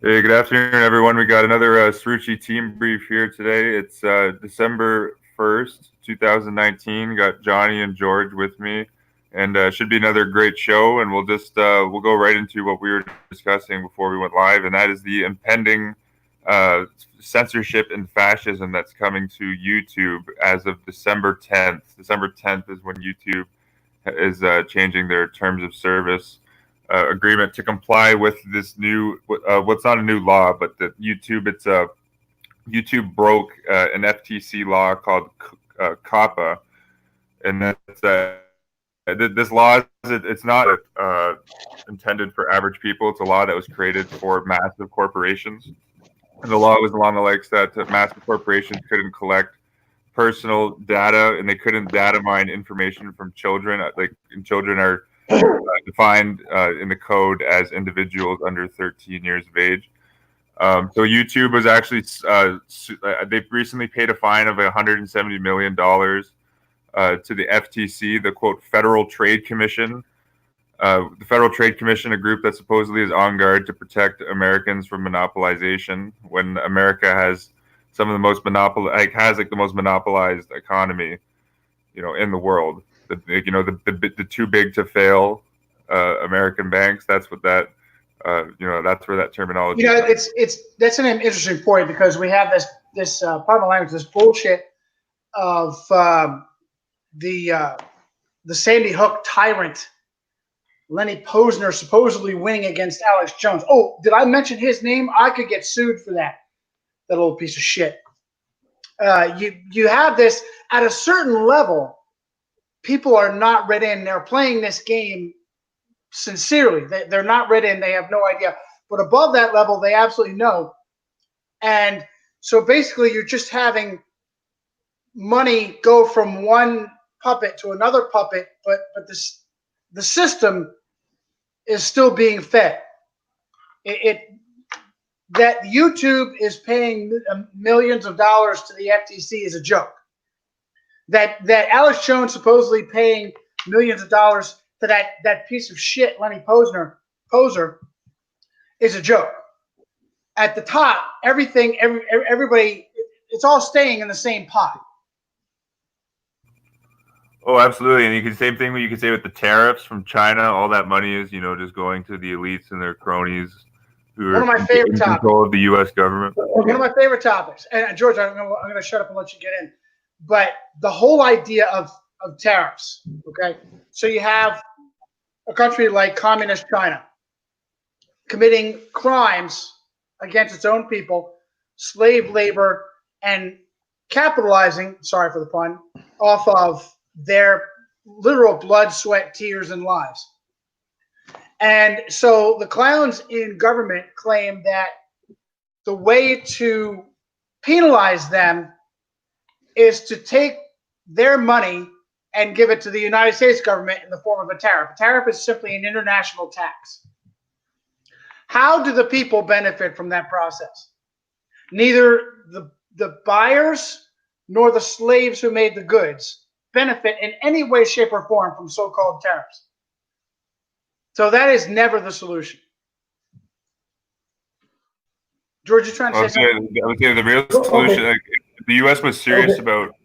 Hey, good afternoon, everyone. We got another Cirucci team brief here today. It's December 1st, 2019. Got Johnny and George with me, and should be another great show. And we'll go right into what we were discussing before we went live, and that is the impending uh, censorship and fascism that's coming to YouTube as of December 10th. December 10th is when YouTube is changing their terms of service agreement to comply with this new what's not a new law, but that YouTube broke an FTC law called COPPA, and this law it's not intended for average people. It's a law that was created for massive corporations, and the law was along the likes that massive corporations couldn't collect personal data and they couldn't data mine information from children. And children are defined in the code as individuals under 13 years of age. So YouTube was actually they recently paid a fine of $170 million to the FTC, the quote Federal Trade Commission. The Federal Trade Commission, a group that supposedly is on guard to protect Americans from monopolization, when America has some of the most the most monopolized economy, in the world. The too big to fail American banks. That's what that's where that terminology. That's an interesting point because we have this pardon the language, this bullshit of the Sandy Hook tyrant Lenny Posner supposedly winning against Alex Jones. Oh, did I mention his name? I could get sued for that little piece of shit. You have this at a certain level. People are not read in. They're playing this game sincerely. They're not read in. They have no idea. But above that level, they absolutely know. And so basically, you're just having money go from one puppet to another puppet, but the system is still being fed. That YouTube is paying millions of dollars to the FTC is a joke. That Alex Jones supposedly paying millions of dollars to that piece of shit Lenny Poser is a joke. At the top, everybody, it's all staying in the same pot. Oh, absolutely, and same thing you could say with the tariffs from China. All that money is just going to the elites and their cronies who are One of my favorite in control of the U.S. government. One of my favorite topics. And George, I'm going to shut up and let you get in. But the whole idea of tariffs, okay? So you have a country like communist China committing crimes against its own people, slave labor, and capitalizing, sorry for the pun, off of their literal blood, sweat, tears, and lives. And so the clowns in government claim that the way to penalize them is to take their money and give it to the United States government in the form of a tariff. A tariff is simply an international tax. How do the people benefit from that process? Neither the buyers nor the slaves who made the goods benefit in any way, shape, or form from so-called tariffs. So that is never the solution. George, you trying to say something? I would say the real solution, like, if the U.S. was serious about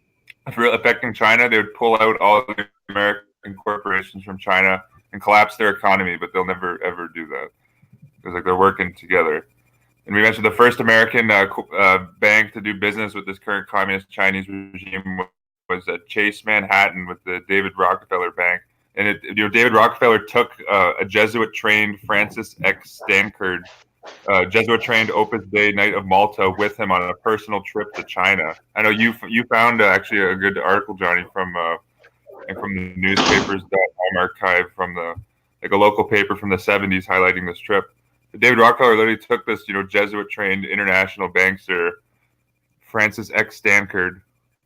affecting China, they would pull out all of the American corporations from China and collapse their economy, but they'll never, ever do that because they're working together. And we mentioned the first American bank to do business with this current communist Chinese regime was Chase Manhattan with the David Rockefeller Bank. And David Rockefeller took a Jesuit-trained Francis X. Stankard, Jesuit-trained Opus Dei Knight of Malta, with him on a personal trip to China. I know you found actually a good article, Johnny, from the newspapers.com archive from a local paper from the 70s highlighting this trip. But David Rockefeller literally took this Jesuit-trained international bankster Francis X. Stankard,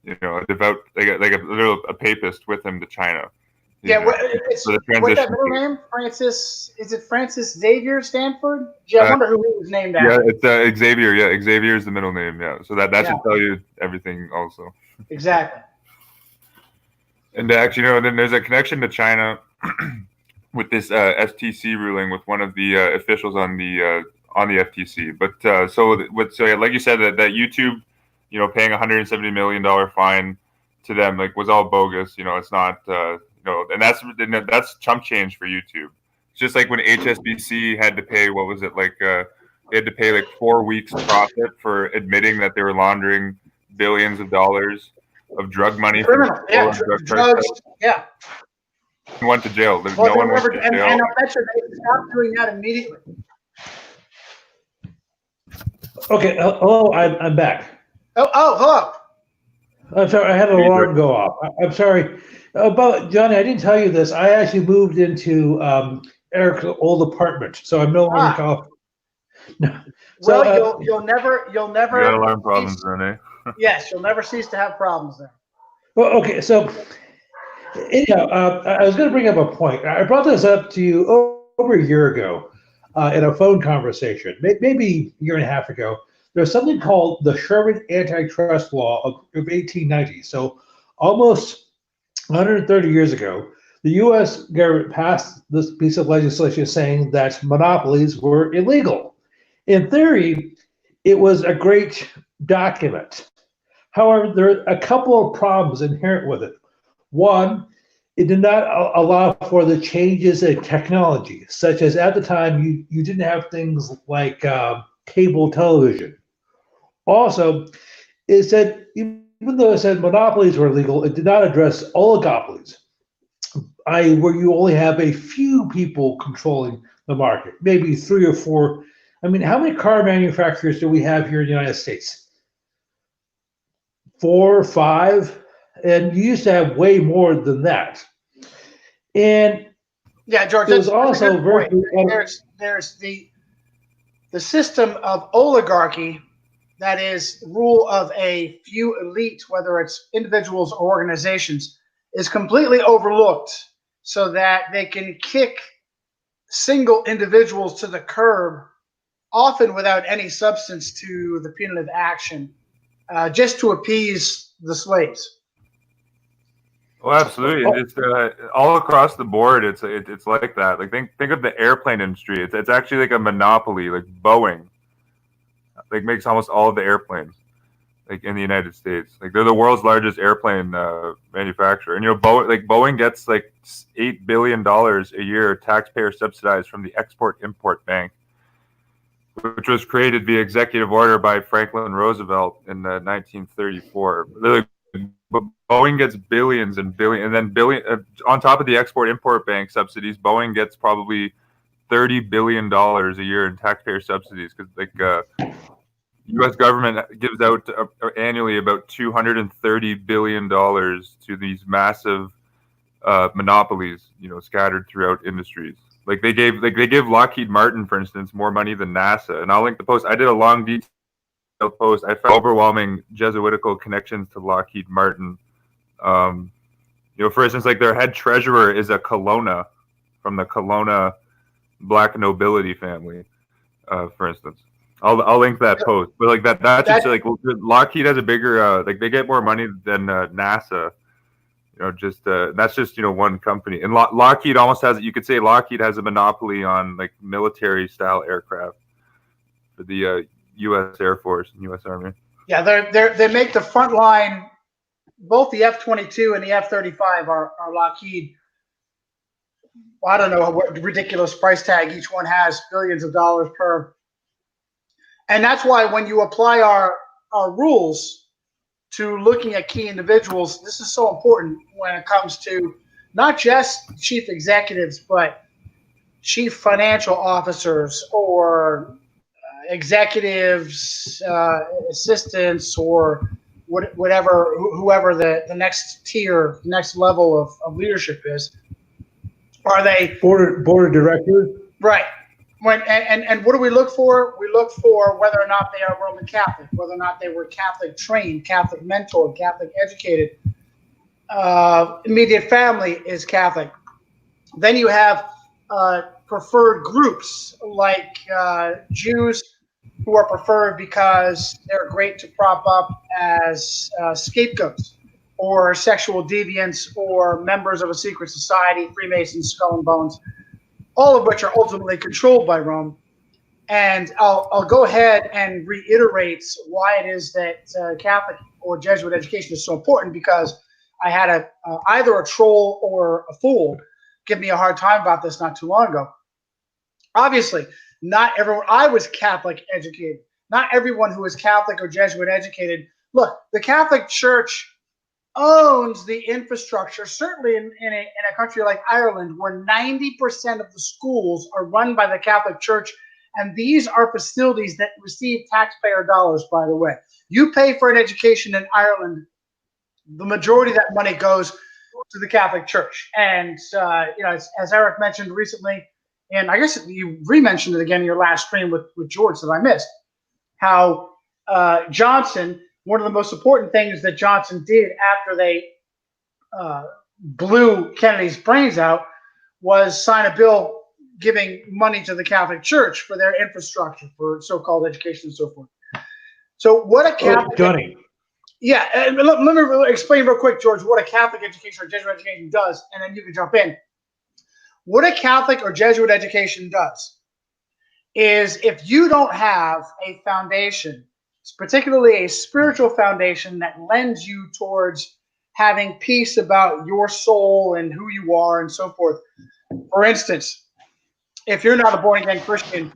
a devout a papist, with him to China. Yeah, what's that middle name? Francis? Is it Francis Xavier Stanford? Yeah, I wonder who he was named after. Yeah, it's Xavier. Yeah, Xavier is the middle name. Yeah, so that should tell you everything, also. Exactly. And actually, then there's a connection to China with this FTC ruling with one of the officials on the on the FTC. But so yeah, like you said, that YouTube, paying $170 million fine to them was all bogus. It's not and that's chump change for YouTube. It's just like when HSBC had to pay, what was it, they had to pay 4 weeks profit for admitting that they were laundering billions of dollars of drug money from drug drugs. Yeah. Went to jail. No one went to jail. And I bet you they stopped doing that immediately. Okay, hello, I'm back. Oh, hello. I'm sorry, I had an alarm go off. I'm sorry. But Johnny, I didn't tell you this. I actually moved into Eric's old apartment, so I'm no longer off. No. So, well, you'll never. You got alarm problems, Rene. Yes, you'll never cease to have problems there. Well, okay, so anyhow, I was going to bring up a point. I brought this up to you over a year ago in a phone conversation, maybe a year and a half ago. There's something called the Sherman Antitrust Law of 1890. So almost 130 years ago, the U.S. government passed this piece of legislation saying that monopolies were illegal. In theory, it was a great document. However, there are a couple of problems inherent with it. One, it did not allow for the changes in technology, such as at the time you didn't have things like cable television. Also, it said, even though it said monopolies were illegal, it did not address oligopolies, i.e., where you only have a few people controlling the market, maybe 3 or 4. I mean, how many car manufacturers do we have here in the United States? 4 or 5? And you used to have way more than that. And yeah, George, it was also very. There's the system of oligarchy, that is rule of a few elite, whether it's individuals or organizations, is completely overlooked so that they can kick single individuals to the curb, often without any substance to the punitive action, just to appease the slaves. Well, absolutely. It's all across the board. It's like that. Think of the airplane industry. It's actually like a monopoly. Like Boeing, makes almost all of the airplanes, in the United States. They're the world's largest airplane manufacturer. And Boeing gets $8 billion a year taxpayer subsidized from the Export-Import Bank, which was created via executive order by Franklin Roosevelt in 1934. But Boeing gets billions and billions, and then on top of the Export-Import Bank subsidies, Boeing gets probably $30 billion a year in taxpayer subsidies because the U.S. government gives out annually about $230 billion to these massive monopolies, scattered throughout industries. They gave Lockheed Martin, for instance, more money than NASA. And I'll link the post. I did a long detailed post. I found overwhelming Jesuitical connections to Lockheed Martin. For instance, their head treasurer is a Kelowna from the Kelowna Black nobility family, for instance. I'll link that post. But that's just Lockheed has a bigger they get more money than NASA. That's just one company. And Lockheed almost has, you could say Lockheed has a monopoly on military style aircraft for the U.S. Air Force and U.S. Army. Yeah, they make the front line. Both the F-22 and the F-35 are Lockheed. Well, I don't know what ridiculous price tag each one has, billions of dollars per. And that's why when you apply our rules to looking at key individuals, this is so important when it comes to not just chief executives, but chief financial officers or executives, assistants, or whatever, whoever the next tier, next level of leadership is. Are they board of directors? Right. And what do we look for? We look for whether or not they are Roman Catholic, whether or not they were Catholic trained, Catholic mentored, Catholic educated. Immediate family is Catholic. Then you have preferred groups like Jews, who are preferred because they're great to prop up as scapegoats, or sexual deviants, or members of a secret society, Freemasons, Skull and Bones, all of which are ultimately controlled by Rome. And I'll go ahead and reiterate why it is that Catholic or Jesuit education is so important, because I had either a troll or a fool give me a hard time about this not too long ago. Obviously, not everyone. I was Catholic educated. Not everyone who is Catholic or Jesuit educated. Look, the Catholic Church owns the infrastructure, certainly in a country like Ireland, where 90% of the schools are run by the Catholic Church. And these are facilities that receive taxpayer dollars, by the way. You pay for an education in Ireland, the majority of that money goes to the Catholic Church. And, as Eric mentioned recently, and I guess you re-mentioned it again in your last stream with George that I missed, how Johnson, one of the most important things that Johnson did after they blew Kennedy's brains out was sign a bill giving money to the Catholic Church for their infrastructure, for so-called education and so forth. So what a Catholic... Johnny. Yeah, and let me explain real quick, George, what a Catholic education or Jesuit education does, and then you can jump in. What a Catholic or Jesuit education does is, if you don't have a foundation, particularly a spiritual foundation that lends you towards having peace about your soul and who you are and so forth. For instance, if you're not a born-again Christian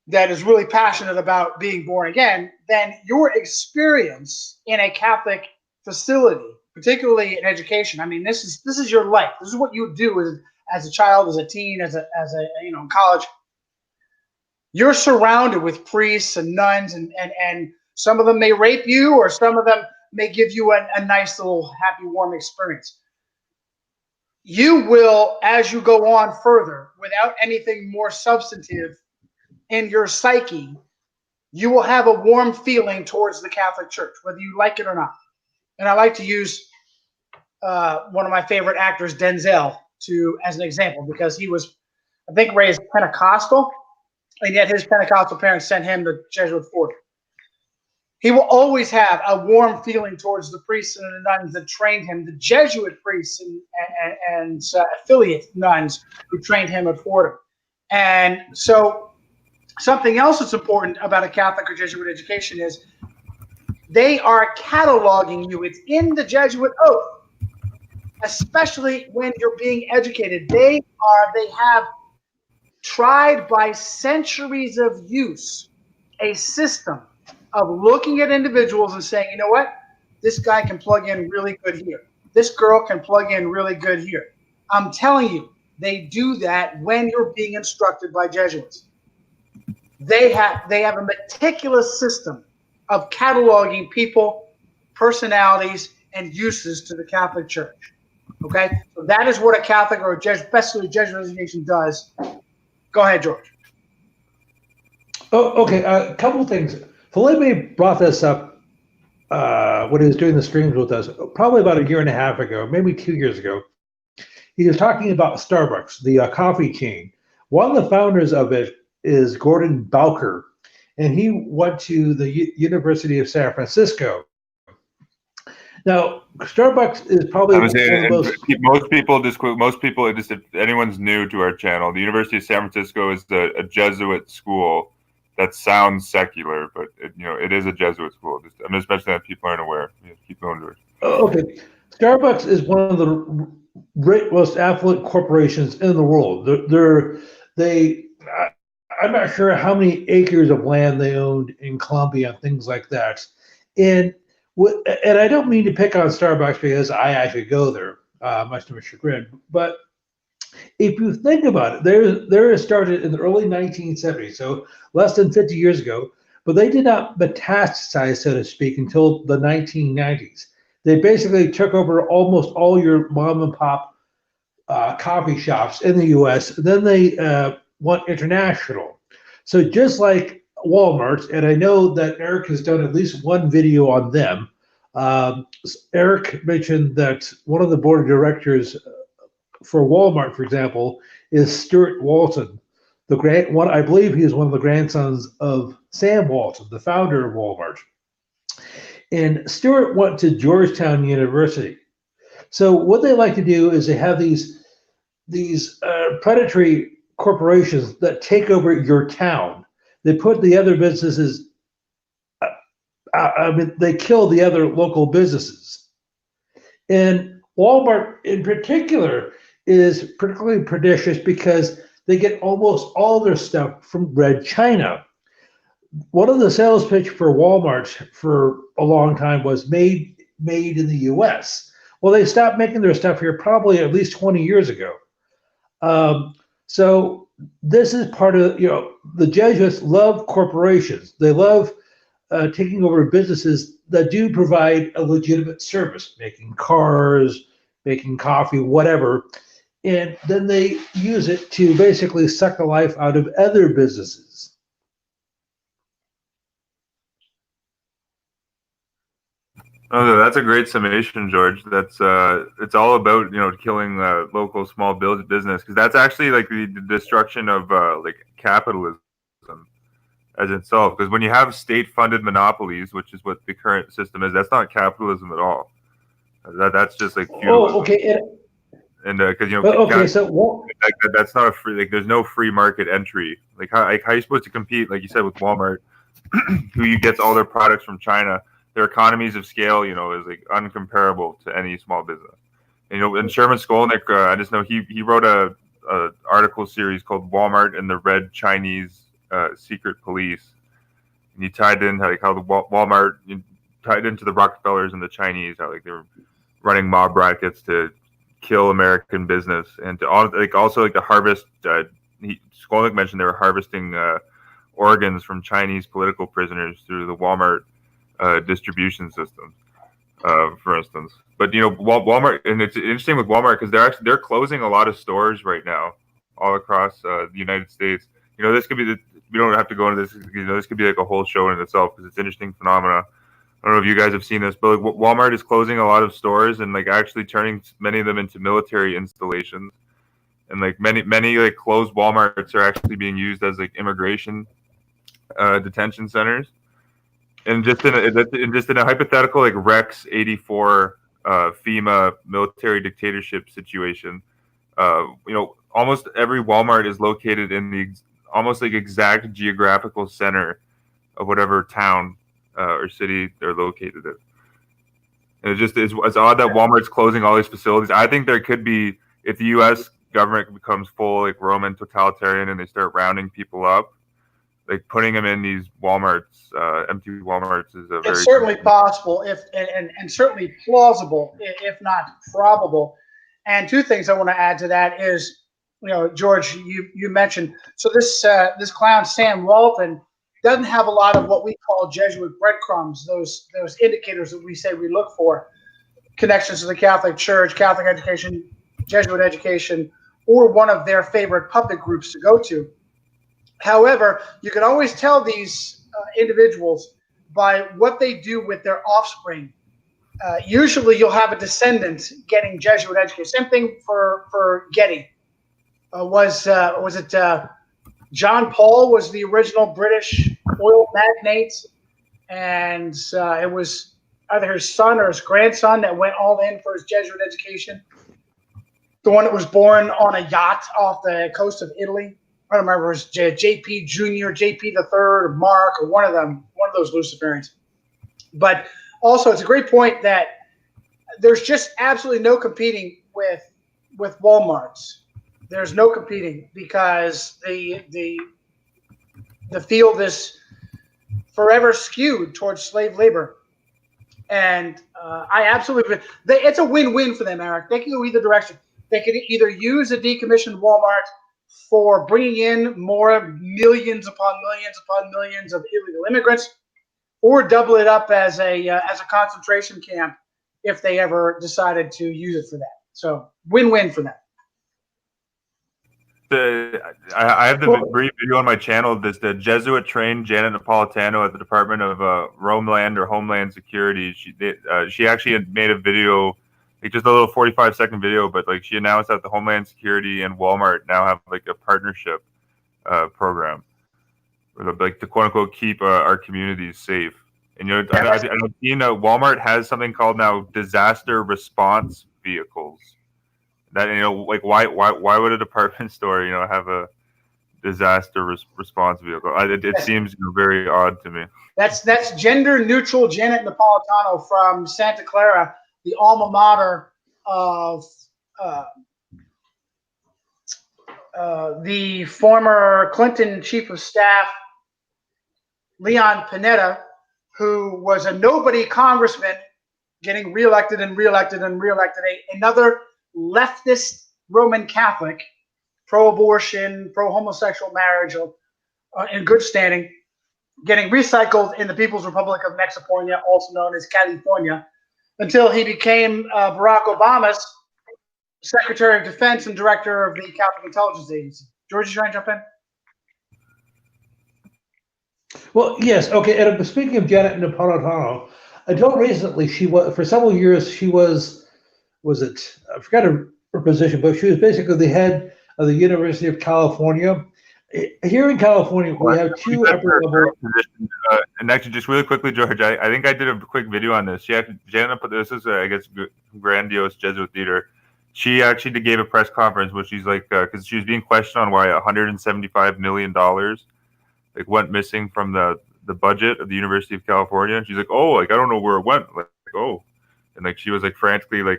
that is really passionate about being born again, then your experience in a Catholic facility, particularly in education, I mean, this is your life. This is what you do as a child, as a teen, as a in college. You're surrounded with priests and nuns, and some of them may rape you, or some of them may give you a nice little happy, warm experience. You will, as you go on further, without anything more substantive in your psyche, you will have a warm feeling towards the Catholic Church, whether you like it or not. And I like to use one of my favorite actors, Denzel, as an example, because he was, I think, raised Pentecostal, and yet his Pentecostal parents sent him to Jesuit fort. He will always have a warm feeling towards the priests and the nuns that trained him, the Jesuit priests and affiliate nuns who trained him at Fordham. And so something else that's important about a Catholic or Jesuit education is they are cataloging you. It's in the Jesuit oath, especially when you're being educated. They have tried by centuries of use a system of looking at individuals and saying, you know what, this guy can plug in really good here. This girl can plug in really good here. I'm telling you, they do that when you're being instructed by Jesuits. They have a meticulous system of cataloging people, personalities, and uses to the Catholic Church. Okay, so that is what a Catholic or especially a Jesuit education does. Go ahead, George. Oh, okay. A couple of things. Felipe brought this up when he was doing the streams with us, probably about a year and a half ago, maybe 2 years ago. He was talking about Starbucks, the coffee chain. One of the founders of it is Gordon Bowker, and he went to the University of San Francisco. Now, Starbucks is probably most people, just if anyone's new to our channel, the University of San Francisco is a Jesuit school that sounds secular, but it is a Jesuit school. I'm just mentioning that people aren't aware. Keep going to it. Okay, Starbucks is one of the most affluent corporations in the world. I'm not sure how many acres of land they owned in Colombia and things like that. And I don't mean to pick on Starbucks because I actually go there, much to my chagrin. But if you think about it, they started in the early 1970s, so less than 50 years ago. But they did not metastasize, so to speak, until the 1990s. They basically took over almost all your mom and pop coffee shops in the U.S. Then they went international. So just like Walmart, and I know that Eric has done at least one video on them. Eric mentioned that one of the board of directors for Walmart, for example, is Stuart Walton. I believe he is one of the grandsons of Sam Walton, the founder of Walmart. And Stuart went to Georgetown University. So what they like to do is they have these predatory corporations that take over your town. They put the other businesses. I mean, they kill the other local businesses. And Walmart, in particular, is particularly pernicious because they get almost all their stuff from Red China. One of the sales pitch for Walmart for a long time was made in the U.S. Well, they stopped making their stuff here probably at least 20 years ago. So this is part of, the Jesuits love corporations. They love taking over businesses that do provide a legitimate service, making cars, making coffee, whatever. And then they use it to basically suck the life out of other businesses. Oh, that's a great summation, George. That's it's all about killing local small business, because that's actually like the destruction of like capitalism as itself. Because when you have state-funded monopolies, which is what the current system is, that's not capitalism at all. That's just like feudalism. Oh, okay. And because so that's not a free, like there's no free market entry. Like how are you supposed to compete, like you said, with Walmart, who gets all their products from China? Their economies of scale, is like uncomparable to any small business. And Sherman Skolnick, I just know he wrote a article series called "Walmart and the Red Chinese Secret Police," and he tied in how the Walmart tied into the Rockefellers and the Chinese, how like they were running mob rackets to kill American business, and to also to harvest. Skolnick mentioned they were harvesting organs from Chinese political prisoners through the Walmart distribution system, for instance. But Walmart, and it's interesting with Walmart because they're closing a lot of stores right now all across the United States. This could be we don't have to go into this. This could be like a whole show in itself because it's an interesting phenomena. I don't know if you guys have seen this, but like Walmart is closing a lot of stores and like actually turning many of them into military installations. And like many like closed Walmarts are actually being used as like immigration detention centers. And just in a hypothetical like Rex 84 FEMA military dictatorship situation, almost every Walmart is located in the almost like exact geographical center of whatever town or city they're located in. And it's odd that Walmart's closing all these facilities. I think there could be, if the U.S. government becomes full like Roman totalitarian and they start rounding people up, like putting them in these Walmarts, empty Walmarts, is a very. It's certainly possible, and certainly plausible, if not probable. And two things I want to add to that is, George, you mentioned, so this clown Sam Walton doesn't have a lot of what we call Jesuit breadcrumbs, those indicators that we say we look for, connections to the Catholic Church, Catholic education, Jesuit education, or one of their favorite puppet groups to go to. However, you can always tell these individuals by what they do with their offspring. Usually you'll have a descendant getting Jesuit education. Same thing for Getty. Was it John Paul was the original British oil magnate, and it was either his son or his grandson that went all in for his Jesuit education. The one that was born on a yacht off the coast of Italy. I don't remember, it was JP Jr., JP the Third, or Mark, or one of those Luciferians. But also, it's a great point that there's just absolutely no competing with Walmarts. There's no competing because the field is forever skewed towards slave labor, and I absolutely it's a win-win for them, Eric. They can go either direction. They could either use a decommissioned Walmart for bringing in more millions upon millions of illegal immigrants, or double it up as a concentration camp if they ever decided to use it for that. So win-win for them. I have the brief video on my channel of the Jesuit trained Janet Napolitano at the Department of Homeland Security. She actually had made a video, like just a little 45-second video, but like she announced that the Homeland Security and Walmart now have like a partnership program, like to quote unquote keep our communities safe. And I've seen Walmart has something called now disaster response vehicles. That like why would a department store have disaster response vehicle. It seems very odd to me. That's gender neutral Janet Napolitano from Santa Clara, the alma mater of the former Clinton chief of staff, Leon Panetta, who was a nobody congressman getting reelected and reelected and reelected. Another leftist Roman Catholic, pro-abortion, pro-homosexual marriage, in good standing, getting recycled in the People's Republic of Mexiconia, also known as California, until he became Barack Obama's Secretary of Defense and Director of the Catholic Intelligence Agency. George, you trying to jump in? Well, yes. Okay. And speaking of Janet Napolitano, until recently, she was, for several years, she was it, I forgot her position, but she was basically the head of the University of California. Here in California, we have two upper level. And actually, just really quickly, George, I think I did a quick video on this. Janet put this is, I guess, grandiose Jesuit theater. She actually gave a press conference where she's like, because she was being questioned on why $175 million went missing from the budget of the University of California. And she's like, oh, I don't know where it went. And she was frantically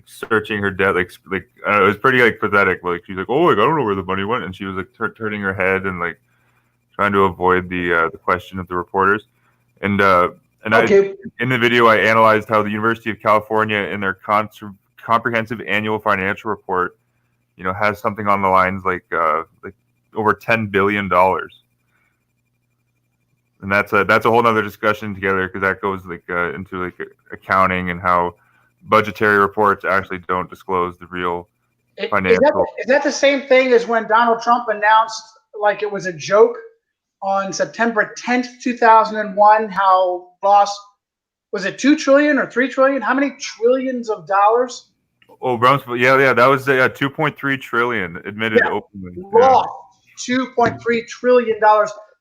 searching her debt, it was pretty pathetic. She's like, oh, I don't know where the money went, and she was turning her head and trying to avoid the question of the reporters. And okay. In the video, I analyzed how the University of California, in their comprehensive annual financial report, has something on the lines over $10 billion. And that's a whole nother discussion together, because that goes into accounting and how budgetary reports actually don't disclose the real financial. Is that the same thing as when Donald Trump announced, it was a joke, on September 10th, 2001, how lost, was it $2 trillion or $3 trillion? How many trillions of dollars? Oh, Rumsfeld, yeah, that was $2.3 trillion admitted openly. Lost $2.3 trillion.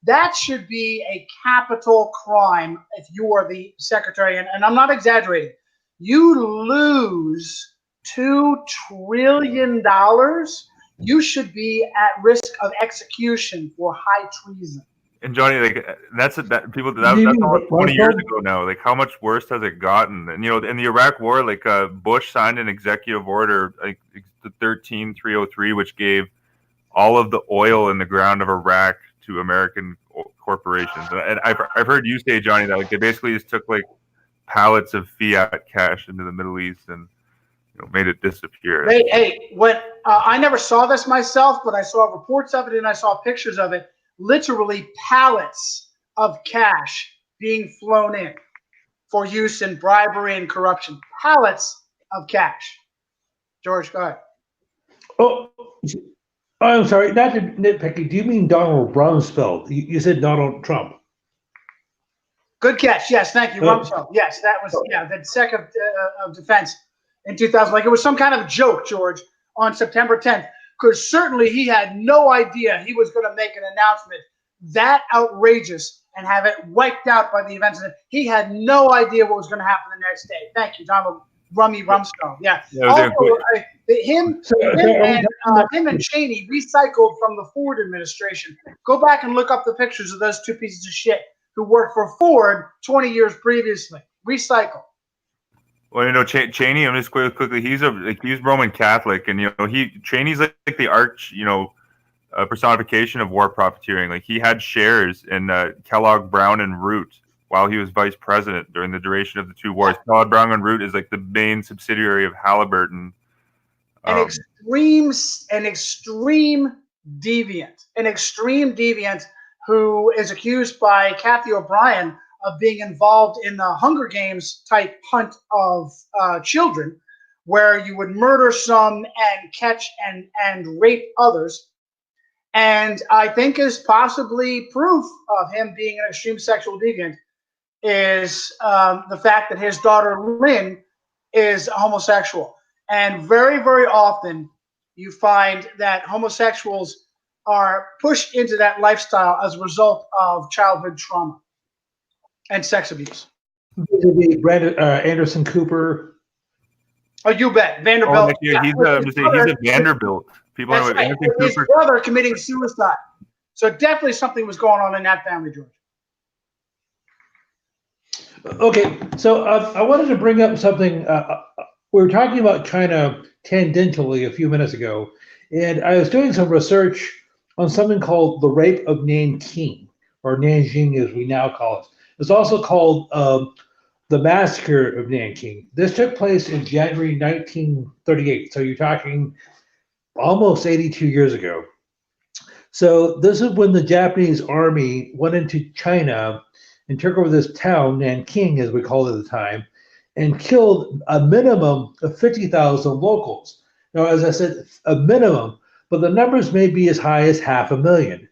That should be a capital crime if you are the secretary, and I'm not exaggerating. You lose $2 trillion, you should be at risk of execution for high treason. And Johnny, that's 20 years ago now. How much worse has it gotten? And in the Iraq War, Bush signed an executive order, the 13303, which gave all of the oil in the ground of Iraq to American corporations. And I've heard you say, Johnny, that they basically just took pallets of fiat cash into the Middle East and made it disappear. Hey, what I never saw this myself, but I saw reports of it and I saw pictures of it. Literally pallets of cash being flown in for use in bribery and corruption. Pallets of cash. George, go ahead. Oh, I'm sorry, not to nitpicky. Do you mean Donald Rumsfeld? You said Donald Trump. Good catch. Yes, thank you, Rumsfeld. Yes, that was the Sec of Defense in 2000. It was some kind of joke, George, on September 10th, because certainly he had no idea he was going to make an announcement that outrageous and have it wiped out by the events. He had no idea what was going to happen the next day. Thank you, Donald Rumsfeld. Yeah. Also, him and Cheney recycled from the Ford administration. Go back and look up the pictures of those two pieces of shit who worked for Ford 20 years previously. Recycle. Well, Cheney, I'm just quickly, he's Roman Catholic, and Cheney's the arch, personification of war profiteering. He had shares in Kellogg, Brown, and Root while he was vice president during the duration of the two wars. Kellogg, Brown, and Root is the main subsidiary of Halliburton. An extreme deviant who is accused by Kathy O'Brien of being involved in the Hunger Games type hunt of children, where you would murder some and catch and rape others. And I think is possibly proof of him being an extreme sexual deviant is the fact that his daughter Lynn is homosexual. And very, very often you find that homosexuals are pushed into that lifestyle as a result of childhood trauma and sex abuse. Brandon Anderson Cooper. Oh, you bet. Oh, Vanderbilt. Nick, Yeah, he's with a his he's brother- a Vanderbilt. People know That's what right. Anderson With his Cooper. brother committing suicide. So definitely something was going on in that family, George. Okay, so I wanted to bring up something. We were talking about China tangentially a few minutes ago, and I was doing some research on something called the Rape of Nanking, or Nanjing as we now call it. It's also called the Massacre of Nanking. This took place in January 1938, so you're talking almost 82 years ago. So this is when the Japanese army went into China and took over this town, Nanking, as we called it at the time, and killed a minimum of 50,000 locals. Now, as I said, a minimum, but the numbers may be as high as 500,000.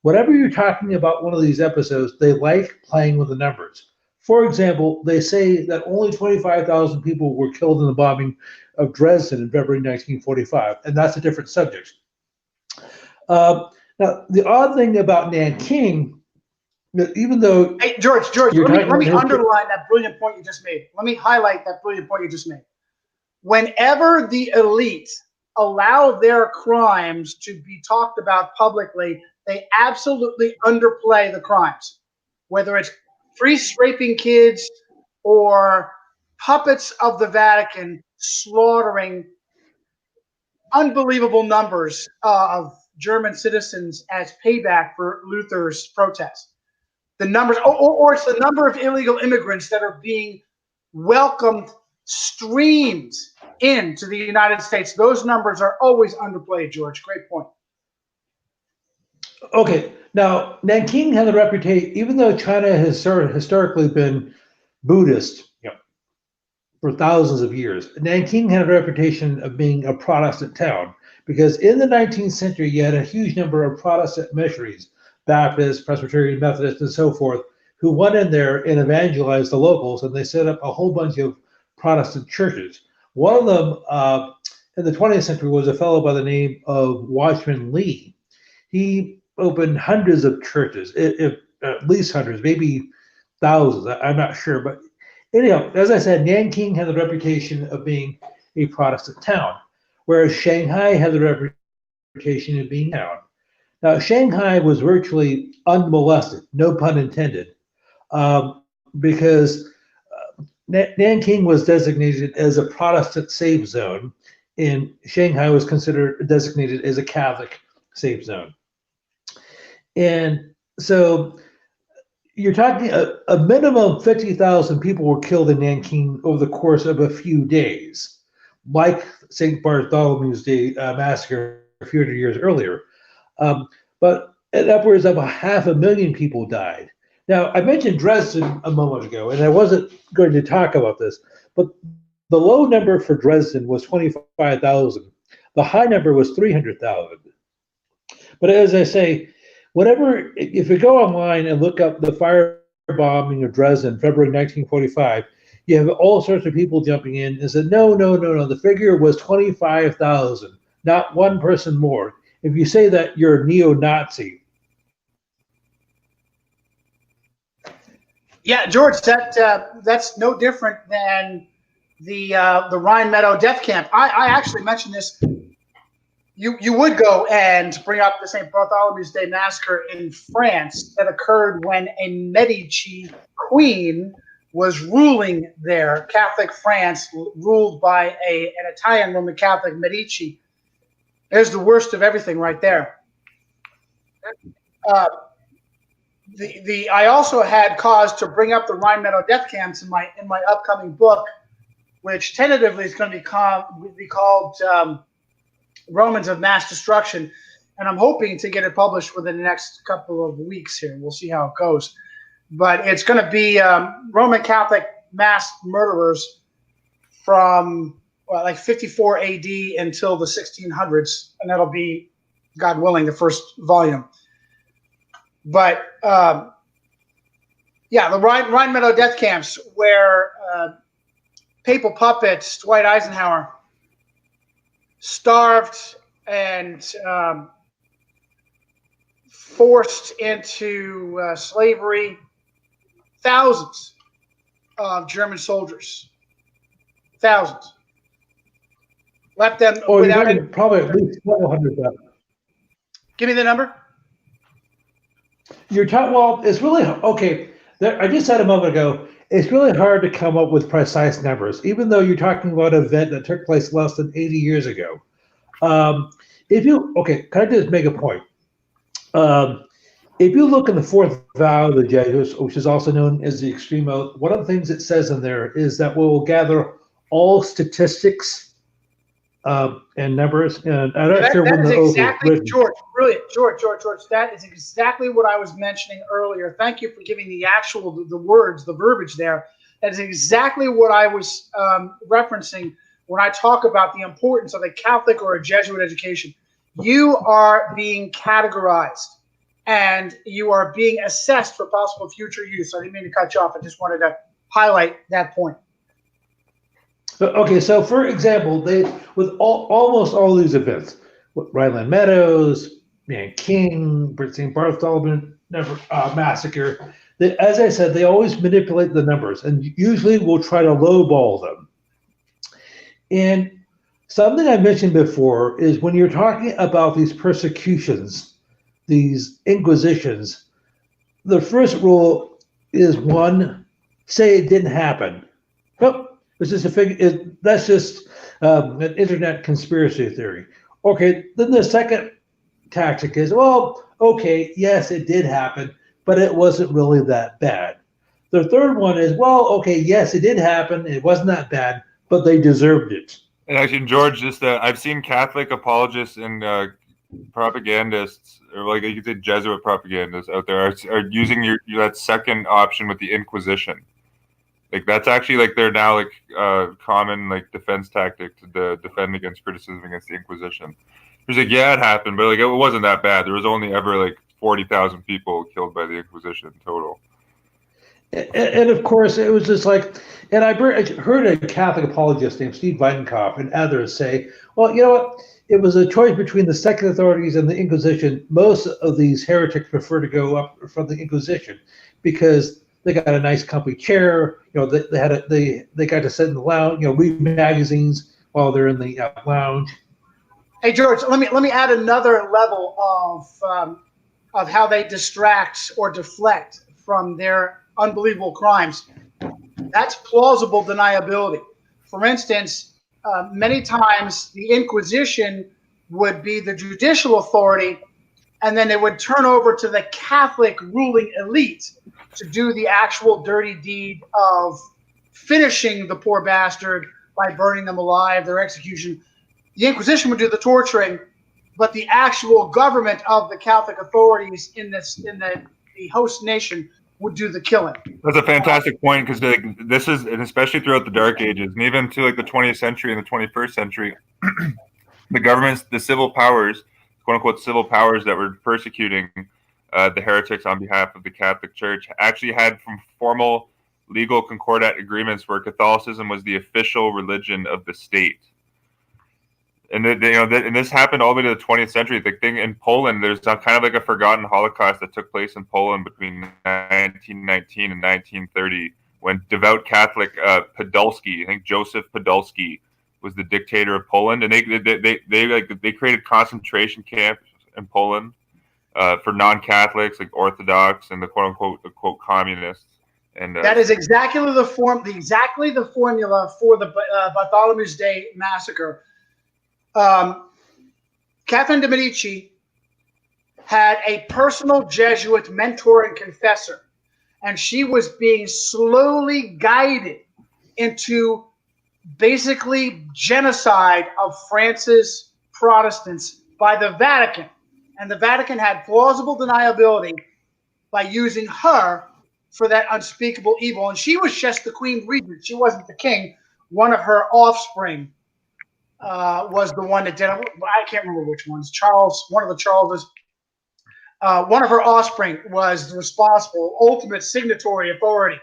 Whenever you're talking about one of these episodes, they like playing with the numbers. For example, they say that only 25,000 people were killed in the bombing of Dresden in February 1945, and that's a different subject. Now, the odd thing about Nanking, even though Hey, George, you're let talking me about history, underline that brilliant point you just made. Let me highlight that brilliant point you just made. Whenever the elite allow their crimes to be talked about publicly, they absolutely underplay the crimes. Whether it's priests raping kids or puppets of the Vatican slaughtering unbelievable numbers of German citizens as payback for Luther's protest. The numbers, or it's the number of illegal immigrants that are being welcomed, streamed into the United States. Those numbers are always underplayed, George. Great point. okay, now Nanking had a reputation, even though China has historically been Buddhist, for thousands of years. Nanking had a reputation of being a Protestant town because in the 19th century, you had a huge number of Protestant missionaries, Baptists, Presbyterian, Methodists, and so forth, who went in there and evangelized the locals, and they set up a whole bunch of Protestant churches. One of them in the 20th century was a fellow by the name of Watchman Nee. He opened hundreds of churches, if at least hundreds, maybe thousands. I'm not sure, but anyhow, as I said, Nanking had the reputation of being a Protestant town, whereas Shanghai had the reputation of being a town. Now, Shanghai was virtually unmolested, no pun intended, because Nanking was designated as a Protestant safe zone, and Shanghai was considered designated as a Catholic safe zone. And so you're talking a minimum of 50,000 people were killed in Nanking over the course of a few days, like St. Bartholomew's Day massacre a few hundred years earlier. But upwards of 500,000 people died. Now, I mentioned Dresden a moment ago, and I wasn't going to talk about this, but the low number for Dresden was 25,000. The high number was 300,000. But as I say, if you go online and look up the firebombing of Dresden, February 1945, you have all sorts of people jumping in and said, no, the figure was 25,000, not one person more. If you say that, you're a neo-Nazi. Yeah, George, that's no different than the Rhine Meadow death camp. I actually mentioned this. You would go and bring up the St. Bartholomew's Day massacre in France that occurred when a Medici queen was ruling there. Catholic France, ruled by an Italian Roman Catholic Medici. There's the worst of everything right there. I also had cause to bring up the Rhine Meadow death camps in my upcoming book, which tentatively is going to be called Romans of Mass Destruction, and I'm hoping to get it published within the next couple of weeks here. We'll see how it goes. But it's going to be Roman Catholic mass murderers from like 54 AD until the 1600s, and that'll be, God willing, the first volume. But yeah, the Rhine Meadow death camps where papal puppets, Dwight Eisenhower, starved and forced into slavery thousands of German soldiers. Thousands. left them Oh, you're without talking probably at least 1,200,000. Give me the number. You're talking, well, it's really, okay. I just said a moment ago, it's really hard to come up with precise numbers, even though you're talking about an event that took place less than 80 years ago. Okay, can I just make a point? If you look in the fourth vow of the Jesuits, which is also known as the extreme oath, one of the things it says in there is that we will gather all statistics and numbers. And I'm not sure when the oath was written. George, brilliant, George. That is exactly what I was mentioning earlier. Thank you for giving the words, the verbiage there. That is exactly what I was referencing when I talk about the importance of a Catholic or a Jesuit education. You are being categorized and you are being assessed for possible future use. I didn't mean to cut you off. I just wanted to highlight that point. Okay, so for example, with almost all these events, Rhineland Meadows, King, St. Bartholomew massacre, as I said, they always manipulate the numbers and usually will try to lowball them. And something I mentioned before is when you're talking about these persecutions, these inquisitions, the first rule is one, say it didn't happen. Well, it's just that's just an internet conspiracy theory. Okay, then the second tactic is, well, okay, yes, it did happen, but it wasn't really that bad. The third one is, well, okay, yes, it did happen, it wasn't that bad, but they deserved it. And actually, George, just I've seen Catholic apologists and propagandists, or like you could say Jesuit propagandists out there, are using that second option with the Inquisition. Like that's actually like they're now like common like defense tactic to defend against criticism against the Inquisition. It's like, yeah, it happened, but like it wasn't that bad. There was only ever like 40,000 people killed by the Inquisition total. And of course, it was just like, and I heard a Catholic apologist named Steve Weidenkopf and others say, well, you know what? It was a choice between the second authorities and the Inquisition. Most of these heretics prefer to go up from the Inquisition because they got a nice comfy chair. You know, they got to sit in the lounge. You know, read magazines while they're in the lounge. Hey George, let me add another level of how they distract or deflect from their unbelievable crimes. That's plausible deniability. For instance, many times the Inquisition would be the judicial authority, and then it would turn over to the Catholic ruling elite to do the actual dirty deed of finishing the poor bastard by burning them alive, their execution. The Inquisition would do the torturing, but the actual government of the Catholic authorities in the host nation would do the killing. That's a fantastic point because this is, and especially throughout the Dark Ages, and even to like the 20th century and the 21st century, the governments, the civil powers, quote unquote civil powers that were persecuting the heretics on behalf of the Catholic Church, actually had formal legal concordat agreements where Catholicism was the official religion of the state. And and this happened all the way to the 20th century. The thing in Poland, there's kind of like a forgotten Holocaust that took place in Poland between 1919 and 1930, when devout Catholic Podolski, I think Joseph Podolski, was the dictator of Poland, and they created concentration camps in Poland for non-Catholics, like Orthodox and the quote unquote communists. And that is exactly the formula for the Bartholomew's Day massacre. Catherine de' Medici had a personal Jesuit mentor and confessor, and she was being slowly guided into basically genocide of France's Protestants by the Vatican. And the Vatican had plausible deniability by using her for that unspeakable evil. And she was just the queen regent. She wasn't the king. One of her offspring was the one that did it. I can't remember which ones. Charles, one of the Charleses. One of her offspring was the responsible, ultimate signatory authority.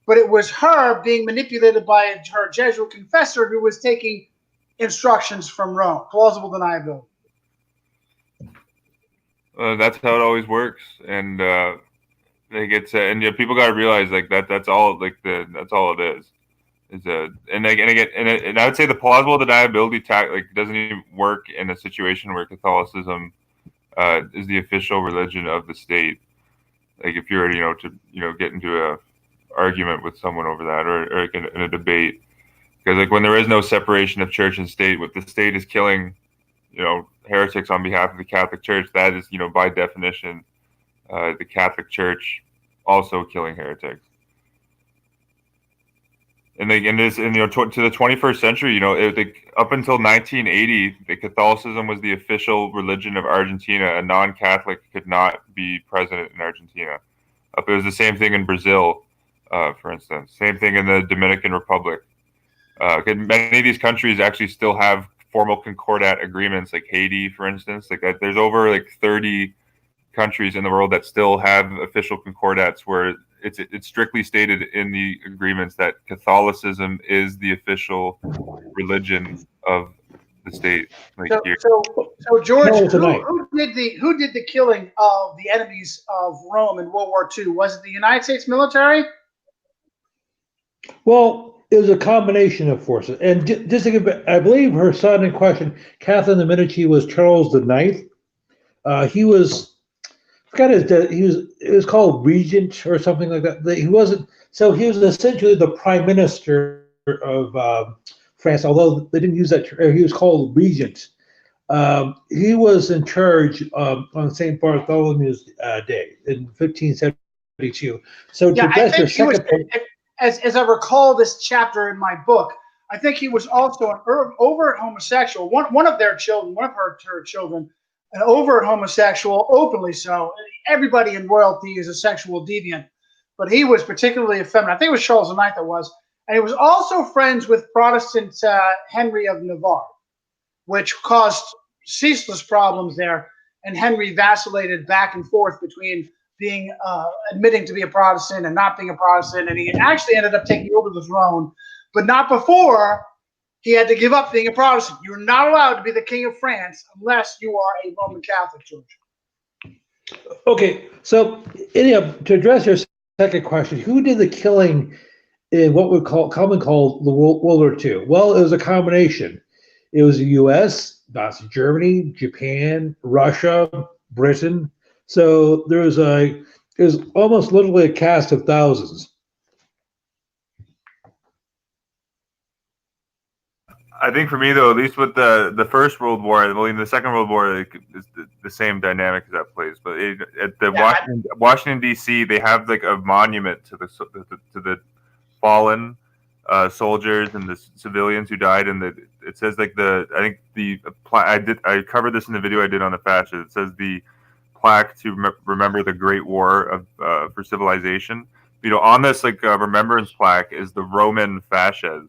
But it was her being manipulated by her Jesuit confessor who was taking instructions from Rome. Plausible deniability. That's how it always works, and and people got to realize like that's all it is. And I would say the plausible deniability doesn't even work in a situation where Catholicism is the official religion of the state. Like if you're to get into a argument with someone over that, or like in a debate, because like when there is no separation of church and state, what the state is killing heretics on behalf of the Catholic Church, that is by definition the Catholic Church also killing heretics. And to the 21st century, up until 1980, the Catholicism was the official religion of Argentina. A non-Catholic could not be president in Argentina. It was the same thing in Brazil, for instance. Same thing in the Dominican Republic. Many of these countries actually still have formal concordat agreements, like Haiti, for instance. There's over 30 countries in the world that still have official concordats where it's strictly stated in the agreements that Catholicism is the official religion of the state. So George, who did the killing of the enemies of Rome in World War II? Was it the United States military? Well, it was a combination of forces, and just to give, I believe her son in question, Catherine de Medici, was Charles IX. He was. It was called regent or something like that. He wasn't. So he was essentially the prime minister of France, although they didn't use that term. He was called regent. He was in charge on St. Bartholomew's Day in 1572. So to address your second point, as I recall this chapter in my book, I think he was also an overt homosexual. One of her children, an overt homosexual, openly so. Everybody in royalty is a sexual deviant, but he was particularly effeminate. I think it was Charles IX that was. And he was also friends with Protestant Henry of Navarre, which caused ceaseless problems there. And Henry vacillated back and forth between being admitting to be a Protestant and not being a Protestant. And he actually ended up taking over the throne, but not before he had to give up being a Protestant. You're not allowed to be the king of France unless you are a Roman Catholic, George. Okay, so anyhow, to address your second question, who did the killing in what we commonly call the World War II? Well, it was a combination. It was the U.S., Nazi Germany, Japan, Russia, Britain. So it was almost literally a cast of thousands. I think for me, though, at least with the First World War, in the Second World War, is the same dynamic as that plays. But at the Washington D.C., they have a monument to the fallen soldiers and the civilians who died, and it says I covered this in the video I did on the fascist. It says the plaque to remember the Great War for civilization. On this remembrance plaque is the Roman fasces.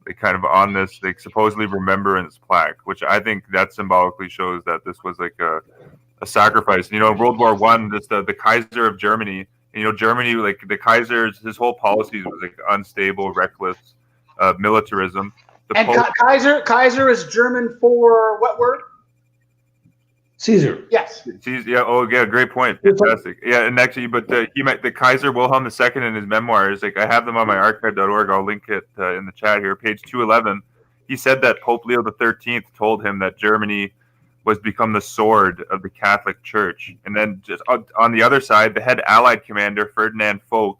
They kind of on this supposedly remembrance plaque, which I think that symbolically shows that this was a sacrifice. In World War I, the Kaiser of Germany. Germany, the Kaiser's his whole policies was unstable, reckless militarism. Kaiser is German for what word? Caesar. Yes. Caesar, yeah. Oh, yeah. Great point. Fantastic. Yeah, and actually, but the Kaiser Wilhelm II in his memoirs, I have them on my archive.org. I'll link it in the chat here, page 211. He said that Pope Leo XIII told him that Germany was become the sword of the Catholic Church, and then just on the other side, the head Allied commander Ferdinand Foch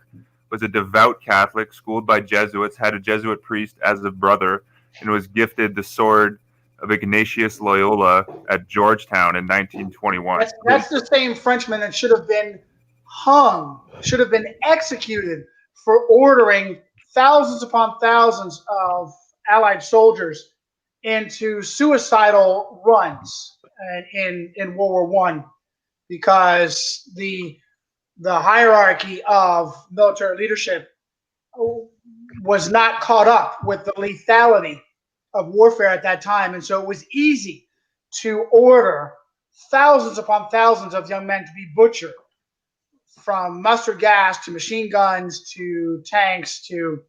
was a devout Catholic, schooled by Jesuits, had a Jesuit priest as a brother, and was gifted the sword of Ignatius Loyola at Georgetown in 1921. That's the same Frenchman that should have been hung, should have been executed for ordering thousands upon thousands of Allied soldiers into suicidal runs in World War I, because the hierarchy of military leadership was not caught up with the lethality of warfare at that time. And so it was easy to order thousands upon thousands of young men to be butchered, from mustard gas to machine guns to tanks to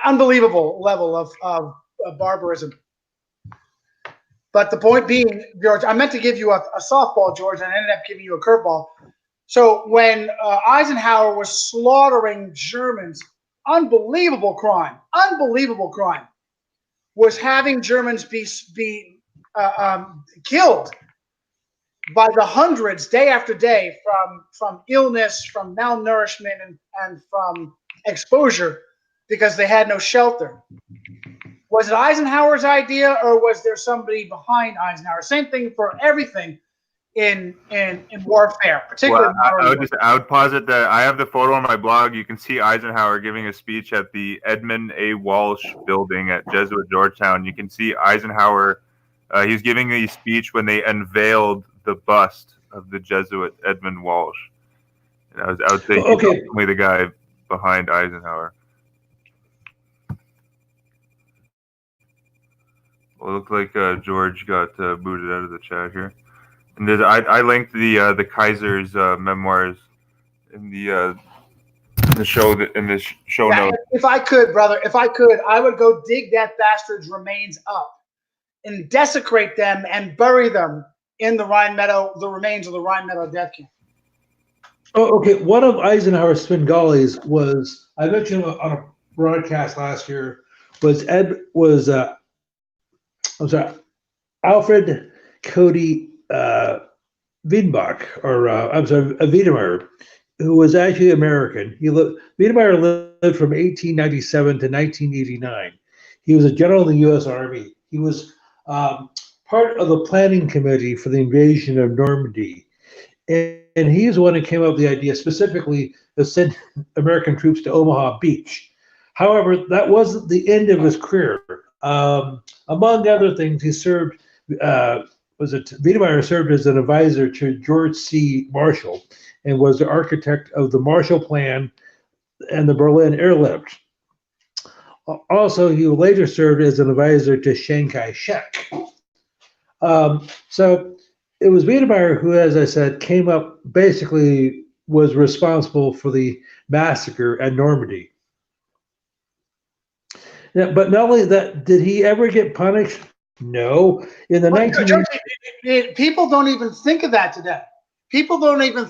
unbelievable level of barbarism. But the point being, George, I meant to give you a softball, George, and I ended up giving you a curveball. So when Eisenhower was slaughtering Germans unbelievable crime, was having Germans be killed by the hundreds day after day from illness, from malnourishment, and from exposure because they had no shelter. Was it Eisenhower's idea, or was there somebody behind Eisenhower? Same thing for everything in warfare, particularly. Well, I would posit that I have the photo on my blog. You can see Eisenhower giving a speech at the Edmund A. Walsh building at Jesuit Georgetown. You can see Eisenhower. He was giving a speech when they unveiled the bust of the Jesuit Edmund Walsh. And I would say he's definitely the guy behind Eisenhower. Well, it looked like George got booted out of the chat here. And I linked the Kaiser's memoirs in the show notes. If I could, brother, I would go dig that bastard's remains up and desecrate them and bury them in the Rhine Meadow, the remains of the Rhine Meadow death camp. Oh, okay. One of Eisenhower's Svengalis was, I mentioned on a broadcast last year, was Alfred Cody Wiedenbach, Wiedemeyer, who was actually American. Wiedemeyer lived from 1897 to 1989. He was a general in the U.S. Army. He was part of the planning committee for the invasion of Normandy. And he's the one who came up with the idea specifically to send American troops to Omaha Beach. However, that wasn't the end of his career. Among other things, he served, Wiedemeyer served as an advisor to George C. Marshall and was the architect of the Marshall Plan and the Berlin Airlift. Also, he later served as an advisor to Chiang Kai-shek. So it was Wiedemeyer who, as I said, came up, basically was responsible for the massacre at Normandy. Yeah, but not only that, did he ever get punished? No. In the 1980s, people don't even think of that today. People don't even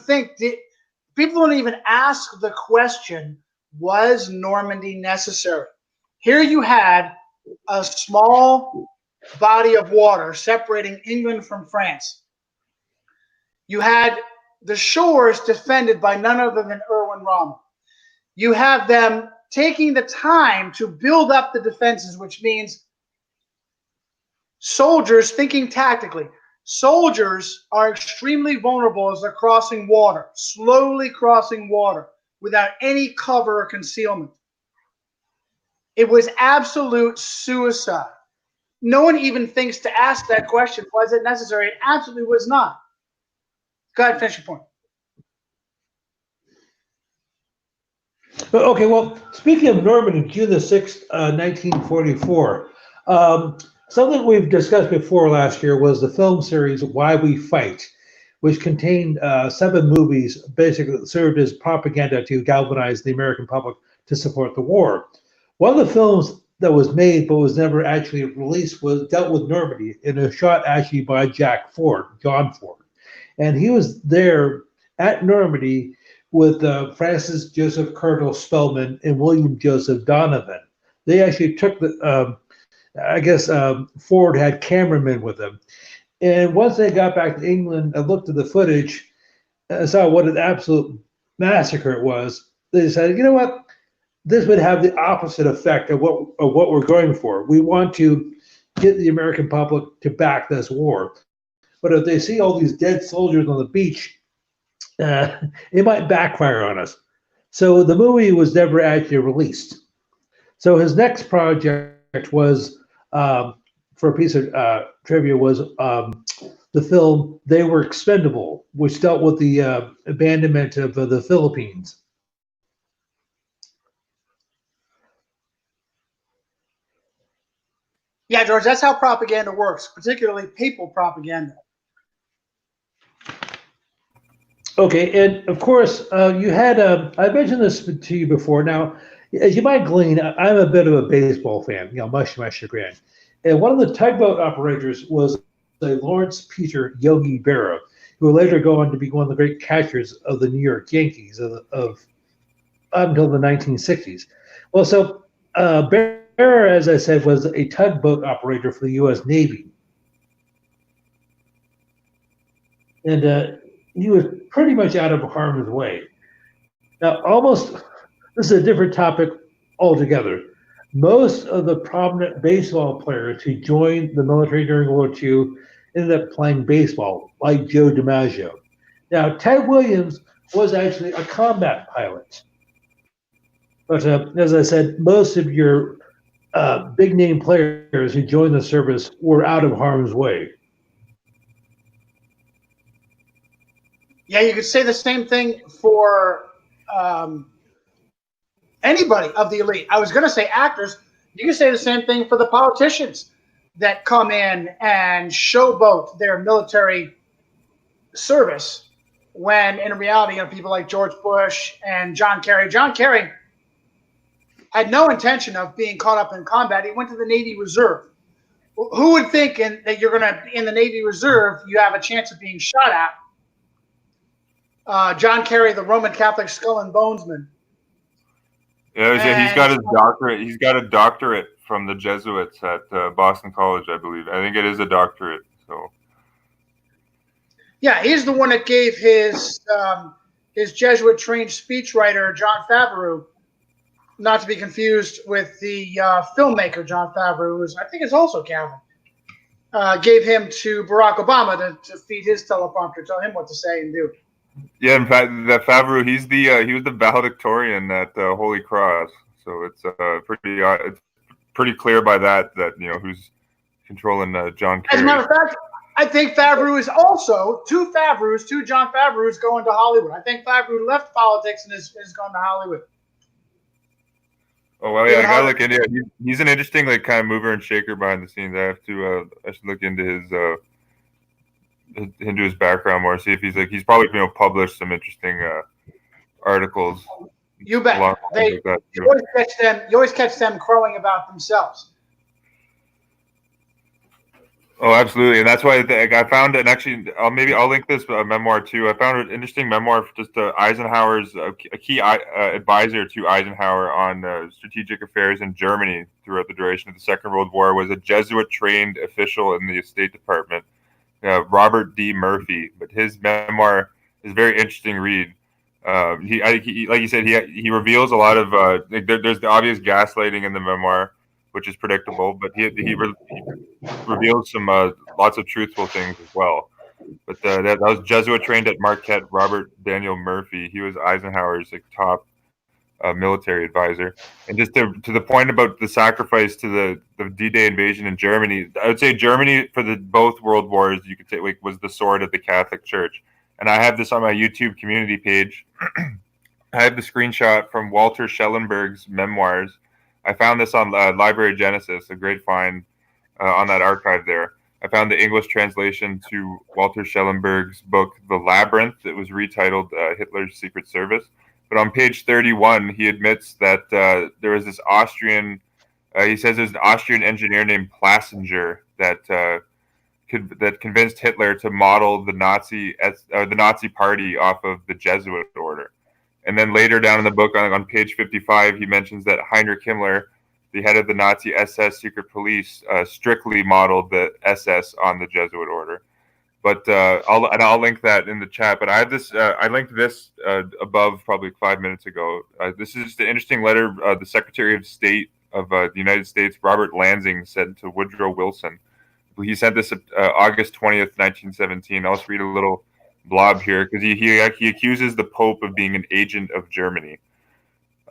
ask the question, was Normandy necessary? Here you had a small body of water separating England from France. You had the shores defended by none other than Erwin Rommel. You have them taking the time to build up the defenses, which means soldiers thinking tactically. Soldiers are extremely vulnerable as they're crossing water, slowly crossing water, without any cover or concealment. It was absolute suicide. No one even thinks to ask that question, was it necessary? It absolutely was not. Go ahead, finish your point. Okay, well, speaking of Normandy, June the 6th, 1944, something we've discussed before last year was the film series Why We Fight, which contained 7 movies, basically served as propaganda to galvanize the American public to support the war. One of the films that was made but was never actually released was dealt with Normandy, and it was shot actually by John Ford. And he was there at Normandy with Francis Joseph Colonel Spellman and William Joseph Donovan. They actually took Ford had cameramen with them. And once they got back to England and looked at the footage and saw what an absolute massacre it was, they decided, you know what? This would have the opposite effect of what we're going for. We want to get the American public to back this war. But if they see all these dead soldiers on the beach, it might backfire on us. So the movie was never actually released. So his next project was, for a piece of trivia, was the film They Were Expendable, which dealt with the abandonment of the Philippines. Yeah, George, that's how propaganda works, particularly papal propaganda. Okay, and of course, you had, I mentioned this to you before. Now, as you might glean, I'm a bit of a baseball fan, much to my chagrin. And one of the tugboat operators was Lawrence Peter Yogi Berra, who would later go on to be one of the great catchers of the New York Yankees of until the 1960s. Well, so Bear, as I said, was a tugboat operator for the U.S. Navy. And he was pretty much out of harm's way. Now, this is a different topic altogether. Most of the prominent baseball players who joined the military during World War II ended up playing baseball, like Joe DiMaggio. Now, Ted Williams was actually a combat pilot. But as I said, most of your big name players who joined the service were out of harm's way. Yeah, you could say the same thing for anybody of the elite. I was going to say actors. You can say the same thing for the politicians that come in and showboat their military service when in reality, people like George Bush and John Kerry. John Kerry had no intention of being caught up in combat. He went to the Navy Reserve. Who would think that you're going to, in the Navy Reserve, you have a chance of being shot at? John Kerry, the Roman Catholic skull and bonesman. Yeah, he's got his doctorate. He's got a doctorate from the Jesuits at Boston College, I believe. I think it is a doctorate. So. Yeah, he's the one that gave his Jesuit-trained speechwriter, John Favreau, not to be confused with the filmmaker, John Favreau, who I think is also Catholic, gave him to Barack Obama to feed his teleprompter, tell him what to say and do. Yeah, in fact, that Favreau, he was the valedictorian at Holy Cross, so it's pretty clear by that who's controlling John Kerry. As a matter of fact, I think Favreau is also two John Favreaus going to Hollywood. I think Favreau left politics and is going to Hollywood. Oh well, yeah, I gotta look into it. He's an interesting kind of mover and shaker behind the scenes. I should look into his background more, see if he's probably published some interesting articles. You bet. You always catch them crowing about themselves. Oh, absolutely, and that's why I found it. And actually, I'll link this memoir too. I found an interesting memoir for just Eisenhower's a key advisor to Eisenhower on strategic affairs in Germany throughout the duration of the Second World War. Was a Jesuit-trained official in the State Department, Robert D. Murphy. But his memoir is a very interesting read. He like you said, he reveals a lot of there's the obvious gaslighting in the memoir, which is predictable, but he reveals some lots of truthful things as well. But that was Jesuit trained at Marquette, Robert Daniel Murphy. He was Eisenhower's top military advisor. And just to the point about the sacrifice to the D-Day invasion in Germany, I would say Germany for both world wars, you could say was the sword of the Catholic Church. And I have this on my YouTube community page. I have the screenshot from Walter Schellenberg's memoirs. I found this on Library Genesis, a great find on that archive there. I found the English translation to Walter Schellenberg's book, The Labyrinth. It was retitled Hitler's Secret Service. But on page 31, he admits that there was this Austrian, he says there's an Austrian engineer named Plassinger that convinced Hitler to model the Nazi party off of the Jesuit order. And then later down in the book, on page 55, he mentions that Heinrich Himmler, the head of the Nazi SS secret police, strictly modeled the SS on the Jesuit order. But I'll link that in the chat. But I have this. I linked this above probably 5 minutes ago. This is just an interesting letter the Secretary of State of the United States, Robert Lansing, sent to Woodrow Wilson. He sent this August 20th, 1917. I'll just read a little blob here because he accuses the Pope of being an agent of Germany.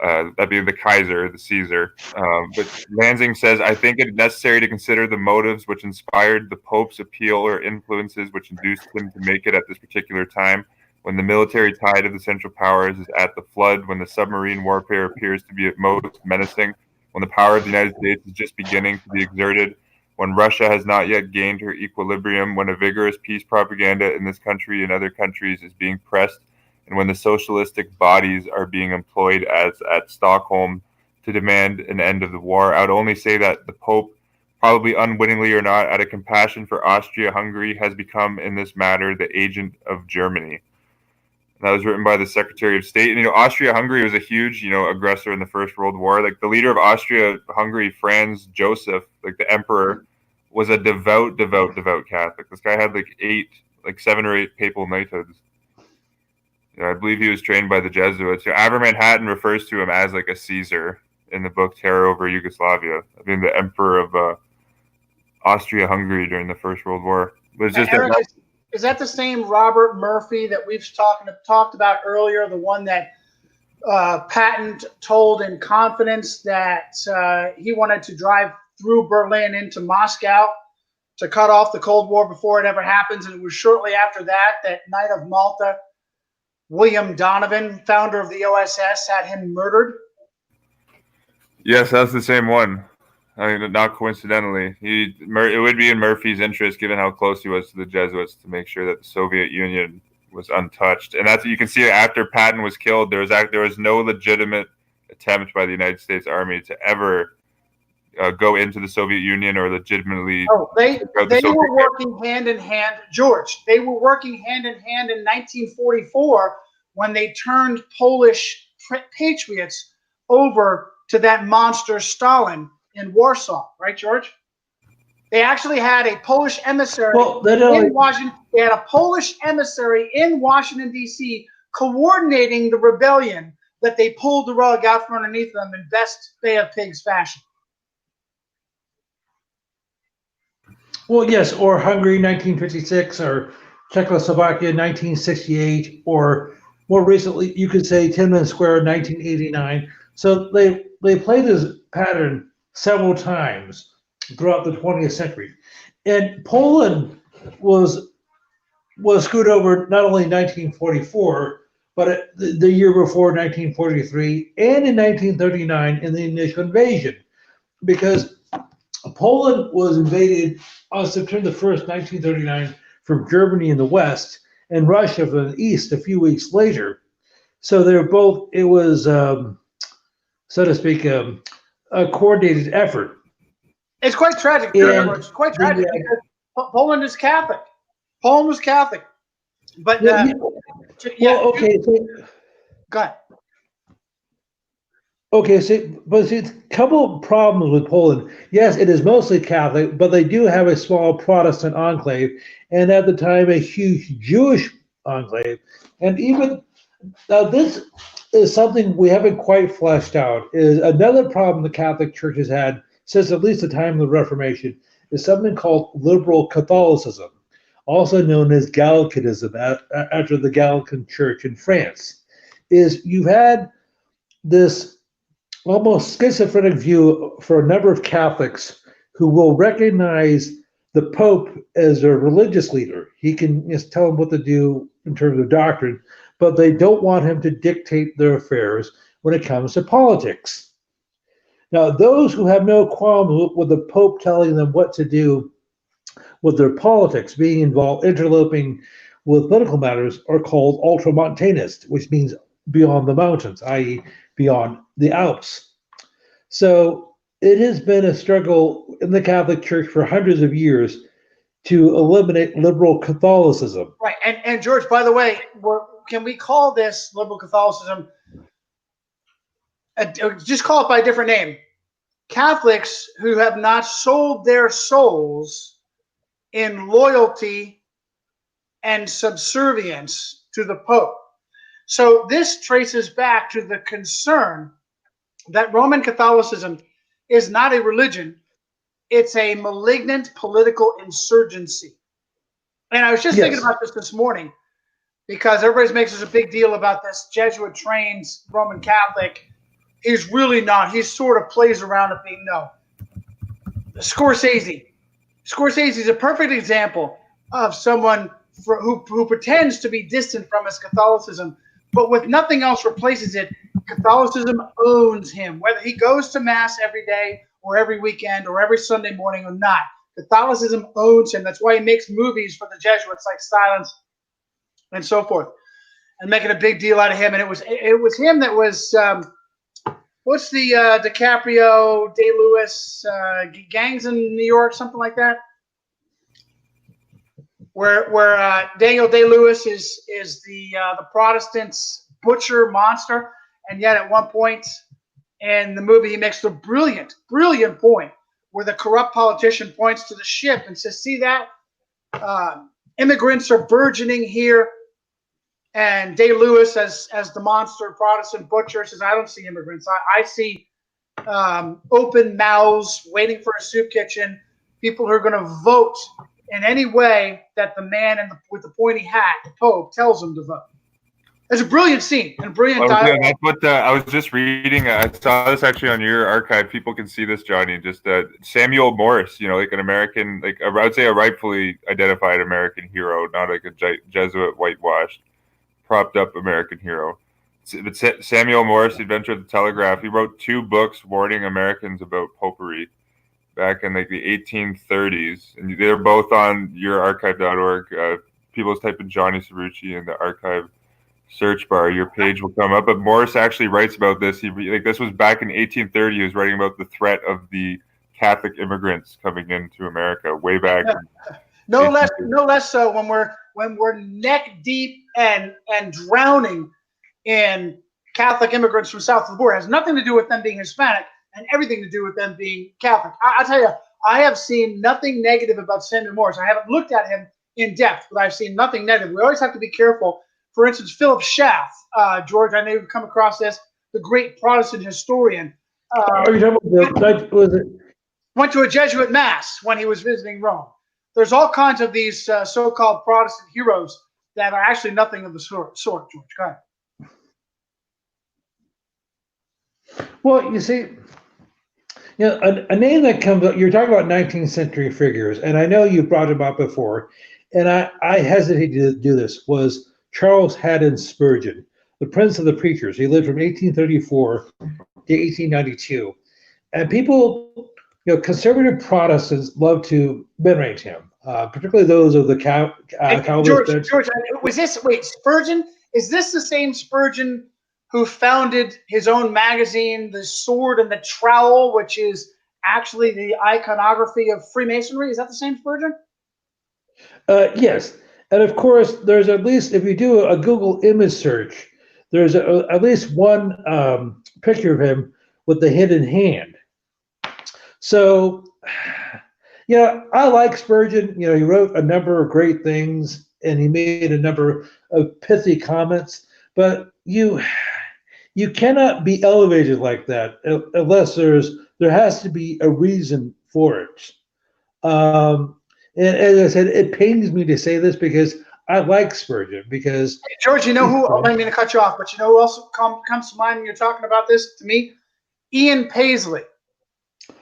That being the Kaiser, the Caesar. But Lansing says, I think it necessary to consider the motives which inspired the Pope's appeal or influences which induced him to make it at this particular time, when the military tide of the Central Powers is at the flood, when the submarine warfare appears to be at most menacing, when the power of the United States is just beginning to be exerted, when Russia has not yet gained her equilibrium, when a vigorous peace propaganda in this country and other countries is being pressed, and when the socialistic bodies are being employed as at Stockholm to demand an end of the war. I would only say that the Pope, probably unwittingly or not, out of compassion for Austria-Hungary, has become in this matter the agent of Germany. That was written by the Secretary of State. And, Austria-Hungary was a huge, aggressor in the First World War. Like, the leader of Austria-Hungary, Franz Joseph, like the emperor, was a devout Catholic. This guy had like 7 or 8 papal knighthoods. I believe he was trained by the Jesuits. Aver Manhattan refers to him as like a Caesar in the book Terror Over Yugoslavia. I mean, the emperor of Austria-Hungary during the First World War. But it's just Eric, is that the same Robert Murphy that we've talked about earlier? The one that Patton told in confidence that he wanted to drive through Berlin into Moscow to cut off the Cold War before it ever happens. And it was shortly after that Knight of Malta, William Donovan, founder of the OSS, had him murdered. Yes, that's the same one. I mean, not coincidentally. It would be in Murphy's interest, given how close he was to the Jesuits, to make sure that the Soviet Union was untouched. And that's, you can see after Patton was killed, there was no legitimate attempt by the United States Army to ever go into the Soviet Union or legitimately. Oh, they were working hand in hand, George. They were working hand in hand in 1944 when they turned Polish patriots over to that monster Stalin in Warsaw, right, George? They actually had a Polish emissary in Washington. They had a Polish emissary in Washington, D.C., coordinating the rebellion that they pulled the rug out from underneath them in best Bay of Pigs fashion. Well, yes, or Hungary 1956, or Czechoslovakia 1968, or more recently, you could say Tiananmen Square 1989. So they played this pattern several times throughout the 20th century. And Poland was screwed over not only in 1944, but the year before 1943 and in 1939 in the initial invasion, because Poland was invaded on September 1st, 1939 from Germany in the west and Russia from the east a few weeks later. So it was, so to speak, a coordinated effort. It's quite tragic. It's quite tragic because Poland is Catholic. Poland was Catholic. But, okay. So, go ahead. Okay, but a couple of problems with Poland. Yes, it is mostly Catholic, but they do have a small Protestant enclave, and at the time, a huge Jewish enclave. And even now, this is something we haven't quite fleshed out. Is another problem the Catholic Church has had since at least the time of the Reformation is something called liberal Catholicism, also known as Gallicanism, after the Gallican Church in France. Is you've had this almost schizophrenic view for a number of Catholics who will recognize the Pope as a religious leader. He can just tell them what to do in terms of doctrine, but they don't want him to dictate their affairs when it comes to politics. Now, those who have no qualms with the Pope telling them what to do with their politics, being involved, interloping with political matters, are called ultramontanists, which means beyond the mountains, i.e., beyond the Alps. So it has been a struggle in the Catholic Church for hundreds of years to eliminate liberal Catholicism. Right. And George, by the way, can we call this liberal Catholicism? Just call it by a different name. Catholics who have not sold their souls in loyalty and subservience to the Pope. So this traces back to the concern that Roman Catholicism is not a religion, it's a malignant political insurgency. And I was just thinking about this morning because everybody makes such a big deal about this Jesuit-trained Roman Catholic. He's really not. He sort of plays around at being Scorsese. Scorsese is a perfect example of someone who pretends to be distant from his Catholicism, but with nothing else replaces it. Catholicism owns him, whether he goes to Mass every day or every weekend or every Sunday morning or not. Catholicism owns him. That's why he makes movies for the Jesuits like Silence and so forth, and making a big deal out of him. And it was him that was what's the DiCaprio, Day-Lewis, Gangs in New York, something like that. where Daniel Day-Lewis is the Protestants' butcher monster, and yet at one point in the movie he makes a brilliant point where the corrupt politician points to the ship and says, "See that? Immigrants are burgeoning here." And Day-Lewis, as the monster Protestant butcher, says, "I don't see immigrants. I see open mouths waiting for a soup kitchen, people who are going to vote in any way that the man with the pointy hat, the Pope, tells them to vote." It's a brilliant scene and a brilliant dialogue. Yeah, that's what I was just reading. I saw this actually on your archive. People can see this, Johnny. Just Samuel Morse, like an American, like I would say a rightfully identified American hero, not like a Jesuit whitewashed, propped up American hero. But Samuel Morse, The Adventure of the Telegraph, he wrote 2 books warning Americans about popery back in like the 1830s, and they're both on yourarchive.org. People type in Johnny Cirucci in the archive search bar, your page will come up. But Morris actually writes about this. This was back in 1830. He was writing about the threat of the Catholic immigrants coming into America way back. No less so when we're neck deep and drowning in Catholic immigrants from south of the border. It has nothing to do with them being Hispanic and everything to do with them being Catholic. I'll tell you, I have seen nothing negative about Samuel Morse. I haven't looked at him in depth, but I've seen nothing negative. We always have to be careful. For instance, Philip Schaff, George, I know you've come across this, the great Protestant historian. Are you talking about went to a Jesuit mass when he was visiting Rome. There's all kinds of these so-called Protestant heroes that are actually nothing of the sort, George. Go ahead. Well, you see, a name that comes up, you're talking about 19th century figures, and I know you brought him up before, and I hesitate to do this, was Charles Haddon Spurgeon, the Prince of the Preachers. He lived from 1834 to 1892. And people, conservative Protestants love to venerate him, particularly those of the Calvinist. George, Spurgeon? Is this the same Spurgeon who founded his own magazine, The Sword and the Trowel, which is actually the iconography of Freemasonry? Is that the same Spurgeon? Yes. And of course, there's at least, if you do a Google image search, there's at least one picture of him with the hidden hand. So, I like Spurgeon. He wrote a number of great things and he made a number of pithy comments, but you cannot be elevated like that unless there has to be a reason for it. And as I said, it pains me to say this because I like Spurgeon. Because George, who? I don't mean to cut you off, but who else comes to mind when you're talking about this? To me, Ian Paisley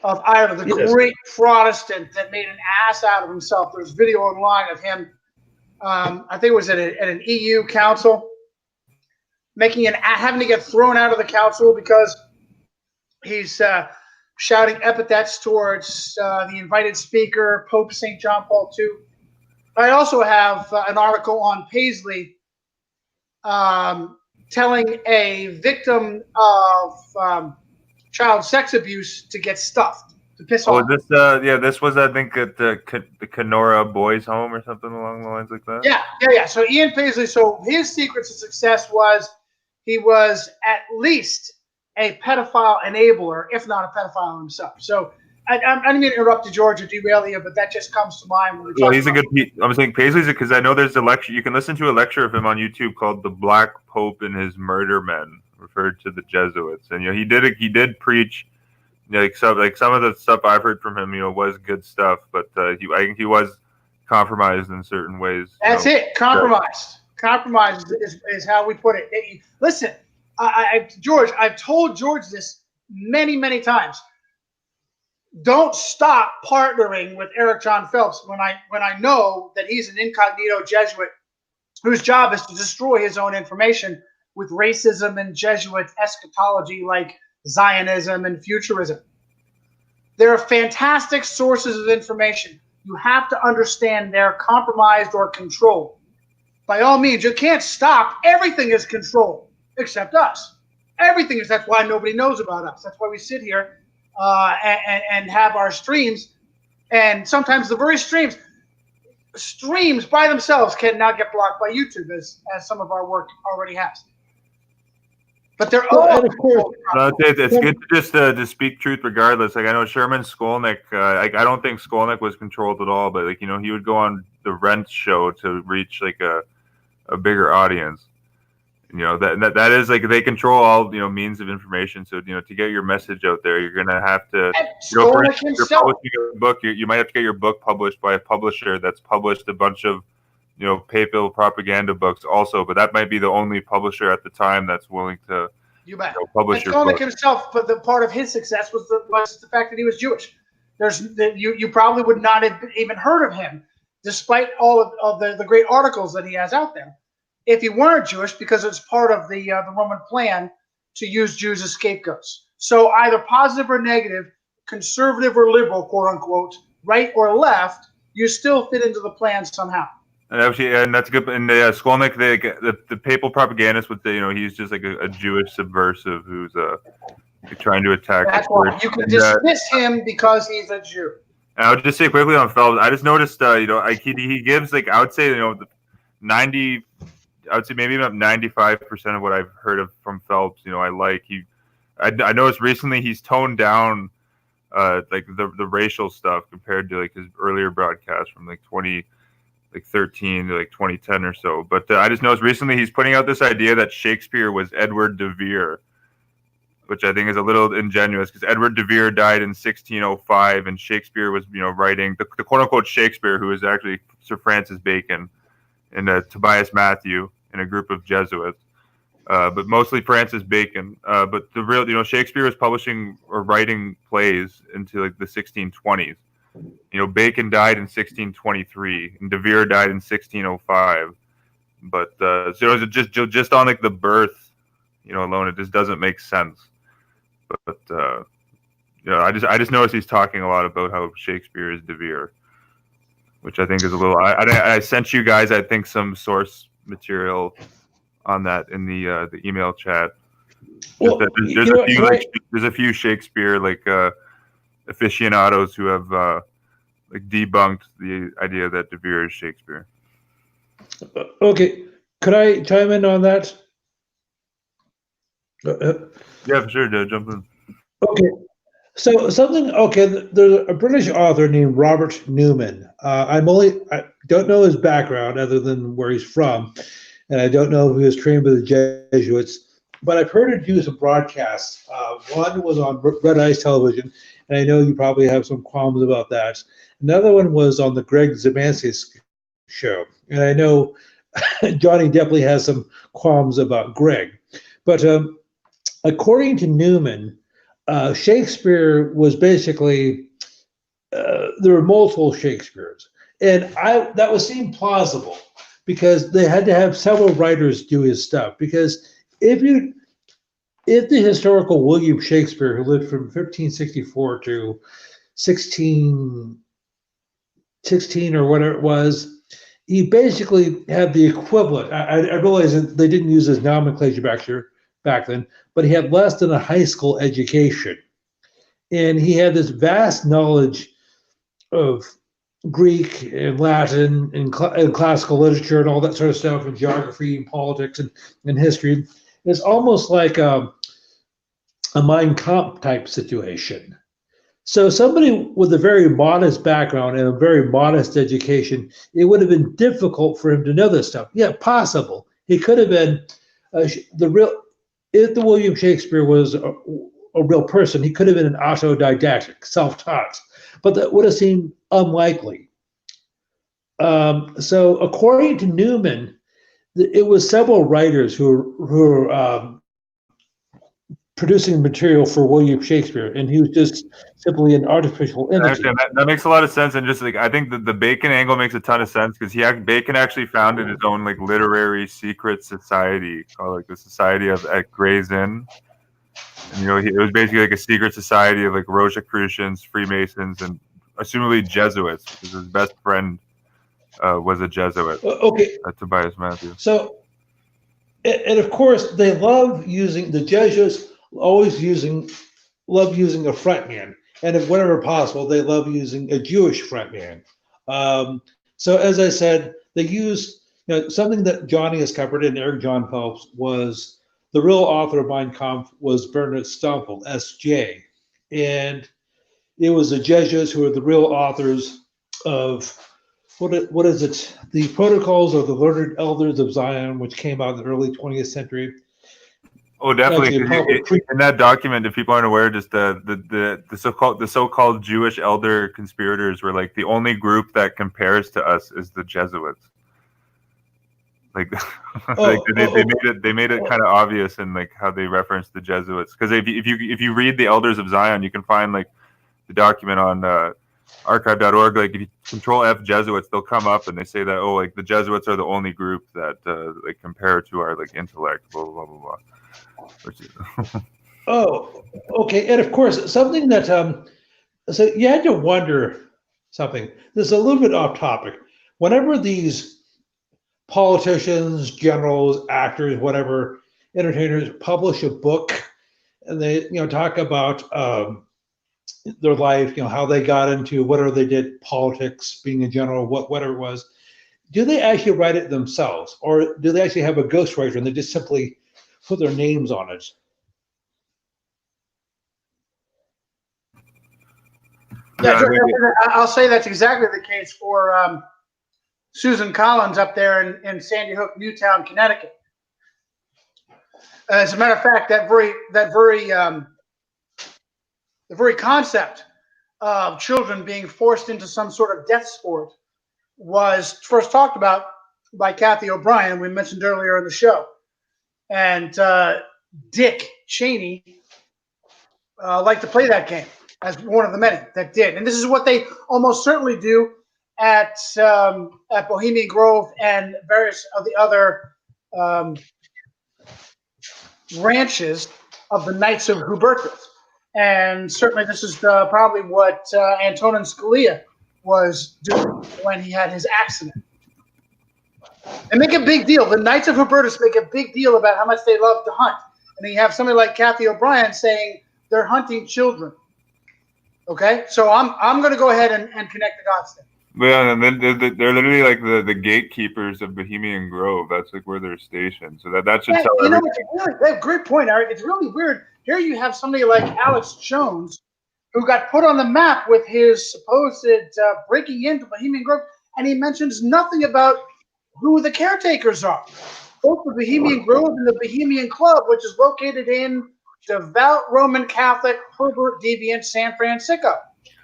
of Ireland, the great Protestant that made an ass out of himself. There's video online of him. I think it was at an EU council, having to get thrown out of the council because he's shouting epithets towards the invited speaker, Pope St. John Paul II. I also have an article on Paisley telling a victim of child sex abuse to get stuffed, to piss off. This was, I think, at the Kenora Boys Home or something along the lines like that. Yeah. So Ian Paisley, his secret to success was he was at least a pedophile enabler, if not a pedophile himself. So I didn't mean to interrupt you, George, or derail you, but that just comes to mind when we're talking. He's a good. I'm saying Paisley's because I know there's a lecture. You can listen to a lecture of him on YouTube called "The Black Pope and His Murder Men," referred to the Jesuits, and he did preach. Some of the stuff I've heard from him, was good stuff, but I think he was compromised in certain ways. That's it. Compromised. Compromise is how we put it. Listen. George, I've told George this many, many times. Don't stop partnering with Eric John Phelps when I know that he's an incognito Jesuit whose job is to destroy his own information with racism and Jesuit eschatology like Zionism and futurism. There are fantastic sources of information. You have to understand they're compromised or controlled. By all means, you can't stop. Everything is controlled. Except us. Everything is. That's why nobody knows about us. That's why we sit here and have our streams. And sometimes the very streams, streams by themselves cannot get blocked by YouTube, as some of our work already has. But they're all. And of course, it's good to just to speak truth regardless. Like I know Sherman Skolnick. Like I don't think Skolnick was controlled at all, but like he would go on the Rent show to reach like a bigger audience. That is like they control all means of information. So to get your message out there, you're gonna have to. You're publishing a book. You might have to get your book published by a publisher that's published a bunch of papal propaganda books also, but that might be the only publisher at the time that's willing to publish your book. Himself, but the part of his success was the fact that he was Jewish. You probably would not have even heard of him, despite all of the great articles that he has out there, if he weren't Jewish, because it's part of the Roman plan to use Jews as scapegoats. So either positive or negative, conservative or liberal, quote unquote, right or left, you still fit into the plan somehow. And actually, and that's good. And Skolnick, the papal propagandist would say, he's just like a Jewish subversive who's trying to attack. That's why you can dismiss him because he's a Jew. And I would just say quickly on Phelps. I just noticed, he gives I would say, 90. I would say maybe about 95% of what I've heard of from Phelps. I like I noticed recently he's toned down like the racial stuff compared to like his earlier broadcasts from like 2013 to like 2010 or so. But I just noticed recently he's putting out this idea that Shakespeare was Edward de Vere, which I think is a little ingenuous because Edward de Vere died in 1605 and Shakespeare was writing the quote unquote Shakespeare, who is actually Sir Francis Bacon and Tobias Matthew in a group of Jesuits, but mostly Francis Bacon. But the real Shakespeare was publishing or writing plays into like the 1620s. Bacon died in 1623 and De Vere died in 1605. But so just on like the birth, alone, it just doesn't make sense. But I just noticed he's talking a lot about how Shakespeare is De Vere, which I think is a little. I sent you guys, I think, some source material on that in the email chat. Well, there's a few Shakespeare aficionados who have debunked the idea that De Vere is Shakespeare. Okay, could I chime in on that? Yeah, for sure. Jump in. Okay, so there's a British author named Robert Newman. I don't know his background other than where he's from, and I don't know if he was trained by the Jesuits. But I've heard him do some broadcasts. One was on Red Ice Television, and I know you probably have some qualms about that. Another one was on the Greg Zemanskis show, and I know Johnny definitely has some qualms about Greg. But according to Newman, Shakespeare was basically there were multiple Shakespeares, and that would seem plausible because they had to have several writers do his stuff. Because if the historical William Shakespeare, who lived from 1564 to 1616 or whatever it was, he basically had the equivalent. I realize that they didn't use his nomenclature back then, but he had less than a high school education. And he had this vast knowledge of Greek and Latin and classical literature and all that sort of stuff, and geography and politics and history. It's almost like a Mein Kampf type situation. So somebody with a very modest background and a very modest education, it would have been difficult for him to know this stuff. Yeah, possible. He could have been if the William Shakespeare was a real person, he could have been an autodidactic, self-taught, but that would have seemed unlikely. So according to Newman, it was several writers who were producing material for William Shakespeare, and he was just simply an artificial entity. That makes a lot of sense, and just I think the Bacon angle makes a ton of sense because Bacon actually founded his own literary secret society called the Society at Gray's Inn. And, it was basically a secret society of Rosicrucians, Freemasons, and assumably Jesuits, because his best friend was a Jesuit. Okay. Tobias Matthew. So, and of course, they love using the Jesuits. Love using a front man, and if whenever possible, they love using a Jewish front man. So as I said, they use something that Johnny has covered and Eric John Phelps was the real author of Mein Kampf was Bernard Stumple, S.J. And it was the Jesuits who are the real authors of what is it? The Protocols of the Learned Elders of Zion, which came out in the early 20th century. Oh, definitely. Actually, In that document, if people aren't aware, just the so-called Jewish elder conspirators were like the only group that compares to us is the Jesuits. Like, they made it kind of obvious in like how they reference the Jesuits. Because if you read the Elders of Zion, you can find like the document on archive.org. Like if you control F Jesuits, they'll come up and they say that like the Jesuits are the only group that like compare to our like intellect. Blah blah blah blah. Oh, okay. And of course, something that so you had to wonder something. This is a little bit off topic. Whenever these politicians, generals, actors, whatever, entertainers publish a book, and they talk about their life, how they got into whatever they did, politics, being a general, whatever it was. Do they actually write it themselves, or do they actually have a ghostwriter and they just simply put their names on it? Yeah, I'll say that's exactly the case for Susan Collins up there in Sandy Hook, Newtown, Connecticut. As a matter of fact, the very concept of children being forced into some sort of death sport was first talked about by Kathy O'Brien, we mentioned earlier in the show. And Dick Cheney liked to play that game as one of the many that did. And this is what they almost certainly do at Bohemian Grove and various of the other ranches of the Knights of Hubertus. And certainly this is probably what Antonin Scalia was doing when he had his accident. And make a big deal. The Knights of Hubertus make a big deal about how much they love to hunt. And then you have somebody like Kathy O'Brien saying they're hunting children. Okay? So I'm going to go ahead and connect the dots there. Yeah, and then they're literally like the gatekeepers of Bohemian Grove. That's like where they're stationed. So that should tell everything. That's a great point, Eric. It's really weird. Here you have somebody like Alex Jones, who got put on the map with his supposed breaking into Bohemian Grove, and he mentions nothing about who the caretakers are. Both the Bohemian Grove and the Bohemian Club, which is located in devout Roman Catholic Herbert Deviant, San Francisco.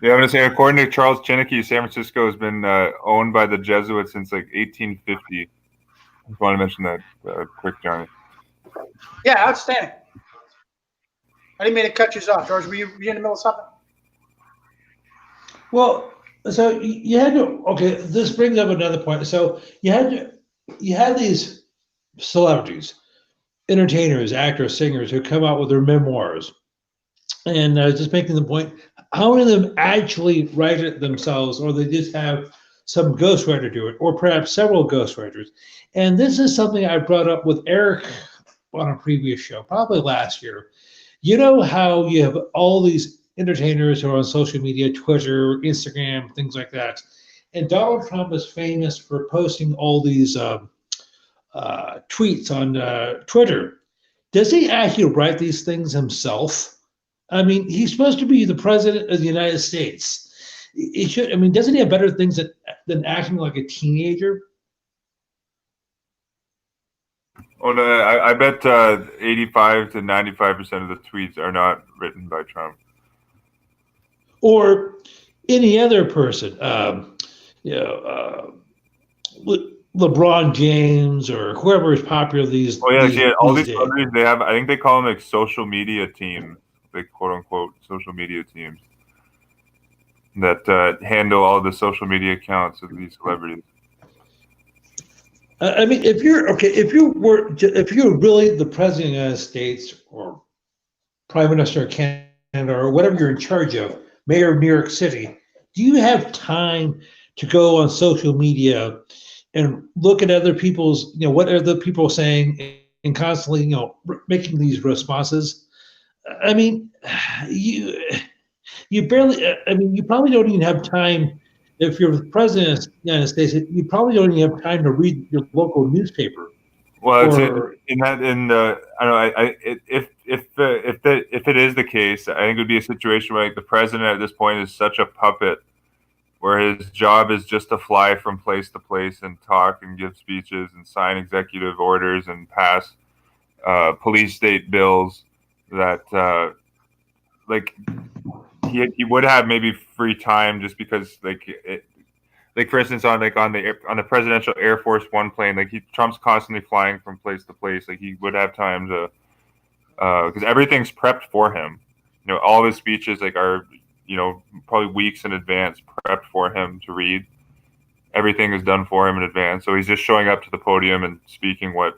Yeah, I'm going to say, according to Charles Chinnicky, San Francisco has been owned by the Jesuits since like 1850. I just want to mention that quick, Johnny. Yeah, outstanding. I didn't mean to cut you off, George. Were you in the middle of something? Well, so you had to. Okay, this brings up another point. So you had these celebrities, entertainers, actors, singers who come out with their memoirs, and I was just making the point: how many of them actually write it themselves, or they just have some ghostwriter do it, or perhaps several ghostwriters? And this is something I brought up with Eric on a previous show, probably last year. You know how you have all these entertainers who are on social media, Twitter, Instagram, things like that. And Donald Trump is famous for posting all these tweets on Twitter. Does he actually write these things himself? I mean, he's supposed to be the president of the United States. He should. I mean, doesn't he have better things than acting like a teenager? Oh no, I bet 85 to 95% of the tweets are not written by Trump. Or any other person, LeBron James or whoever is popular these. Oh yeah, these, all these these days. countries, they have. I think they call them like social media teams, like quote unquote social media teams that handle all the social media accounts of these celebrities. I mean, if you're really the president of the United States or prime minister of Canada or whatever you're in charge of, mayor of New York City, do you have time to go on social media and look at other people's, what other people are saying and constantly, making these responses? I mean, you barely. I mean, you probably don't even have time if you're the president of the United States, you probably don't even have time to read your local newspaper. Well, it's Or- in the I don't know. If it is the case, I think it would be a situation where like the president at this point is such a puppet, where his job is just to fly from place to place and talk and give speeches and sign executive orders and pass police state bills that like he would have maybe free time just because like for instance on the presidential Air Force One plane, like Trump's constantly flying from place to place. Like he would have time to because everything's prepped for him. You know, all of his speeches like are probably weeks in advance prepped for him to read. Everything is done for him in advance, so he's just showing up to the podium and speaking what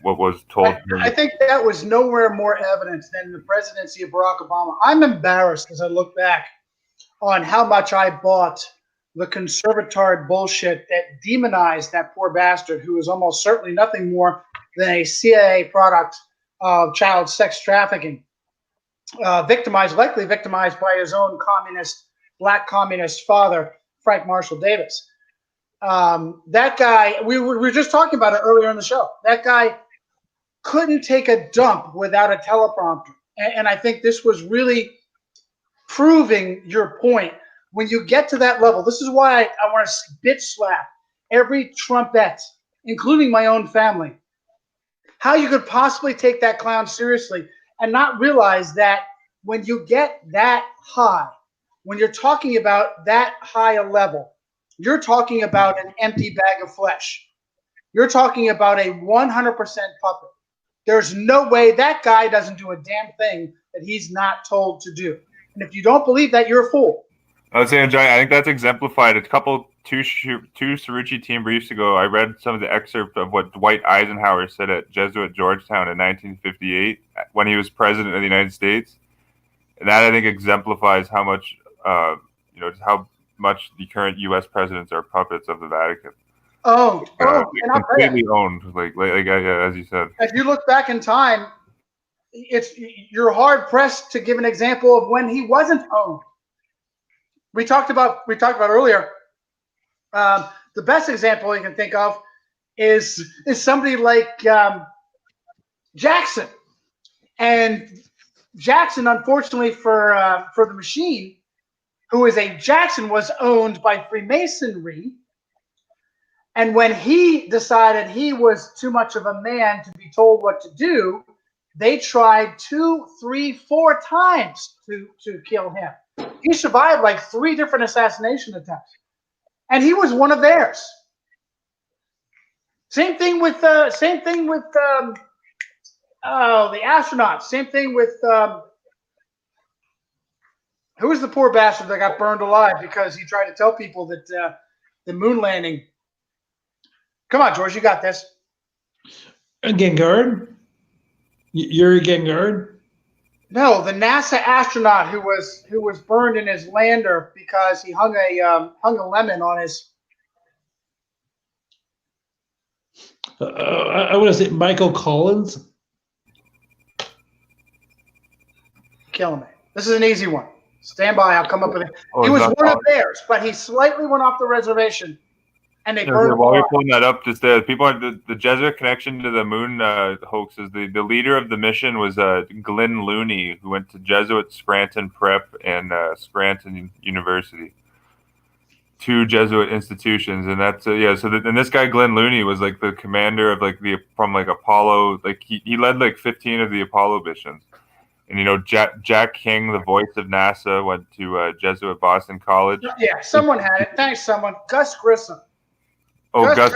was told. I think that was nowhere more evidence than the presidency of Barack Obama. I'm embarrassed as I look back on how much I bought the conservatard bullshit that demonized that poor bastard who was almost certainly nothing more than a CIA product of child sex trafficking, likely victimized by his own black communist father, Frank Marshall Davis. That guy, we were just talking about it earlier in the show. That guy couldn't take a dump without a teleprompter. And I think this was really proving your point. When you get to that level, this is why I want to bitch slap every Trumpette, including my own family. How you could possibly take that clown seriously and not realize that when you get that high, when you're talking about that high a level, you're talking about an empty bag of flesh. You're talking about a 100% puppet. There's no way that guy doesn't do a damn thing that he's not told to do. And if you don't believe that, you're a fool. I would say, I think that's exemplified. Two Cirucci team briefs ago, I read some of the excerpt of what Dwight Eisenhower said at Jesuit Georgetown in 1958 when he was president of the United States. And that, I think, exemplifies how much, just how much the current U.S. presidents are puppets of the Vatican. And completely owned, like as you said. If you look back in time, you're hard pressed to give an example of when he wasn't owned. We talked about earlier. The best example you can think of is somebody like Jackson, and Jackson, unfortunately for the machine, who is a Jackson, was owned by Freemasonry. And when he decided he was too much of a man to be told what to do, they tried 2, 3, 4 times to kill him. He survived like 3 different assassination attempts, and he was one of theirs. Same thing with the astronauts. Same thing with who was the poor bastard that got burned alive because he tried to tell people that the moon landing. Come on, George, you got this. Gengard? Yuri Gengard? No, the NASA astronaut who was burned in his lander because he hung a lemon on his. I want to say Michael Collins. Killing me. This is an easy one. Stand by. I'll come up with it. He was one of theirs, but he slightly went off the reservation. And they burned while you're pulling that up, just people the Jesuit connection to the moon hoax is the leader of the mission was Glenn Looney, who went to Jesuit Scranton Prep and Scranton University, 2 Jesuit institutions, and that's and this guy Glenn Looney was like the commander of from Apollo, like he led like 15 of the Apollo missions, and Jack King, the voice of NASA, went to Jesuit Boston College. Yeah, someone had it. Thanks, someone. Gus Grissom. Oh, Gus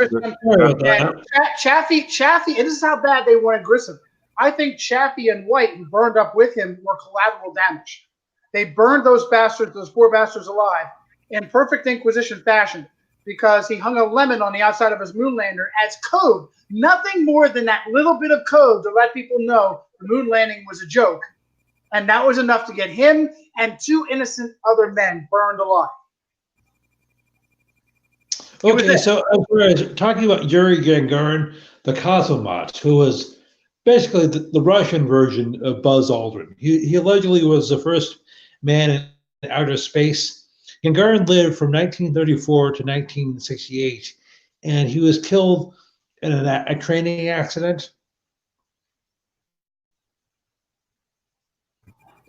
Chaffee. And this is how bad they wanted Grissom. I think Chaffee and White, who burned up with him, were collateral damage. They burned those poor bastards alive in perfect Inquisition fashion because he hung a lemon on the outside of his moon lander as code. Nothing more than that little bit of code to let people know the moon landing was a joke. And that was enough to get him and 2 innocent other men burned alive. Okay, so talking about Yuri Gagarin, the cosmonaut, who was basically the Russian version of Buzz Aldrin. He allegedly was the first man in outer space. Gagarin lived from 1934 to 1968, and he was killed in a training accident.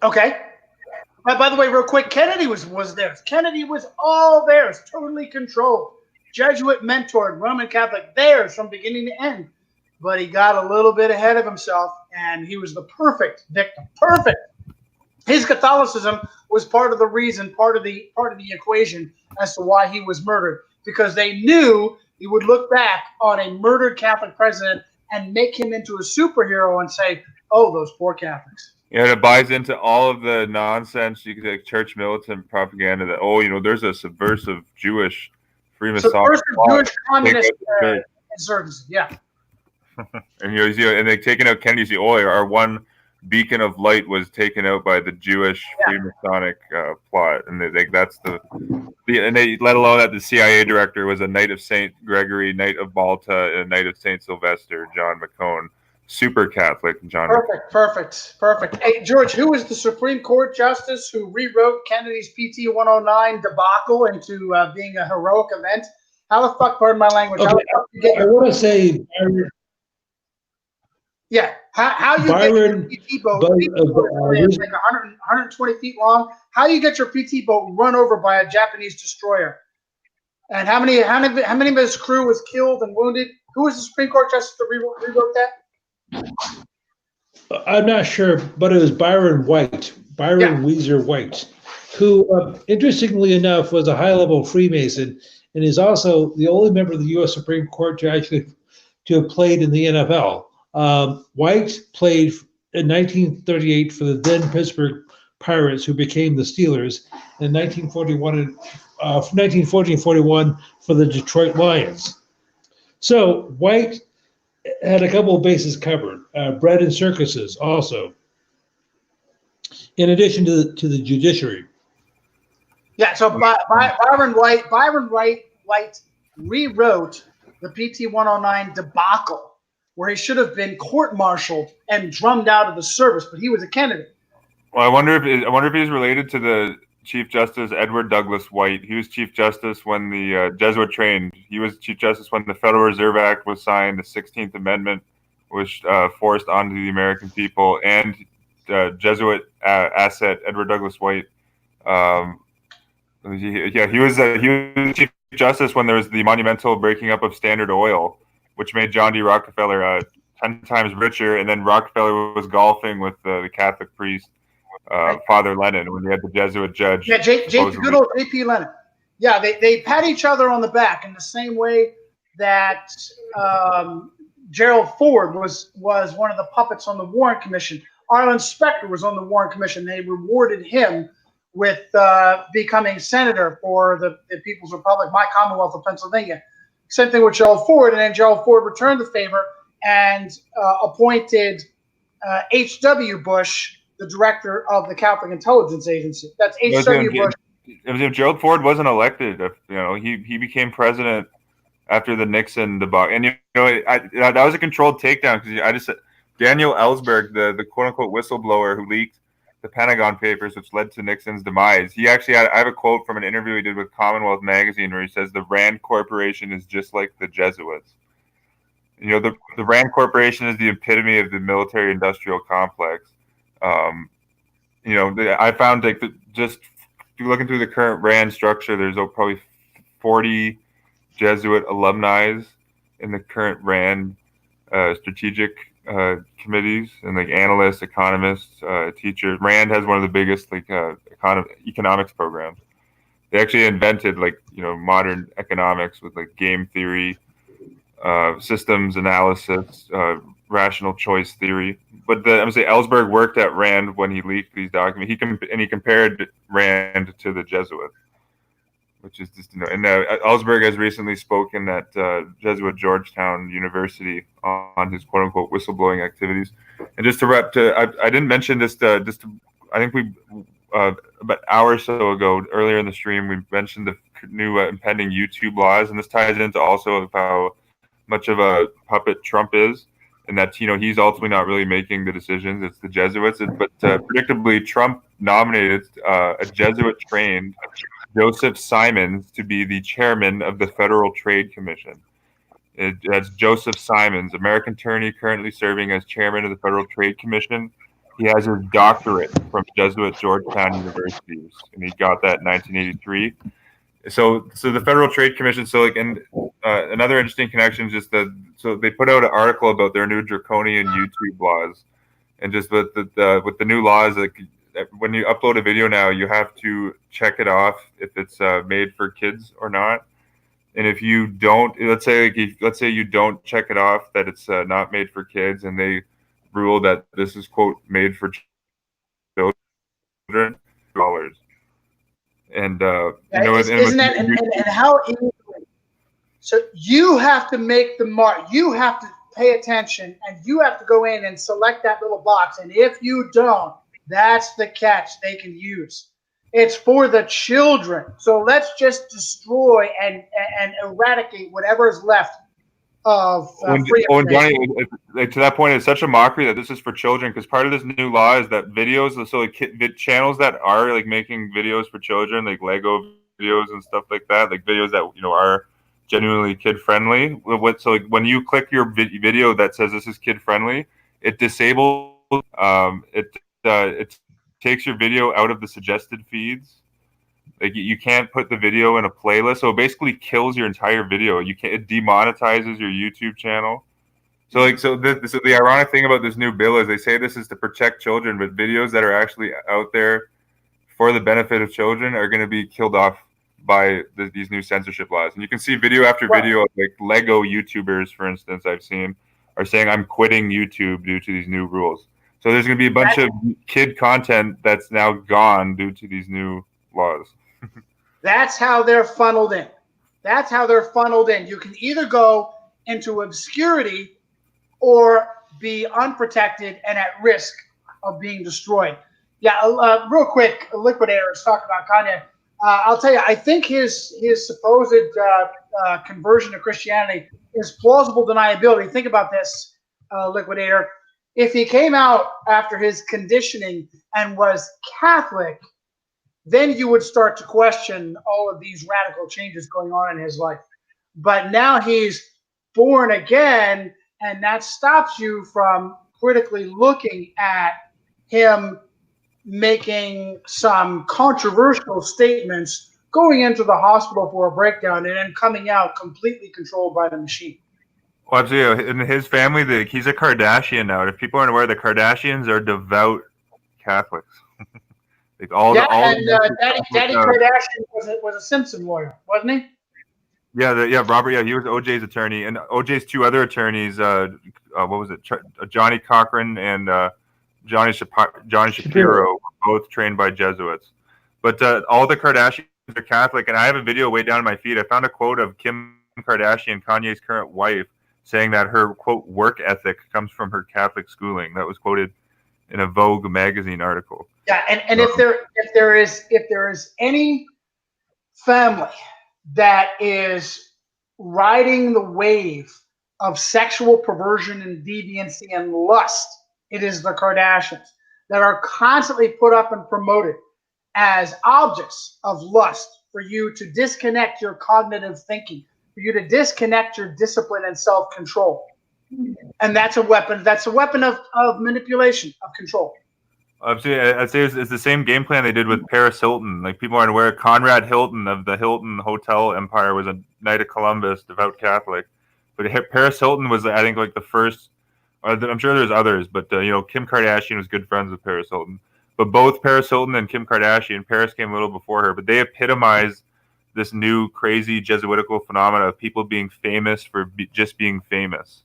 Okay. By the way, real quick, Kennedy was there. Kennedy was all theirs, totally controlled. Jesuit mentored, Roman Catholic, theirs from beginning to end. But he got a little bit ahead of himself, and he was the perfect victim. Perfect. His Catholicism was part of the reason, part of the equation as to why he was murdered, because they knew he would look back on a murdered Catholic president and make him into a superhero and say, "Oh, those poor Catholics." Yeah, it buys into all of the nonsense, you could say, church militant propaganda that, oh, there's a subversive Jewish Freemasonic subversive Jewish communist insurgency. Yeah. And and they're taking out Kennedy's our one beacon of light was taken out by the Jewish Freemasonic plot, and they think that's and they let alone that the CIA director was a Knight of Saint Gregory, Knight of Malta, and a Knight of Saint Sylvester, John McCone, super Catholic John. Perfect. Hey, George, who was the Supreme Court justice who rewrote Kennedy's PT 109 debacle into being a heroic event? How the fuck, pardon my language? Okay. I want to say. Yeah, how you Byron, get your PT boat, it's like 120 feet long. How you get your PT boat run over by a Japanese destroyer? And how many of his crew was killed and wounded? Who was the Supreme Court justice that rewrote that? I'm not sure, but it was Byron Weezer White, who, interestingly enough, was a high-level Freemason and is also the only member of the U.S. Supreme Court to actually to have played in the NFL. White played in 1938 for the then Pittsburgh Pirates, who became the Steelers, in 1940 and 41 for the Detroit Lions. So White had a couple of bases covered, bred in circuses also, in addition to the judiciary. Yeah, so Byron White rewrote the PT 109 debacle, where he should have been court-martialed and drummed out of the service, but he was a Kennedy. Well, I wonder if he's related to the Chief Justice Edward Douglas White. He was Chief Justice when the Jesuit trained. He was Chief Justice when the Federal Reserve Act was signed, the 16th Amendment was forced onto the American people, and Jesuit asset Edward Douglas White. He was Chief Justice when there was the monumental breaking up of Standard Oil, which made John D. Rockefeller 10 times richer, and then Rockefeller was golfing with the Catholic priest, Father Lennon, when he had the Jesuit judge. Yeah, good old J.P. Lennon. Yeah, they pat each other on the back in the same way that Gerald Ford was one of the puppets on the Warren Commission. Arlen Specter was on the Warren Commission. They rewarded him with becoming senator for the People's Republic, my Commonwealth of Pennsylvania. Same thing with Gerald Ford, and then Gerald Ford returned the favor and appointed H.W. Bush the director of the Catholic Intelligence Agency. That's H.W. Bush. If Gerald Ford wasn't elected, he became president after the Nixon debacle, and that was a controlled takedown because Daniel Ellsberg, the quote unquote whistleblower who leaked the Pentagon Papers, which led to Nixon's demise. He actually I have a quote from an interview he did with Commonwealth Magazine where he says the Rand Corporation is just like the Jesuits. The Rand Corporation is the epitome of the military-industrial complex. I found just looking through the current Rand structure, there's probably 40 Jesuit alumni in the current Rand strategic committees and analysts, economists, teachers. Rand has one of the biggest economics programs. They actually invented modern economics with game theory, systems analysis, rational choice theory. But I'm gonna say Ellsberg worked at Rand when he leaked these documents. He compared Rand to the Jesuits, which is just And Ellsberg has recently spoken at Jesuit Georgetown University on his quote unquote whistleblowing activities. And just to wrap, I didn't mention this. I think we about an hour or so ago, earlier in the stream, we mentioned the new impending YouTube laws, and this ties into also how much of a puppet Trump is. And that he's ultimately not really making the decisions; it's the Jesuits. But predictably, Trump nominated a Jesuit-trained Joseph Simons to be the chairman of the Federal Trade Commission. That's Joseph Simons, American attorney currently serving as chairman of the Federal Trade Commission. He has his doctorate from Jesuit Georgetown University, and he got that in 1983. So the Federal Trade Commission. So like, and another interesting connection is just that. So they put out an article about their new draconian YouTube laws, and just with the new laws, like when you upload a video now, you have to check it off if it's made for kids or not. And if you don't, let's say you don't check it off that it's not made for kids, and they rule that this is quote made for children, dollars. And isn't that and how easy? So you have to make the mark. You have to pay attention, and you have to go in and select that little box. And if you don't, that's the catch they can use. It's for the children. So let's just destroy and eradicate whatever is left of Johnny, to that point, it's such a mockery that this is for children, because part of this new law is that videos, so like channels that are like making videos for children, like Lego videos and stuff like that, like videos that are genuinely kid friendly. So like when you click your video that says this is kid friendly, it disables it takes your video out of the suggested feeds. Like you can't put the video in a playlist, so it basically kills your entire video. It demonetizes your YouTube channel. So the ironic thing about this new bill is they say this is to protect children, but videos that are actually out there for the benefit of children are going to be killed off by these new censorship laws. And you can see video after video of like Lego YouTubers, for instance, I've seen are saying I'm quitting YouTube due to these new rules. So there's going to be a bunch of kid content that's now gone due to these new laws. That's how they're funneled in. That's how they're funneled in. You can either go into obscurity or be unprotected and at risk of being destroyed. Yeah, real quick, Liquidator is talking about Kanye. I'll tell you, I think his supposed conversion to Christianity is plausible deniability. Think about this, Liquidator. If he came out after his conditioning and was Catholic, then you would start to question all of these radical changes going on in his life. But now he's born again, and that stops you from critically looking at him making some controversial statements, going into the hospital for a breakdown, and then coming out completely controlled by the machine. Well, absolutely. In his family, he's a Kardashian now. If people aren't aware, the Kardashians are devout Catholics. Like Daddy Kardashian was a Simpson lawyer, wasn't he? Yeah, Robert. Yeah, he was OJ's attorney, and OJ's two other attorneys. What was it? Johnny Cochran and Johnny Shapiro, both trained by Jesuits. But all the Kardashians are Catholic, and I have a video way down in my feed. I found a quote of Kim Kardashian, Kanye's current wife, saying that her quote work ethic comes from her Catholic schooling. That was quoted in a Vogue magazine article. Yeah, and if there is any family that is riding the wave of sexual perversion and deviancy and lust, it is the Kardashians, that are constantly put up and promoted as objects of lust for you to disconnect your cognitive thinking, for you to disconnect your discipline and self-control. And that's a weapon. That's a weapon of manipulation, of control. I'd say it's the same game plan they did with Paris Hilton. Like, people aren't aware, Conrad Hilton of the Hilton Hotel Empire was a Knight of Columbus, devout Catholic. But Paris Hilton was, I think, like the first. I'm sure there's others, but Kim Kardashian was good friends with Paris Hilton. But both Paris Hilton and Kim Kardashian, Paris came a little before her, but they epitomized this new crazy Jesuitical phenomena of people being famous for just being famous.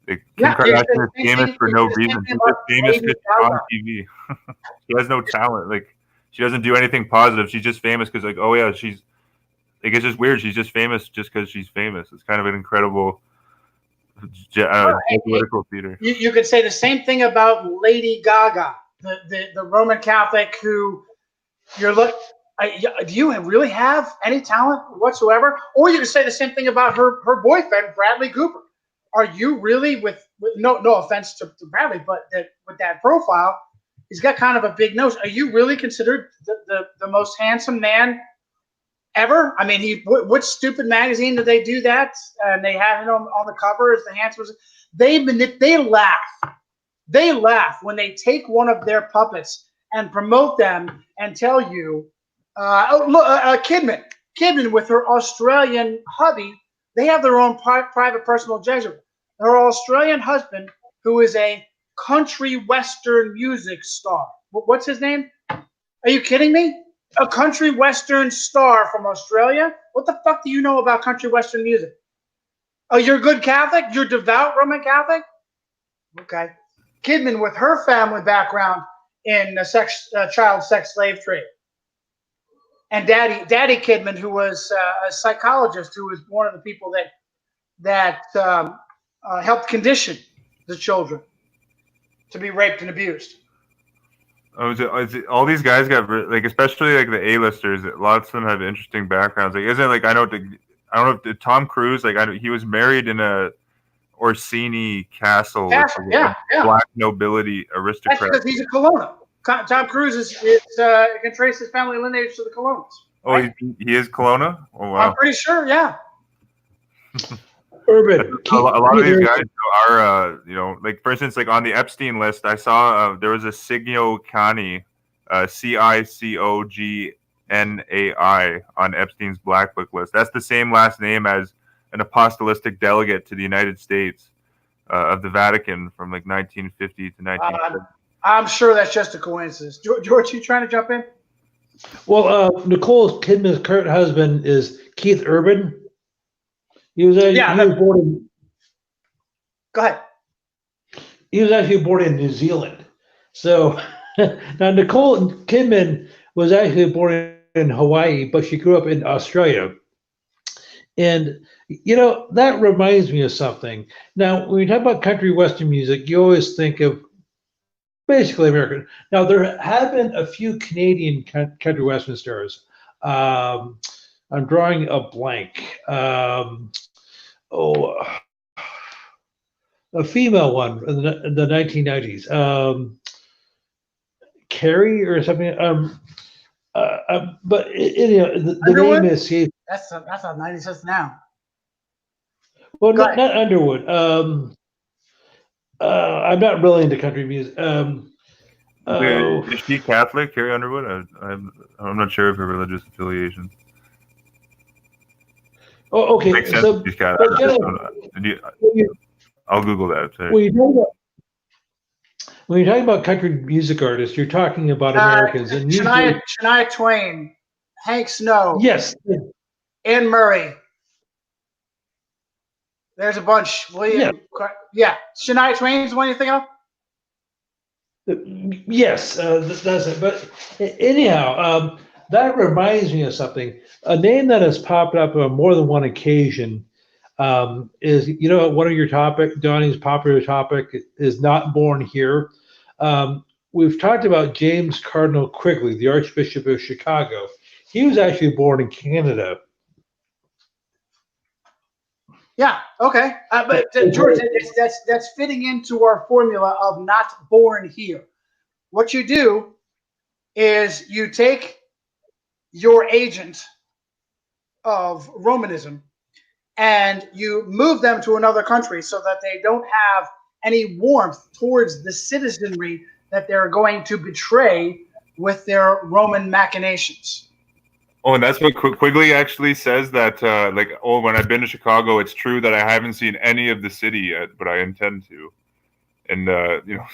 Kim Kardashian is famous for no reason. She's just famous because she's on TV. She has no talent. Like, she doesn't do anything positive. She's just famous because, like, oh yeah, she's. Like, it's just weird. She's just famous just because she's famous. It's kind of an incredible political theater. You could say the same thing about Lady Gaga, the Roman Catholic who you're look. Do you really have any talent whatsoever? Or you could say the same thing about her boyfriend, Bradley Cooper. Are you really, with no offense to Bradley, but with that profile, he's got kind of a big nose. Are you really considered the most handsome man ever. I mean, what stupid magazine did they do that? And they have him on the cover as the Hanson was. They laugh. They laugh when they take one of their puppets and promote them and tell you, Kidman with her Australian hubby, they have their own private personal Jesuit. Her Australian husband, who is a country western music star. What's his name? Are you kidding me? A country western star from Australia? What the fuck do you know about country western music? Oh, you're a good Catholic? You're devout Roman Catholic? Okay. Kidman with her family background in child sex slave trade. And Daddy Kidman, who was a psychologist, who was one of the people that helped condition the children to be raped and abused. All these guys got like, especially like the A-listers. Lots of them have interesting backgrounds. Like, isn't like I don't know if Tom Cruise, like he was married in a Orsini castle with black nobility aristocrat. That's because he's a Kelowna. Tom Cruise can trace his family lineage to the Kelownas. Right? Oh, he is Kelowna? Oh, wow. I'm pretty sure, yeah. Urban. A lot of these guys are, like, for instance, like on the Epstein list, I saw there was a Cigno Cani, Cicognai on Epstein's Black Book list. That's the same last name as an apostolic delegate to the United States of the Vatican from like 1950 to 1950. I'm sure that's just a coincidence. George, you trying to jump in? Well, Nicole Kidman's current husband is Keith Urban. He was born in. Go ahead. He was actually born in New Zealand. So now Nicole Kidman was actually born in Hawaii, but she grew up in Australia. And that reminds me of something. Now, when you talk about country western music, you always think of basically American. Now, there have been a few Canadian country western stars. I'm drawing a blank. A female one in the 1990s. Carrie or something. But the name is. That's not 90s. That's now. Well, not Underwood. I'm not really into country music. Is she Catholic, Carrie Underwood? I'm not sure of her religious affiliation. Oh, okay. Makes sense. So, she's Catholic. I'll Google that. When you're talking about country music artists, you're talking about Americans. And Shania Twain, Hank Snow. Yes. Anne Murray. There's a bunch. William. Yeah. Shania Twain's the one you think of? Yes, that's it. But anyhow, that reminds me of something. A name that has popped up on more than one occasion is, one of your topic, Donnie's popular topic is not born here. We've talked about James Cardinal Quigley, the Archbishop of Chicago. He was actually born in Canada. Yeah. Okay. But George, that's fitting into our formula of not born here. What you do is you take your agent of Romanism and you move them to another country so that they don't have any warmth towards the citizenry that they're going to betray with their Roman machinations. Oh, and that's what Quigley actually says, that when I've been to Chicago, it's true that I haven't seen any of the city yet, but I intend to. And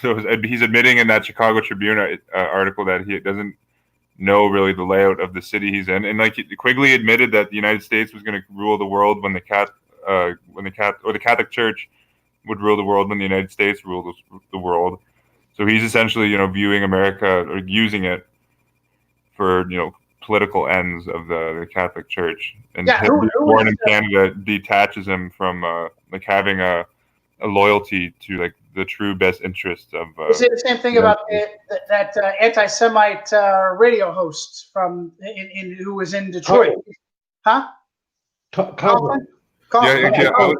so he's admitting in that Chicago Tribune article that he doesn't know really the layout of the city he's in. And Quigley admitted that the United States was going to rule the world when the Catholic Church would rule the world when the United States ruled the world. So he's essentially viewing America or using it for political ends of the Catholic Church, and being born in Canada detaches him from having a loyalty to the true best interest of. You say the same thing about that anti-Semite radio host who was in Detroit, huh? Coughlin. Coughlin. Yeah. I was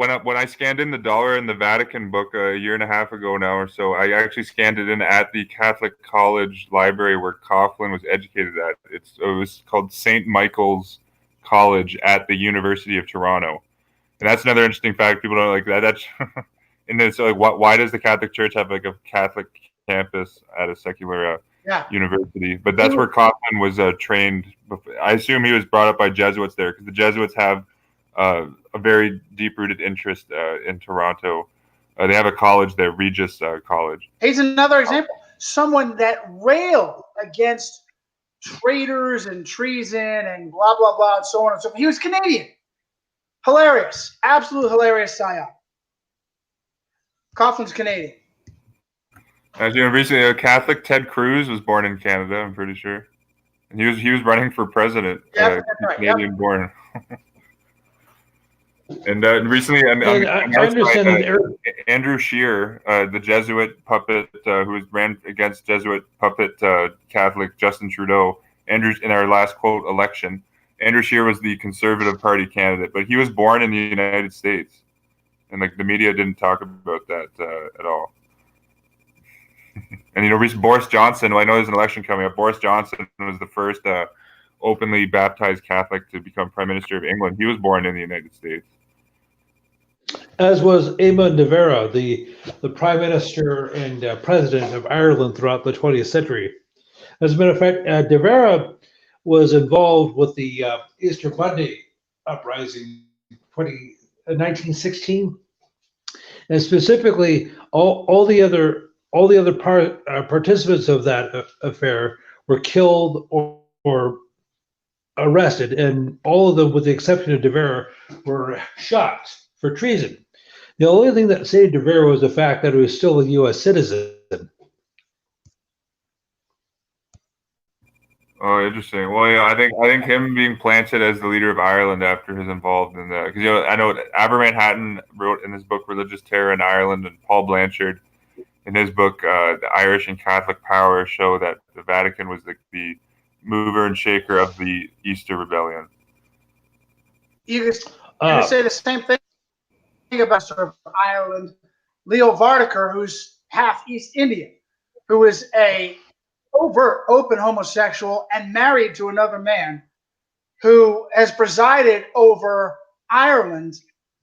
at when I scanned in the dollar in the Vatican book a year and a half ago now or so. I actually scanned it in at the Catholic College Library where Coughlin was educated at. It was called St. Michael's College at the University of Toronto, and that's another interesting fact. People don't like that. That's and it's like, why does the Catholic Church have like a Catholic campus at a secular university? But that's where Coughlin was trained. I assume he was brought up by Jesuits there because the Jesuits have a very deep-rooted interest in Toronto. They have a college there, Regis College. He's another example. Someone that railed against traitors and treason and blah, blah, blah, and so on and so forth. He was Canadian. Hilarious. Absolute hilarious psyop. Coughlin's Canadian. As you know, recently, Catholic Ted Cruz was born in Canada, I'm pretty sure. And he was running for president. Yeah, that's Canadian born. And recently, Andrew Scheer, the Jesuit puppet who ran against Jesuit puppet Catholic Justin Trudeau, in our last quote election, Andrew Scheer was the Conservative Party candidate, but he was born in the United States, and like the media didn't talk about that at all. And recently Boris Johnson. Well, I know there's an election coming up. Boris Johnson was the first openly baptized Catholic to become Prime Minister of England. He was born in the United States. As was Eamon de Valera, the Prime Minister and President of Ireland throughout the 20th century. As a matter of fact, de Valera was involved with the Easter Monday uprising 1916, and specifically all the other participants of that affair were killed or arrested, and all of them, with the exception of de Valera, were shot for treason. The only thing that saved de Valera was the fact that he was still a U.S. citizen. Oh, interesting. Well, yeah, I think him being planted as the leader of Ireland after his involvement in that, because I know Abermann Hatton wrote in his book Religious Terror in Ireland, and Paul Blanchard in his book The Irish and Catholic Power show that the Vatican was the mover and shaker of the Easter Rebellion. You can say the same thing about sort of Ireland. Leo Vardaker, who's half East Indian, who is a overt, open homosexual and married to another man, who has presided over Ireland,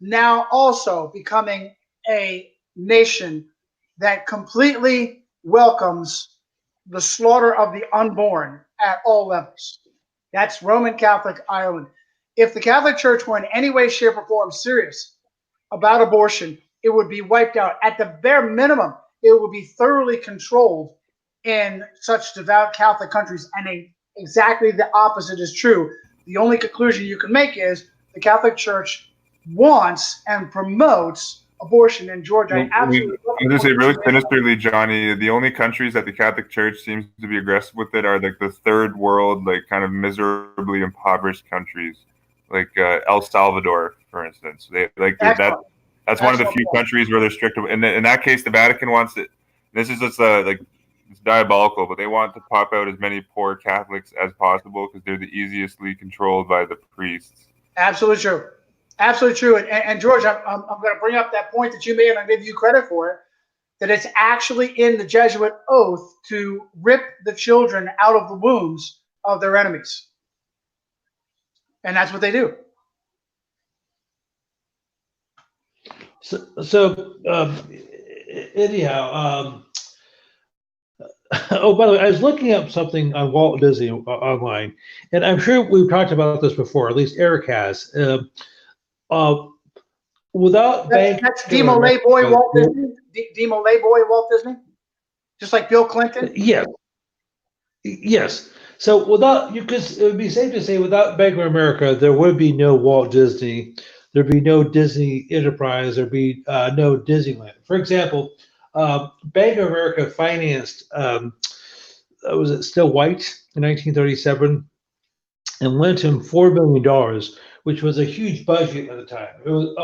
now also becoming a nation that completely welcomes the slaughter of the unborn at all levels. That's Roman Catholic Ireland. If the Catholic Church were in any way, shape, or form serious about abortion, it would be wiped out. At the bare minimum, it would be thoroughly controlled in such devout Catholic countries, and exactly the opposite is true. The only conclusion you can make is the Catholic Church wants and promotes abortion in Georgia. I'm going to say really sinisterly, Johnny, the only countries that the Catholic Church seems to be aggressive with it are like the third world, like kind of miserably impoverished countries, like El Salvador, for instance. That's one of the few countries where they're strict. In that case, the Vatican wants it. This is just it's diabolical, but they want to pop out as many poor Catholics as possible because they're the easiestly controlled by the priests. Absolutely true. Absolutely true. And George, I'm going to bring up that point that you made, and I give you credit for it, that it's actually in the Jesuit oath to rip the children out of the wombs of their enemies. And that's what they do. So anyhow, oh, by the way, I was looking up something on Walt Disney online, and I'm sure we've talked about this before, at least Eric has. Without that's Demo Boy Walt Disney. Demo Boy Walt Disney, just like Bill Clinton. Yes. So it would be safe to say without Bank of America, there would be no Walt Disney. There'd be no Disney Enterprise. There'd be no Disneyland. For example, Bank of America financed was it Still White in 1937, and lent him $4 million, which was a huge budget at the time. It was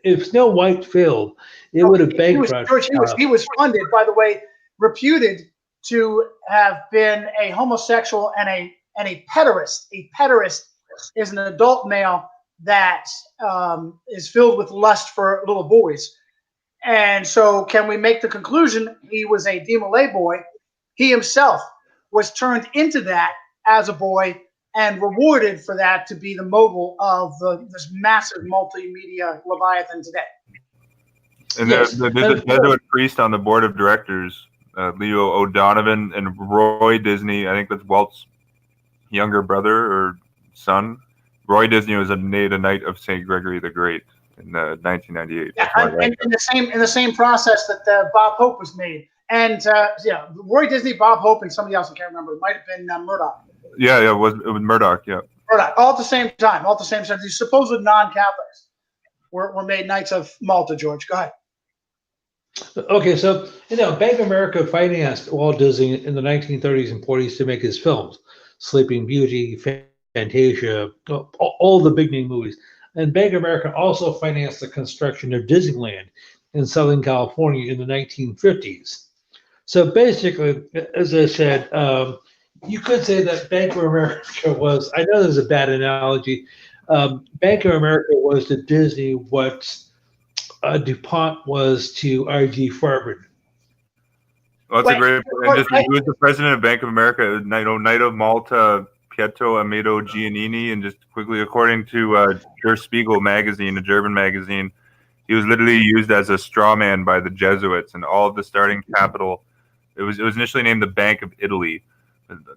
if Snow White failed, it would have bankrupted. He was funded, by the way, reputed to have been a homosexual and a pederast. A pederast is an adult male that is filled with lust for little boys. And so, can we make the conclusion he was a DeMolay boy? He himself was turned into that as a boy and rewarded for that to be the mogul of this massive multimedia Leviathan today. And Yes. there's a Jesuit priest on the board of directors, Leo O'Donovan, and Roy Disney. I think that's Walt's younger brother or son. Roy Disney was made a Knight of St. Gregory the Great in 1998. Yeah, and in the same process that Bob Hope was made. And Roy Disney, Bob Hope, and somebody else I can't remember. It might have been Murdoch. Yeah, it was Murdoch. Yeah, Murdoch. All at the same time. These supposed non-Catholics were made Knights of Malta. George, go ahead. Okay, so Bank of America financed Walt Disney in the 1930s and 40s to make his films, Sleeping Beauty, Fantasia, all the big name movies. And Bank of America also financed the construction of Disneyland in Southern California in the 1950s. So basically, as I said, you could say that Bank of America was, I know this is a bad analogy, Bank of America was to Disney what DuPont was to R.G. Farben. Well, that's a great point. Who was the president of Bank of America? Knight of Malta, Pietro Amado Giannini. And just quickly, according to Der Spiegel magazine, a German magazine, he was literally used as a straw man by the Jesuits, and all of the starting capital. It was initially named the Bank of Italy.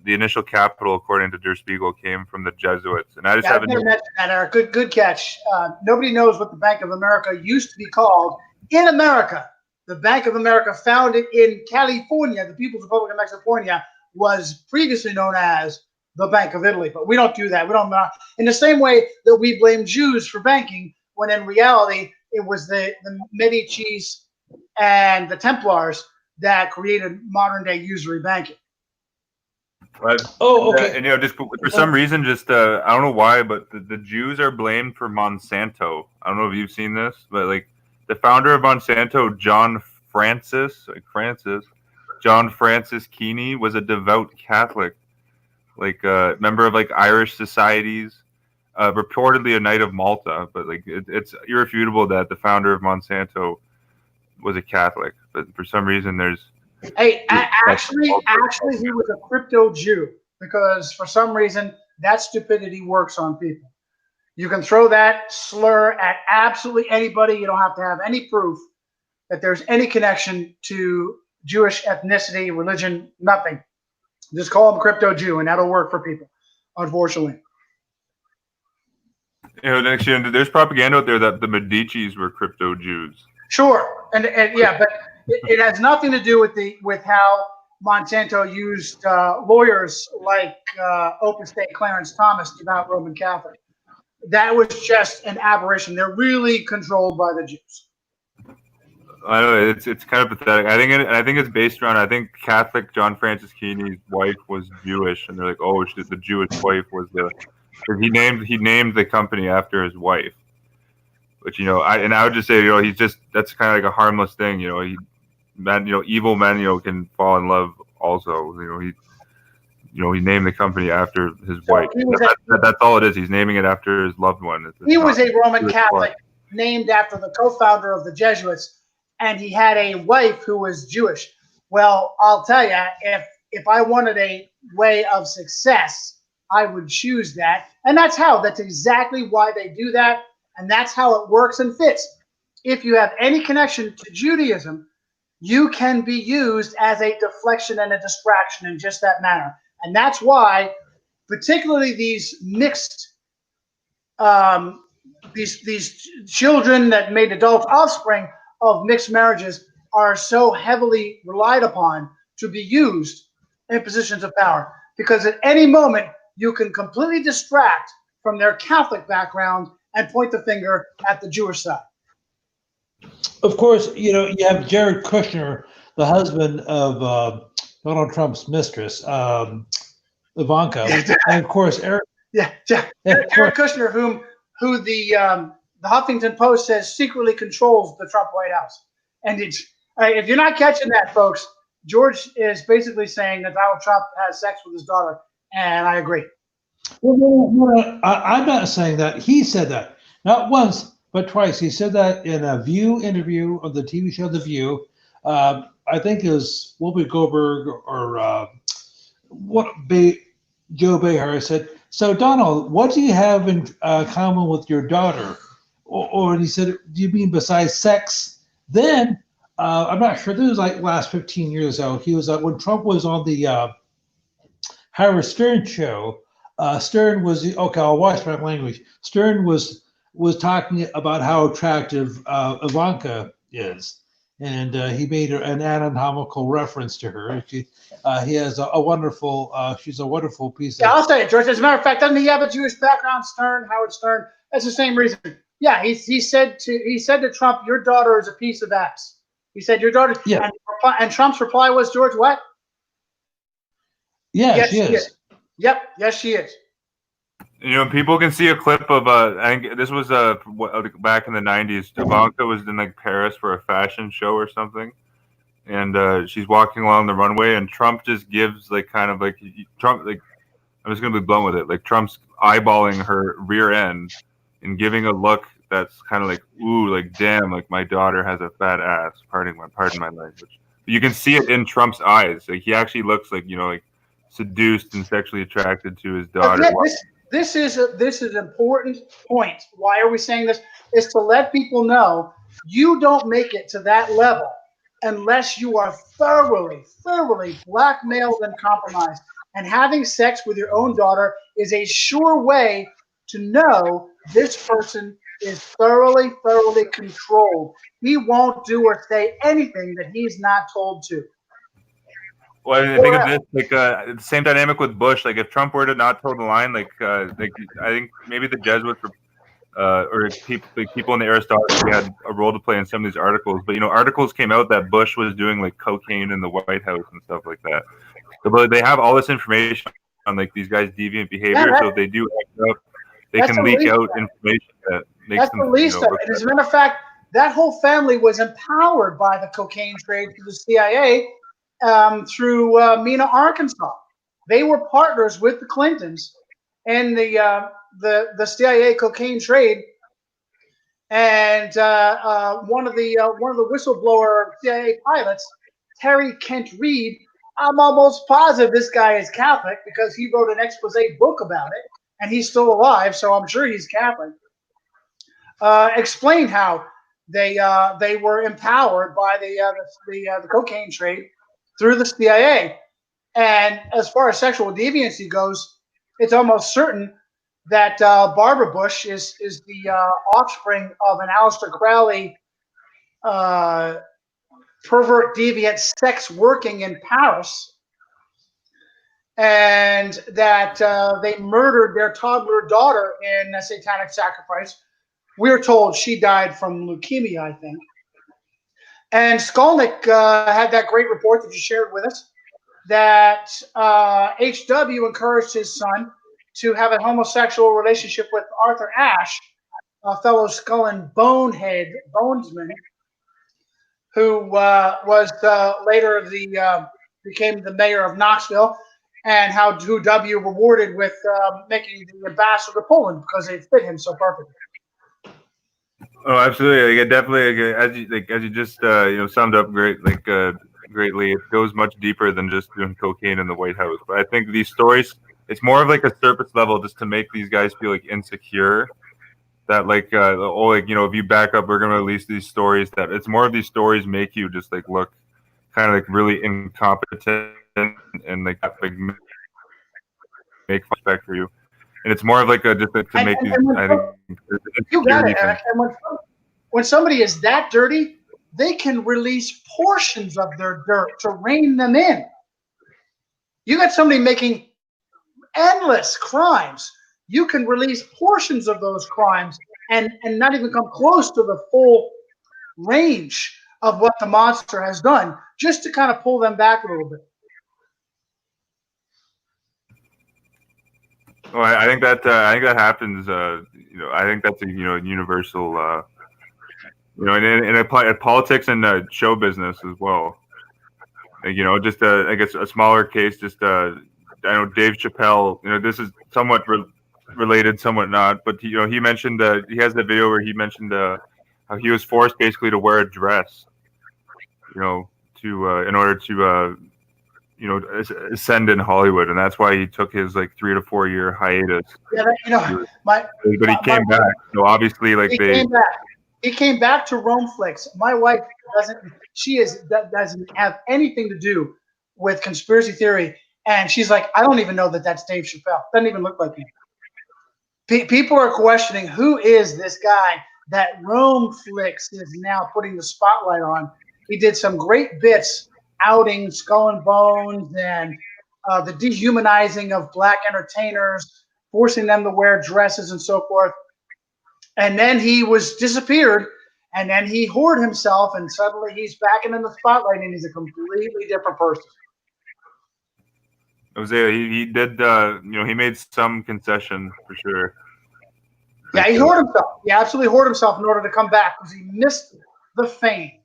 The initial capital, according to Der Spiegel, came from the Jesuits. And I just haven't mentioned that, Eric. Good catch. Nobody knows what the Bank of America used to be called in America. The Bank of America, founded in California, the People's Republic of Mexico, was previously known as the Bank of Italy. But we don't do that. We don't. In the same way that we blame Jews for banking, when in reality it was the Medicis and the Templars that created modern-day usury banking. Okay. And just for some reason, I don't know why, but the Jews are blamed for Monsanto. I don't know if you've seen this, but like the founder of Monsanto, John Francis Keeney, was a devout Catholic, like member of like Irish societies, reportedly a Knight of Malta. But like it's irrefutable that the founder of Monsanto was a Catholic. But for some reason, actually, he was a crypto Jew, because for some reason that stupidity works on people. You can throw that slur at absolutely anybody. You don't have to have any proof that there's any connection to Jewish ethnicity, religion, nothing. Just call them crypto Jew, and that'll work for people, unfortunately. Next year, there's propaganda out there that the Medicis were crypto Jews. Sure, and yeah, but it has nothing to do with how Monsanto used lawyers like Open State Clarence Thomas, devout Roman Catholic. That was just an aberration. They're really controlled by the Jews. I know it's kind of pathetic. I think it's based around. I think Catholic John Francis Keeney's wife was Jewish, and they're like, oh, the Jewish wife was he named the company after his wife. But I would just say that's kind of like a harmless thing. Evil men can fall in love also. He named the company after his wife. That's all it is. He's naming it after his loved one. He was a Roman Catholic named after the co-founder of the Jesuits, and he had a wife who was Jewish. Well, I'll tell you, if I wanted a way of success, I would choose that. And that's exactly why they do that. And that's how it works and fits. If you have any connection to Judaism, you can be used as a deflection and a distraction in just that manner. And that's why, particularly these mixed, these children that made adult offspring of mixed marriages are so heavily relied upon to be used in positions of power. Because at any moment, you can completely distract from their Catholic background and point the finger at the Jewish side. Of course, you have Jared Kushner, the husband of Donald Trump's mistress, Ivanka, and of course Eric. Jared Kushner, who the Huffington Post says secretly controls the Trump White House. And if you're not catching that, folks, George is basically saying that Donald Trump has sex with his daughter, and I agree. Well, no, I'm not saying that. He said that. not once, but twice. He said that in a View interview of the TV show The View. I think it was Whoopi Goldberg or Joe Behar said, "So Donald, what do you have in common with your daughter?" Or he said, "Do you mean besides sex?" Then I'm not sure. This was like last 15 years ago. He was when Trump was on the Howard Stern show. Stern was okay. I'll watch my language. Stern was talking about how attractive Ivanka is, and he made an anatomical reference to her. He has a wonderful. She's a wonderful piece Yeah, of. I'll say it, George. As a matter of fact, doesn't he have a Jewish background? Howard Stern. That's the same reason. Yeah, he said to Trump, "Your daughter is a piece of ass." He said, "Your daughter." Yeah. And Trump's reply was, George, what? Yeah, Yes, she is. Yep. Yes, she is. People can see a clip of I think this was back in the '90s. Ivanka was in like Paris for a fashion show or something, and she's walking along the runway, and Trump just gives like kind of like Trump like I'm just gonna be blunt with it, like Trump's eyeballing her rear end and giving a look that's kind of like, ooh, like damn, like my daughter has a fat ass. Pardon my language. But you can see it in Trump's eyes. Like he actually looks like like seduced and sexually attracted to his daughter. Again, this is an important point. Why are we saying this? Is to let people know you don't make it to that level unless you are thoroughly blackmailed and compromised. And having sex with your own daughter is a sure way to know this person is thoroughly controlled. He won't do or say anything that he's not told to. Well, I think of this like the same dynamic with Bush. Like if Trump were to not toe the line, like I think maybe the Jesuits or people in the aristocracy had a role to play in some of these articles. But articles came out that Bush was doing like cocaine in the White House and stuff like that. But they have all this information on like these guys' deviant behavior. So if they do act up, they can leak out information that makes them. That's the least of it. And as a matter of fact, that whole family was empowered by the cocaine trade through the CIA through Mena, Arkansas. They were partners with the Clintons and the CIA cocaine trade. And one of the whistleblower CIA pilots, Terry Kent Reed, I'm almost positive this guy is Catholic because he wrote an expose book about it, and he's still alive, so I'm sure he's Catholic. Explained how they were empowered by the cocaine trade through the CIA. And as far as sexual deviancy goes, it's almost certain that Barbara Bush is the offspring of an Aleister Crowley pervert deviant sex working in Paris, and that they murdered their toddler daughter in a satanic sacrifice. We're told she died from leukemia, I think. And Skolnick had that great report that you shared with us that H.W. encouraged his son to have a homosexual relationship with Arthur Ashe, a fellow Skull and Bonesman, who was later became the mayor of Knoxville, and who W rewarded with making the ambassador to Poland because it fit him so perfectly. Oh, absolutely! Like, definitely, as you just summed up greatly. It goes much deeper than just doing cocaine in the White House. But I think these stories, it's more of like a surface level, just to make these guys feel like insecure. That if you back up, we're gonna release these stories. That it's more of these stories make you just like look kind of like really incompetent and make respect for you. And it's more of like to make these. I think you got it, Eric. And when somebody is that dirty, they can release portions of their dirt to rein them in. You got somebody making endless crimes. You can release portions of those crimes and not even come close to the full range of what the monster has done, just to kind of pull them back a little bit. Well, I think that happens. I think that's a universal. In politics and show business as well. Just I guess a smaller case. Just I know Dave Chappelle. This is somewhat related, somewhat not. But he mentioned he has the video where he mentioned how he was forced basically to wear a dress, to in order to ascend in Hollywood, and that's why he took his like 3 to 4 year hiatus. Yeah, but he came back. So obviously, he came back to Rome Flicks. My wife doesn't have anything to do with conspiracy theory, and she's like, I don't even know that that's Dave Chappelle. Doesn't even look like him. People are questioning who is this guy that Rome Flicks is now putting the spotlight on. He did some great bits outing Skull and Bones and the dehumanizing of black entertainers, forcing them to wear dresses and so forth. And then he was disappeared, and then he whored himself, and suddenly he's back in the spotlight, and he's a completely different person. He did, he made some concession for sure. Yeah, he whored himself. He absolutely whored himself in order to come back because he missed the fame.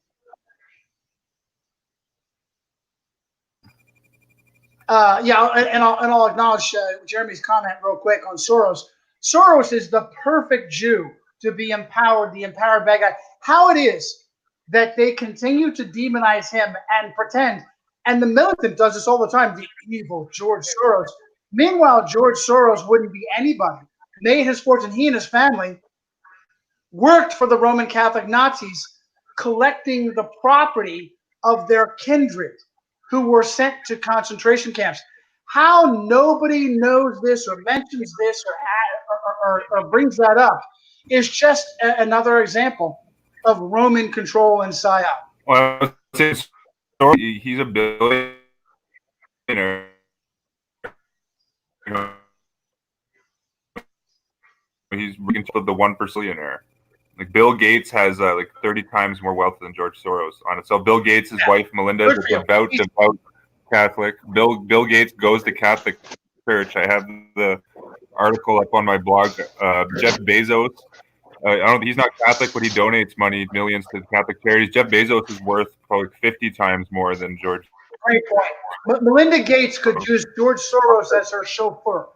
And I'll acknowledge Jeremy's comment real quick on Soros. Soros is the perfect Jew to be empowered, the empowered bad guy. How it is that they continue to demonize him and pretend, and the militant does this all the time, the evil George Soros. Meanwhile, George Soros wouldn't be anybody. Made his fortune, he and his family worked for the Roman Catholic Nazis, collecting the property of their kindred who were sent to concentration camps. How nobody knows this or mentions this or brings that up is just another example of Roman control and psyop. Well, he's a billionaire. He's the 1% billionaire. Like Bill Gates has like 30 times more wealth than George Soros on it. So Bill Gates' wife Melinda is devout Catholic. Bill Gates goes to Catholic church. I have the article up on my blog. Jeff Bezos. He's not Catholic, but he donates millions to Catholic charities. Jeff Bezos is worth probably 50 times more than George. Great point. But Melinda Gates could use George Soros as her chauffeur.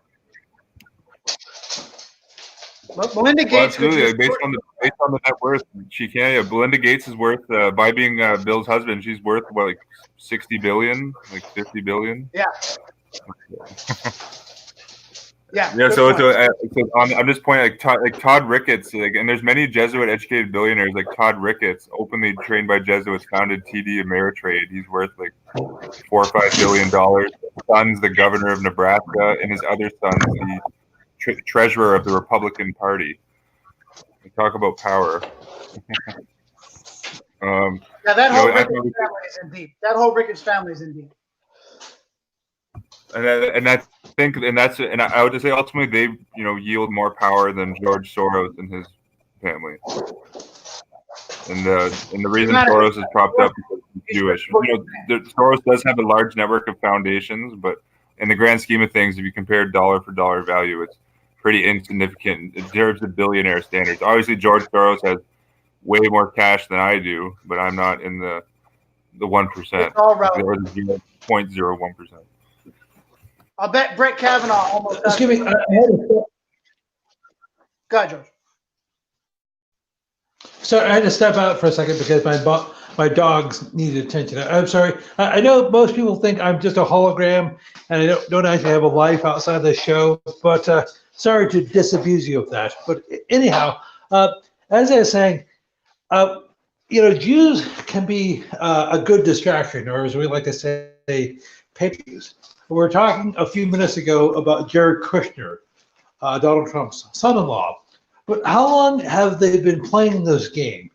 Melinda Gates, absolutely, based on the net worth, she can. Yeah, Melinda Gates is worth by being Bill's husband. She's worth like 60 billion, like 50 billion. Yeah. Yeah. So I'm just pointing like Todd Ricketts, and there's many Jesuit educated billionaires like Todd Ricketts, openly trained by Jesuits, founded TD Ameritrade. He's worth like $4 or $5 billion. His son's the governor of Nebraska, and his other son's the treasurer of the Republican Party. We talk about power. That whole Ricketts family is in deep. That whole Ricketts family is in deep. And I would just say ultimately they yield more power than George Soros and his family. And the reason Soros is propped up because he's Jewish. Soros does have a large network of foundations, but in the grand scheme of things, if you compare dollar for dollar value, it's pretty insignificant in terms of billionaire standards. Obviously, George Soros has way more cash than I do, but I'm not in the 1%. It's all relevant. Or the 0.01%. I'll bet Brett Kavanaugh almost. Excuse me. Go ahead, George. Sorry, I had to step out for a second because my dogs needed attention. I'm sorry. I know most people think I'm just a hologram and I don't actually have a life outside the show, but sorry to disabuse you of that. But anyhow, as I was saying, Jews can be a good distraction, or as we like to say, patriots. We were talking a few minutes ago about Jared Kushner, Donald Trump's son-in-law. But how long have they been playing this game?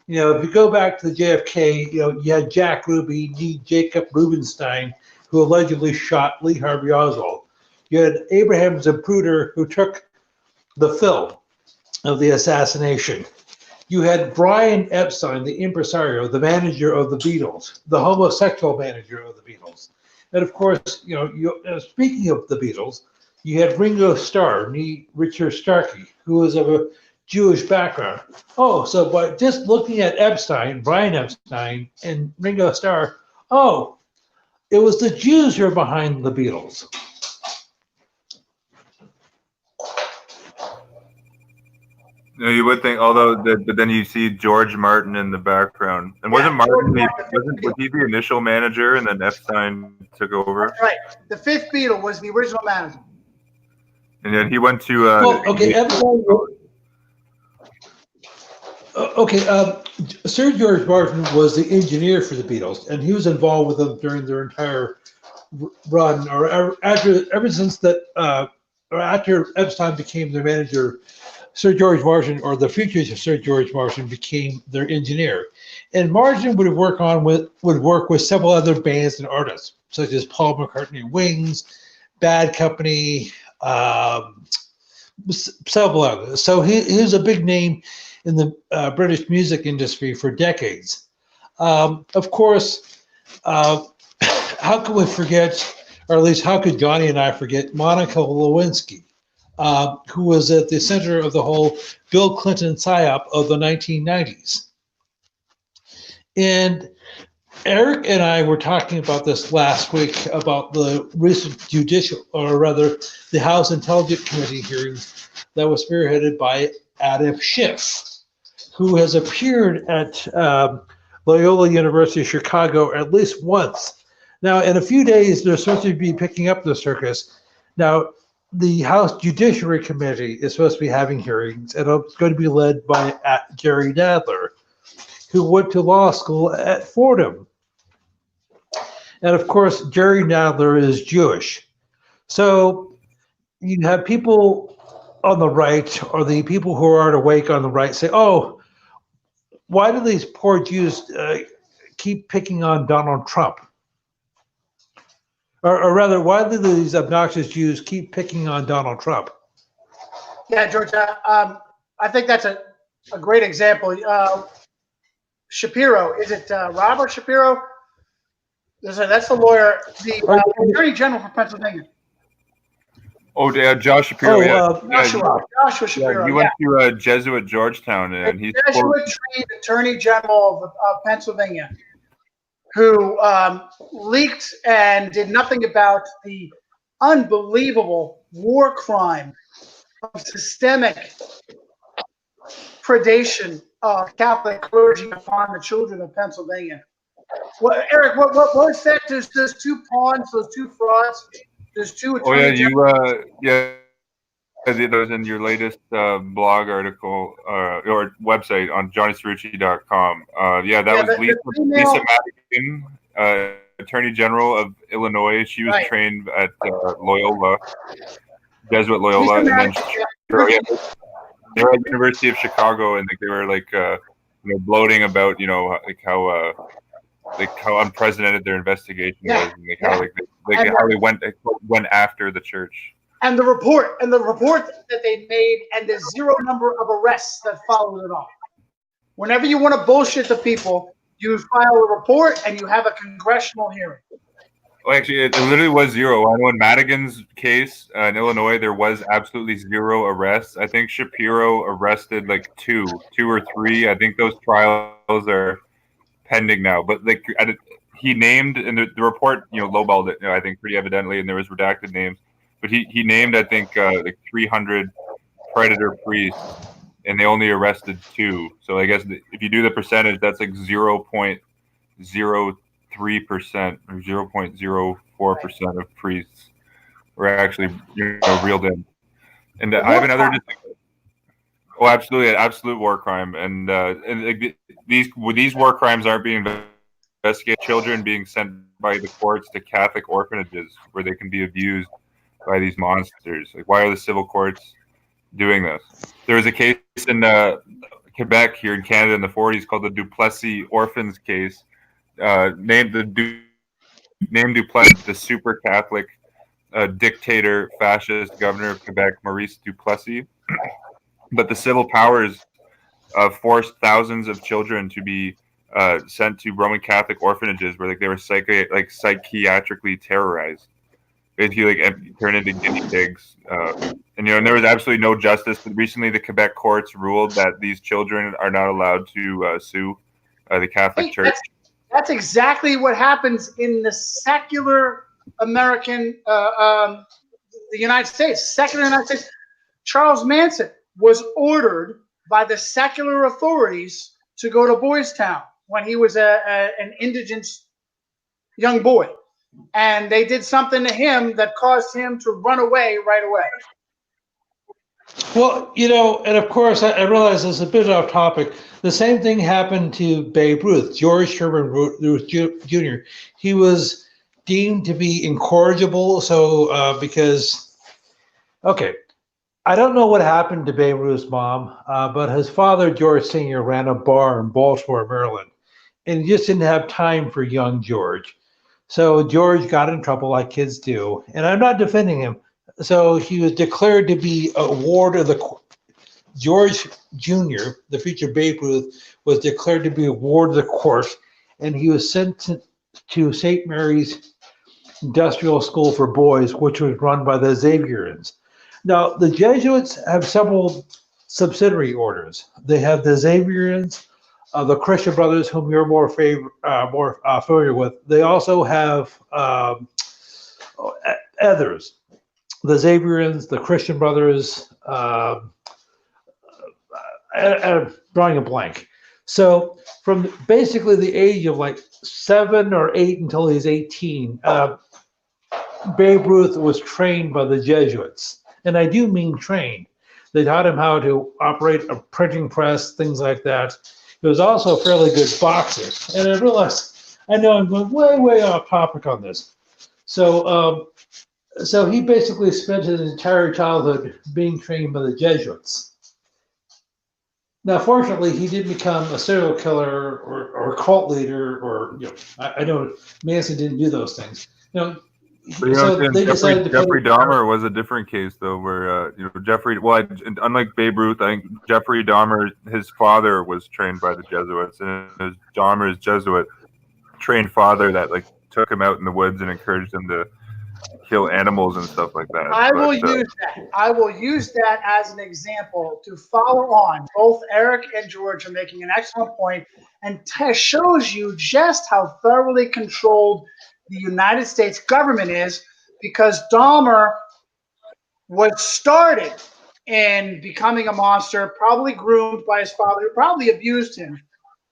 If you go back to the JFK, you had Jack Ruby, Jacob Rubenstein, who allegedly shot Lee Harvey Oswald. You had Abraham Zapruder, who took the film of the assassination. You had Brian Epstein, the impresario, the manager of the Beatles, the homosexual manager of the Beatles. And of course, speaking of the Beatles, you had Ringo Starr, Richard Starkey, who was of a Jewish background. Oh, so by just looking at Epstein, Brian Epstein, and Ringo Starr, it was the Jews who were behind the Beatles. No, you would think, but then you see George Martin in the background, and Yeah, wasn't Martin George Martin, was he the initial manager, and then Epstein took over, That's right. The fifth Beatle was the original manager. and then he went to Well, okay, Sir George Martin was the engineer for the Beatles, and he was involved with them during their entire run, or ever since that, or after Epstein became their manager. Sir George Martin, or the futures of Sir George Martin, became their engineer, and Martin would work with several other bands and artists, such as Paul McCartney and Wings, Bad Company, several others. So he was a big name in the British music industry for decades. Of course, how could we forget, or at least how could Johnny and I forget, Monica Lewinsky, who was at the center of the whole Bill Clinton psyop of the 1990s. And Eric and I were talking about this last week about the recent the House Intelligence Committee hearings that was spearheaded by Adam Schiff, who has appeared at Loyola University Chicago at least once. Now, in a few days, they're supposed to be picking up the circus. Now, the House Judiciary Committee is supposed to be having hearings, and it's going to be led by Jerry Nadler, who went to law school at Fordham. And of course, Jerry Nadler is Jewish. So you have people on the right, or the people who aren't awake on the right, say, oh, why do these poor Jews keep picking on Donald Trump? Or rather, why do these obnoxious Jews keep picking on Donald Trump? Yeah, George, I think that's a great example. Shapiro, is it Robert Shapiro? That's the lawyer, the Attorney General for Pennsylvania. Oh, yeah, Josh Shapiro. Joshua Shapiro. Yeah, he went to Jesuit Georgetown, and he's Jesuit-trained Attorney General of Pennsylvania, who leaked and did nothing about the unbelievable war crime of systemic predation of Catholic clergy upon the children of Pennsylvania. Well, Eric, what was that? There's two pawns, those two frauds. There's two. Oh yeah, that was in your latest blog article or website on johnnycirucci.com. That was Lisa Madigan, Attorney General of Illinois. She was trained at Loyola, Jesuit Loyola, and then they were at the University of Chicago, and they were bloating about how unprecedented their investigation was, and how they went after the church. And the report that they made, and the zero number of arrests that followed it all. Whenever you want to bullshit the people, you file a report and you have a congressional hearing. Well, actually, it literally was zero. I know in Madigan's case in Illinois, there was absolutely zero arrests. I think Shapiro arrested like two or three. I think those trials are pending now. But he named, and the report, lowballed it, I think pretty evidently, and there was redacted names. But he named, I think, 300 predator priests, and they only arrested 2. So I guess if you do the percentage, that's like 0.03% or 0.04% of priests were actually reeled in. And I have another. Oh, absolutely, an absolute war crime. And these war crimes aren't being investigated. Children being sent by the courts to Catholic orphanages where they can be abused by these monsters. Like, why are the civil courts doing this? There was a case in Quebec here in Canada in the 40s called the Duplessis Orphans case, named Duplessis, the super Catholic dictator, fascist governor of Quebec, Maurice Duplessis. But the civil powers forced thousands of children to be sent to Roman Catholic orphanages where they were psychiatrically terrorized. Basically, turned into guinea pigs, and there was absolutely no justice. But recently, the Quebec courts ruled that these children are not allowed to sue the Catholic Church. That's exactly what happens in the secular American, the United States. Secular United States. Charles Manson was ordered by the secular authorities to go to Boys Town when he was an indigent young boy. And they did something to him that caused him to run away right away. Well, and of course, I realize this is a bit off topic. The same thing happened to Babe Ruth, George Sherman Ruth Jr. He was deemed to be incorrigible, because, okay, I don't know what happened to Babe Ruth's mom, but his father, George Sr., ran a bar in Baltimore, Maryland, and he just didn't have time for young George. So George got in trouble like kids do, and I'm not defending him. So he was declared to be a ward of the George Jr., the future Babe Ruth, was declared to be a ward of the court, and he was sent to St. Mary's Industrial School for Boys, which was run by the Xaverians. Now, the Jesuits have several subsidiary orders. They have the Xaverians, the Christian Brothers, whom you're more familiar with. They also have others. The Xaverians, the Christian Brothers, I'm drawing a blank. So from basically the age of like 7 or 8 until he's 18, Babe Ruth was trained by the Jesuits. And I do mean trained. They taught him how to operate a printing press, things like that. He was also a fairly good boxer. And I realized, I know I'm going way, way off topic on this. So he basically spent his entire childhood being trained by the Jesuits. Now, fortunately, he didn't become a serial killer or a cult leader, or I know Manson didn't do those things. Jeffrey Dahmer was a different case, though, where Jeffrey. Well, unlike Babe Ruth, I think Jeffrey Dahmer, his father was trained by the Jesuits, and it was Dahmer's Jesuit trained father that took him out in the woods and encouraged him to kill animals and stuff like that. I will use that as an example to follow on. Both Eric and George are making an excellent point, and shows you just how thoroughly controlled the United States government is, because Dahmer was started in becoming a monster, probably groomed by his father, who probably abused him.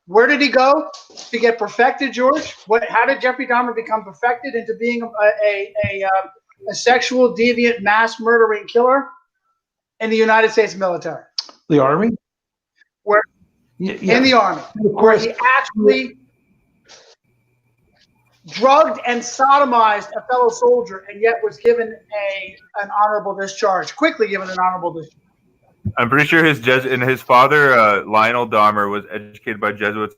Where did he go to get perfected, George? How did Jeffrey Dahmer become perfected into being a sexual deviant mass murdering killer? In the United States military. The Army? In the Army, where he actually drugged and sodomized a fellow soldier, and yet was given an honorable discharge. Quickly given an honorable discharge. I'm pretty sure his father, Lionel Dahmer, was educated by Jesuits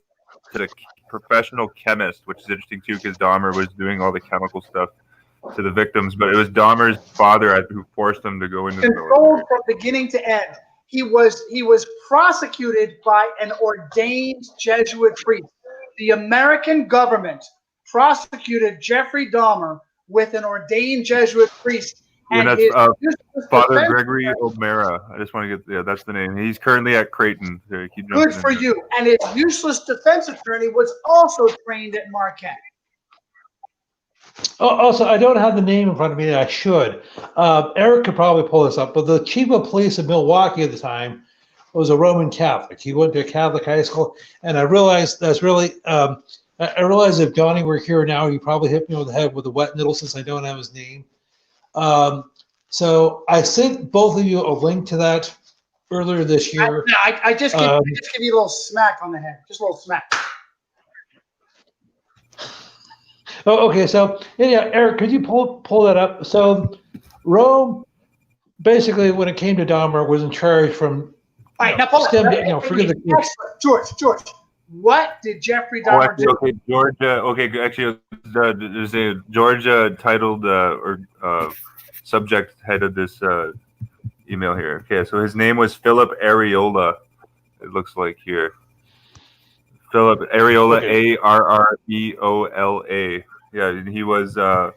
to a professional chemist, which is interesting too, because Dahmer was doing all the chemical stuff to the victims. But it was Dahmer's father who forced him to go into the military. Controlled from beginning to end. He was prosecuted by an ordained Jesuit priest. The American government prosecuted Jeffrey Dahmer with an ordained Jesuit priest. And that's Father Gregory O'Mara. I just want to get that's the name. He's currently at Creighton. Good for you. And his useless defense attorney was also trained at Marquette. Also, I don't have the name in front of me. I should. Eric could probably pull this up, but the chief of police of Milwaukee at the time was a Roman Catholic. He went to a Catholic high school, and I realized that's really. I realize if Johnny were here now, he'd probably hit me over the head with a wet noodle since I don't have his name. So I sent both of you a link to that earlier this year. I just give you a little smack on the head, just a little smack. Oh, okay. So yeah, Eric, could you pull that up? So Rome, basically, when it came to Dahmer, was in charge from. All right, now pull it. George. What did Jeffrey Dahmer do? Okay, George. Actually, there's a George titled or subject head of this email here. Okay, so his name was Philip Areola. It looks like here. Philip Areola, okay. Arreola. Yeah, he was. Let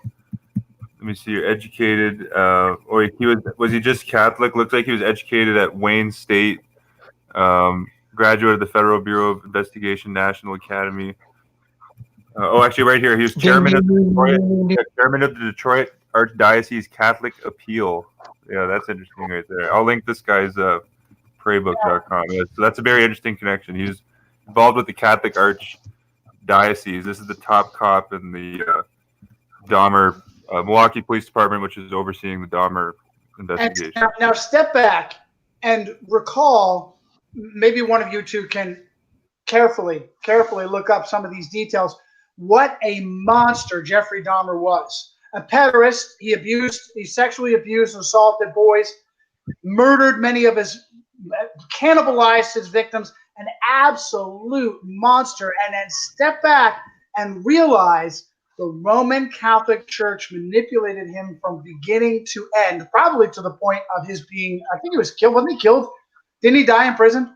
me see. Educated. Or he was he just Catholic? Looks like he was educated at Wayne State. Graduate of the Federal Bureau of Investigation, National Academy. Actually, right here, he was chairman of the Detroit Archdiocese Catholic Appeal. Yeah, that's interesting right there. I'll link this guy's Praybook.com. Yeah, so that's a very interesting connection. He's involved with the Catholic Archdiocese. This is the top cop in the Dahmer Milwaukee Police Department, which is overseeing the Dahmer investigation. And now step back and recall, maybe one of you two can carefully look up some of these details. What a monster Jeffrey Dahmer was. A pederast. He sexually abused and assaulted boys, murdered many of cannibalized his victims, an absolute monster. And then step back and realize the Roman Catholic Church manipulated him from beginning to end, probably to the point of his being, I think he was killed. Wasn't he killed? Didn't he die in prison?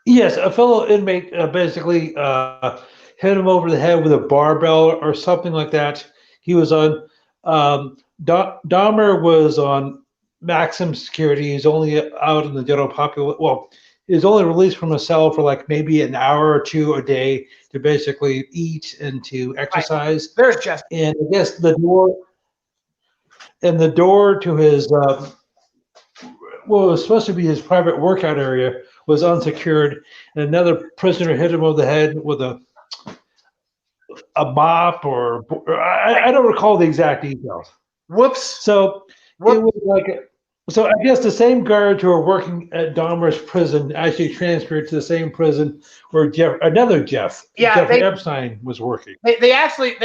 Yes, a fellow inmate basically hit him over the head with a barbell or something like that. He was on Dahmer was on maximum security. He's only out in the general population. Well, he's only released from a cell for like maybe an hour or two a day to basically eat and to exercise. There's Jeff. And I guess the door to his what was supposed to be his private workout area was unsecured, and another prisoner hit him over the head with a mop, or I don't recall the exact details. Whoops. So it was like, so I guess the same guards who are working at Dahmer's prison actually transferred to the same prison where Jeffrey Epstein was working. They actually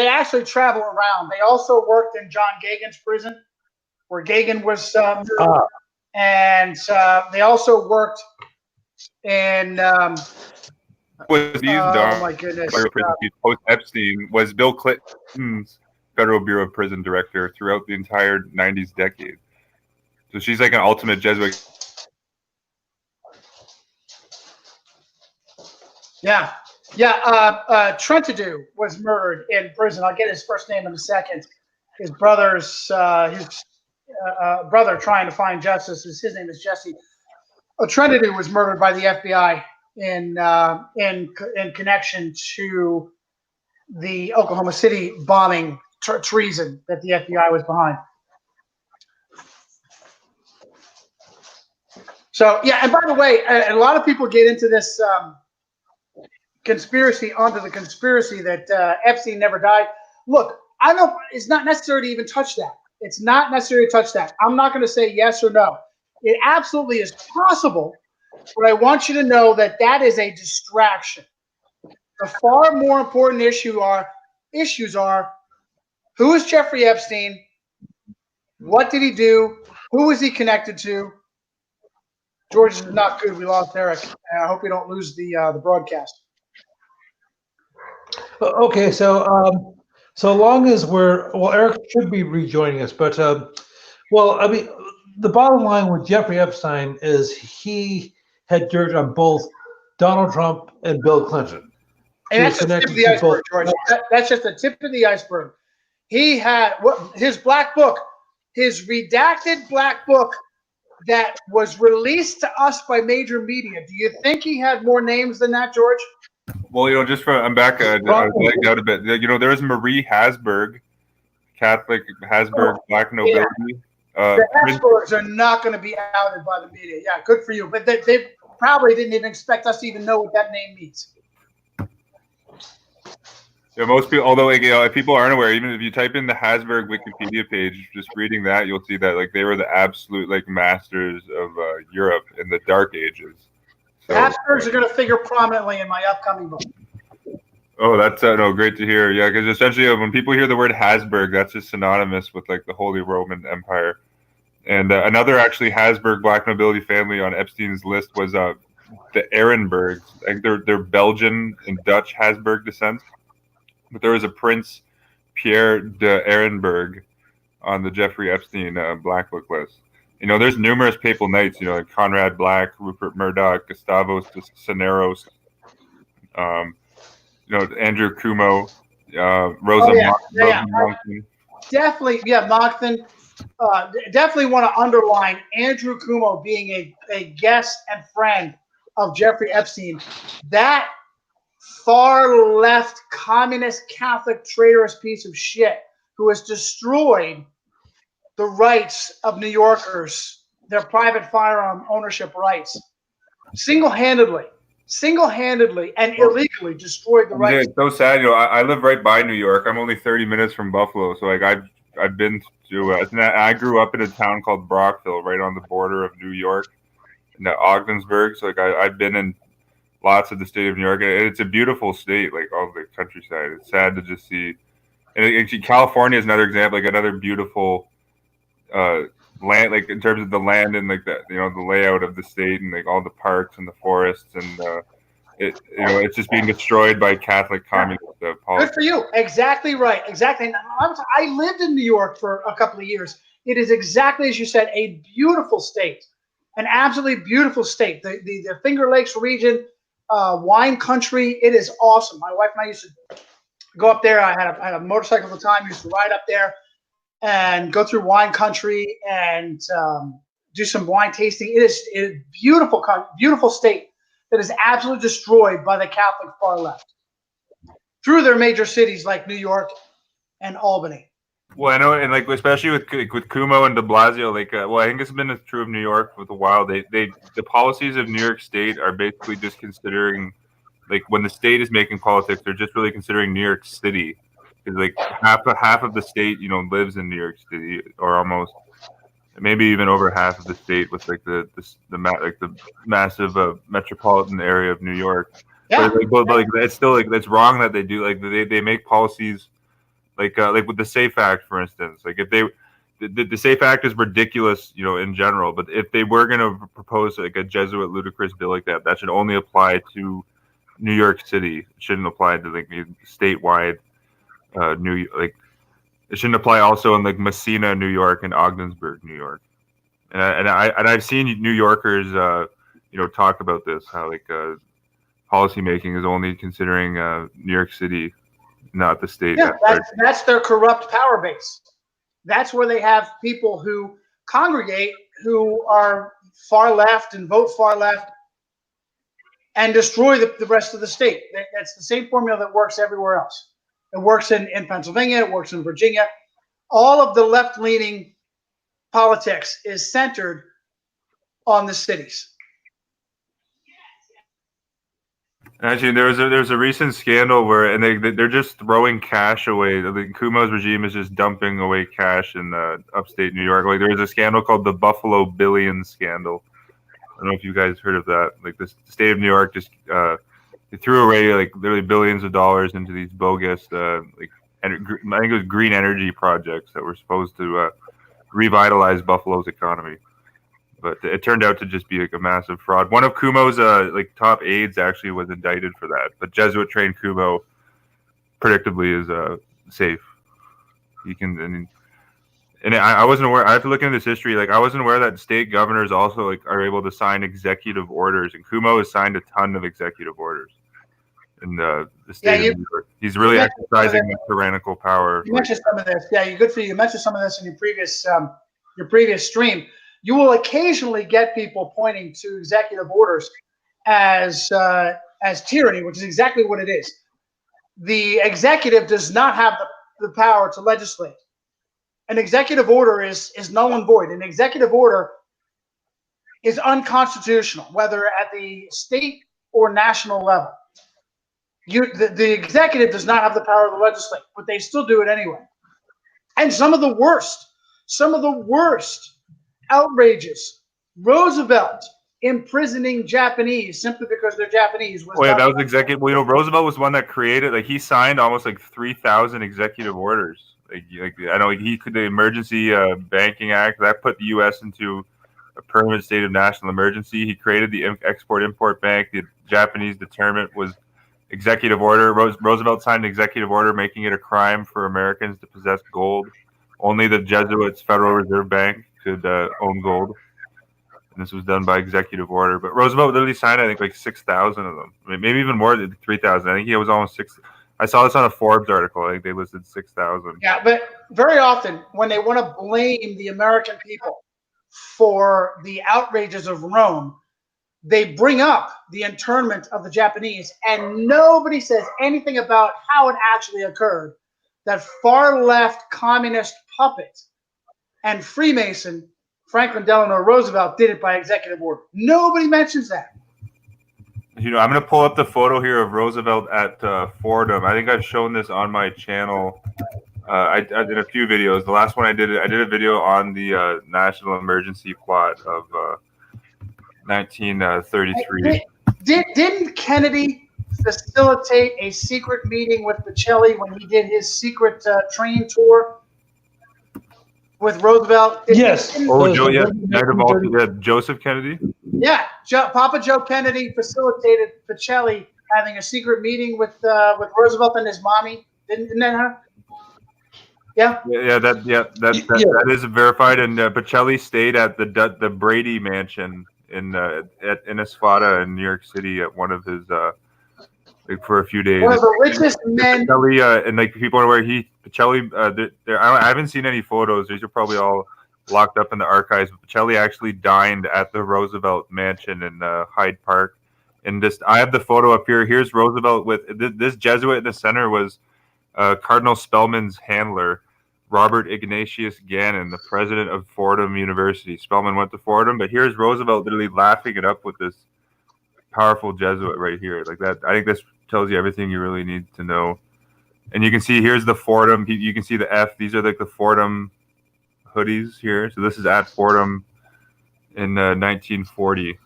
travel around. They also worked in John Gagan's prison, where Gagan was murdered. And they also worked in. My goodness! Post Epstein was Bill Clinton's Federal Bureau of Prison director throughout the entire '90s decade. So she's like an ultimate Jesuit. Yeah. Trentadue was murdered in prison. I'll get his first name in a second. His brother's brother trying to find justice. His name is Jesse. Trentadue was murdered by the FBI in connection to the Oklahoma City bombing treason that the FBI was behind. So yeah, and by the way, a lot of people get into this conspiracy that Epstein never died. Look, I don't. It's not necessary to even touch that. It's not necessary to touch that. I'm not going to say yes or no. It absolutely is possible, but I want you to know that is a distraction. The far more important issues are who is Jeffrey Epstein? What did he do? Who was he connected to? George is not good. We lost Eric. I hope we don't lose the broadcast. Okay, so so long as Eric should be rejoining us, but I mean, the bottom line with Jeffrey Epstein is he had dirt on both Donald Trump and Bill Clinton. And that's the tip of the iceberg, George. That's just the tip of the iceberg. He had his black book, his redacted black book that was released to us by major media. Do you think he had more names than that, George? Well, I'm back. I was lagged out a bit. There was Marie Hasberg, Catholic Hasberg, black nobility. The Habsburgs are not going to be outed by the media. Yeah, good for you. But they probably didn't even expect us to even know what that name means. Yeah, most people, although if people aren't aware, even if you type in the Hasberg Wikipedia page, just reading that, you'll see that they were the absolute masters of Europe in the Dark Ages. So, the Habsburgs are going to figure prominently in my upcoming book. Oh, that's great to hear. Yeah, because essentially when people hear the word Habsburg, that's just synonymous with the Holy Roman Empire. And another actually Habsburg black nobility family on Epstein's list was the Ehrenbergs. I think they're Belgian and Dutch Habsburg descent. But there was a Prince Pierre de Ehrenberg on the Jeffrey Epstein Black Book list. There's numerous papal knights, like Conrad Black, Rupert Murdoch, Gustavus Cisneros, Andrew Cuomo, Rosa Monckton. Definitely, Monckton. Definitely want to underline Andrew Cuomo being a guest and friend of Jeffrey Epstein. That far left communist Catholic traitorous piece of shit who has destroyed the rights of New Yorkers their private firearm ownership rights, single-handedly and illegally destroyed the Yeah, rights. it's so sad. I live right by New York. I'm only 30 minutes from Buffalo, so like I've been to. And I grew up in a town called Brockville, right on the border of New York, in Ogdensburg. So like I've been in lots of the state of New York, and it's a beautiful state, like all the countryside. It's sad to just see. And actually, California is another example, like another beautiful land, like in terms of the land and like the the layout of the state and like all the parks and the forests and it's just being destroyed by Catholic communist Good politics. for you. Exactly right. Exactly. And I lived in New York for a couple of years. It is exactly as you said, a beautiful state, an absolutely beautiful state. The Finger Lakes region, wine country. It is awesome. My wife and I used to go up there. I had a motorcycle at the time. Used to ride up there and go through wine country and do some wine tasting. It is a beautiful, beautiful state that is absolutely destroyed by the Catholic far left through their major cities like New York and Albany. Well, I know, and like especially with Cuomo and De Blasio, like I think it's been true of New York for a while. The policies of New York State are basically just considering, like when the state is making politics, they're just really considering New York City, because like half of the state lives in New York City, or almost, maybe even over half of the state, with like the massive metropolitan area of New York. Yeah. But like it's still like it's wrong that they do, like they make policies like with the SAFE Act, for instance. Like if the SAFE Act is ridiculous, in general, but if they were going to propose like a Jesuit ludicrous bill like that, that should only apply to New York City. It shouldn't apply to like statewide it shouldn't apply also in like Messina, New York, and Ogdensburg, New York. And I've seen New Yorkers talk about this, how like policy making is only considering New York City, not the state. Yeah, that's their corrupt power base. That's where they have people who congregate who are far left and vote far left and destroy the rest of the state. That's the same formula that works everywhere else. It works in Pennsylvania. It works in Virginia. All of the left-leaning politics is centered on the cities. Actually, there's a recent scandal where they're just throwing cash away. The Cuomo's regime is just dumping away cash in upstate New York. Like there was a scandal called the Buffalo Billion scandal. I don't know if you guys heard of that. Like the state of New York just they threw away like literally billions of dollars into these bogus I think it was green energy projects that were supposed to revitalize Buffalo's economy. But it turned out to just be like a massive fraud. One of Cuomo's top aides actually was indicted for that. But Jesuit trained Cuomo, predictably, is safe. He can, and I wasn't aware. I have to look into this history. Like I wasn't aware that state governors also are able to sign executive orders, and Cuomo has signed a ton of executive orders in the state of New York. He's really exercising that tyrannical power. You mentioned some of this. Yeah, good for you. You mentioned some of this in your previous stream. You will occasionally get people pointing to executive orders as tyranny, which is exactly what it is. The executive does not have the power to legislate. An executive order is null and void. An executive order is unconstitutional, whether at the state or national level. The executive does not have the power to legislate, but they still do it anyway. And some of the worst outrages. Roosevelt imprisoning Japanese simply because they're Japanese. That was executive. Well, Roosevelt was one that created. Like he signed almost like 3,000 executive orders. I know the Emergency Banking Act that put the U.S. into a permanent state of national emergency. He created the Export-Import Bank. The Japanese deterrent was executive order. Roosevelt signed an executive order making it a crime for Americans to possess gold. Only the Jesuits' Federal Reserve Bank could own gold, and this was done by executive order. But Roosevelt literally signed, I think, like 6,000 of them. I mean, maybe even more than 3,000. I think he was almost 6. I saw this on a Forbes article. I think they listed 6,000. Yeah, but very often when they want to blame the American people for the outrages of Rome, they bring up the internment of the Japanese, and nobody says anything about how it actually occurred. That far left communist puppet and Freemason Franklin Delano Roosevelt did it by executive order. Nobody mentions that. You know, I'm going to pull up the photo here of Roosevelt at Fordham. I think I've shown this on my channel. I did a few videos. The last one I did a video on the national emergency plot of 1933. Didn't Kennedy facilitate a secret meeting with Pacelli when he did his secret train tour with Roosevelt? Yes. Oh, Joe, yeah, Joseph Kennedy. Yeah, Papa Joe Kennedy facilitated Pacelli having a secret meeting with Roosevelt and his mommy. Didn't that her? Yeah. That is verified. And Pacelli stayed at the Brady Mansion in Esfada in New York City at one of his for a few days. One of the richest men. Pacelli, and like people are aware, Pacelli. I haven't seen any photos. These are probably all locked up in the archives. But Pacelli actually dined at the Roosevelt Mansion in Hyde Park. And I have the photo up here. Here's Roosevelt with this Jesuit in the center was Cardinal Spellman's handler, Robert Ignatius Gannon, the president of Fordham University. Spellman went to Fordham, but here's Roosevelt literally laughing it up with this powerful Jesuit right here. Like that, I think this tells you everything you really need to know. And you can see here's the Fordham. You can see the F. These are like the Fordham hoodies here. So this is at Fordham in 1940.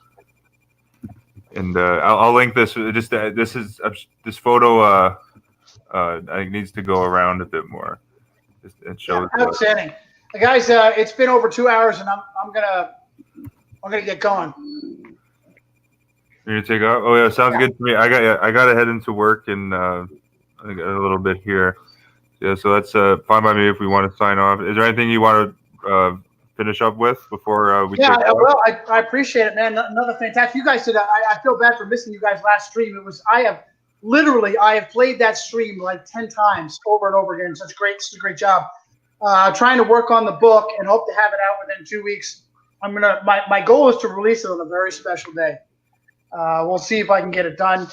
And I'll link this. This photo. I think needs to go around a bit more. It shows. Yeah, outstanding, guys. It's been over 2 hours, and I'm gonna get going. You're gonna take off? Oh yeah, sounds good to me. I got to head into work in I think a little bit here. Yeah, so that's fine by me if we want to sign off. Is there anything you want to finish up with before we? Yeah, well, I appreciate it, man. Another fantastic. You guys did. I feel bad for missing you guys last stream. I have played that stream like 10 times over and over again. Such a great job. Trying to work on the book and hope to have it out within 2 weeks. My goal is to release it on a very special day. We'll see if I can get it done.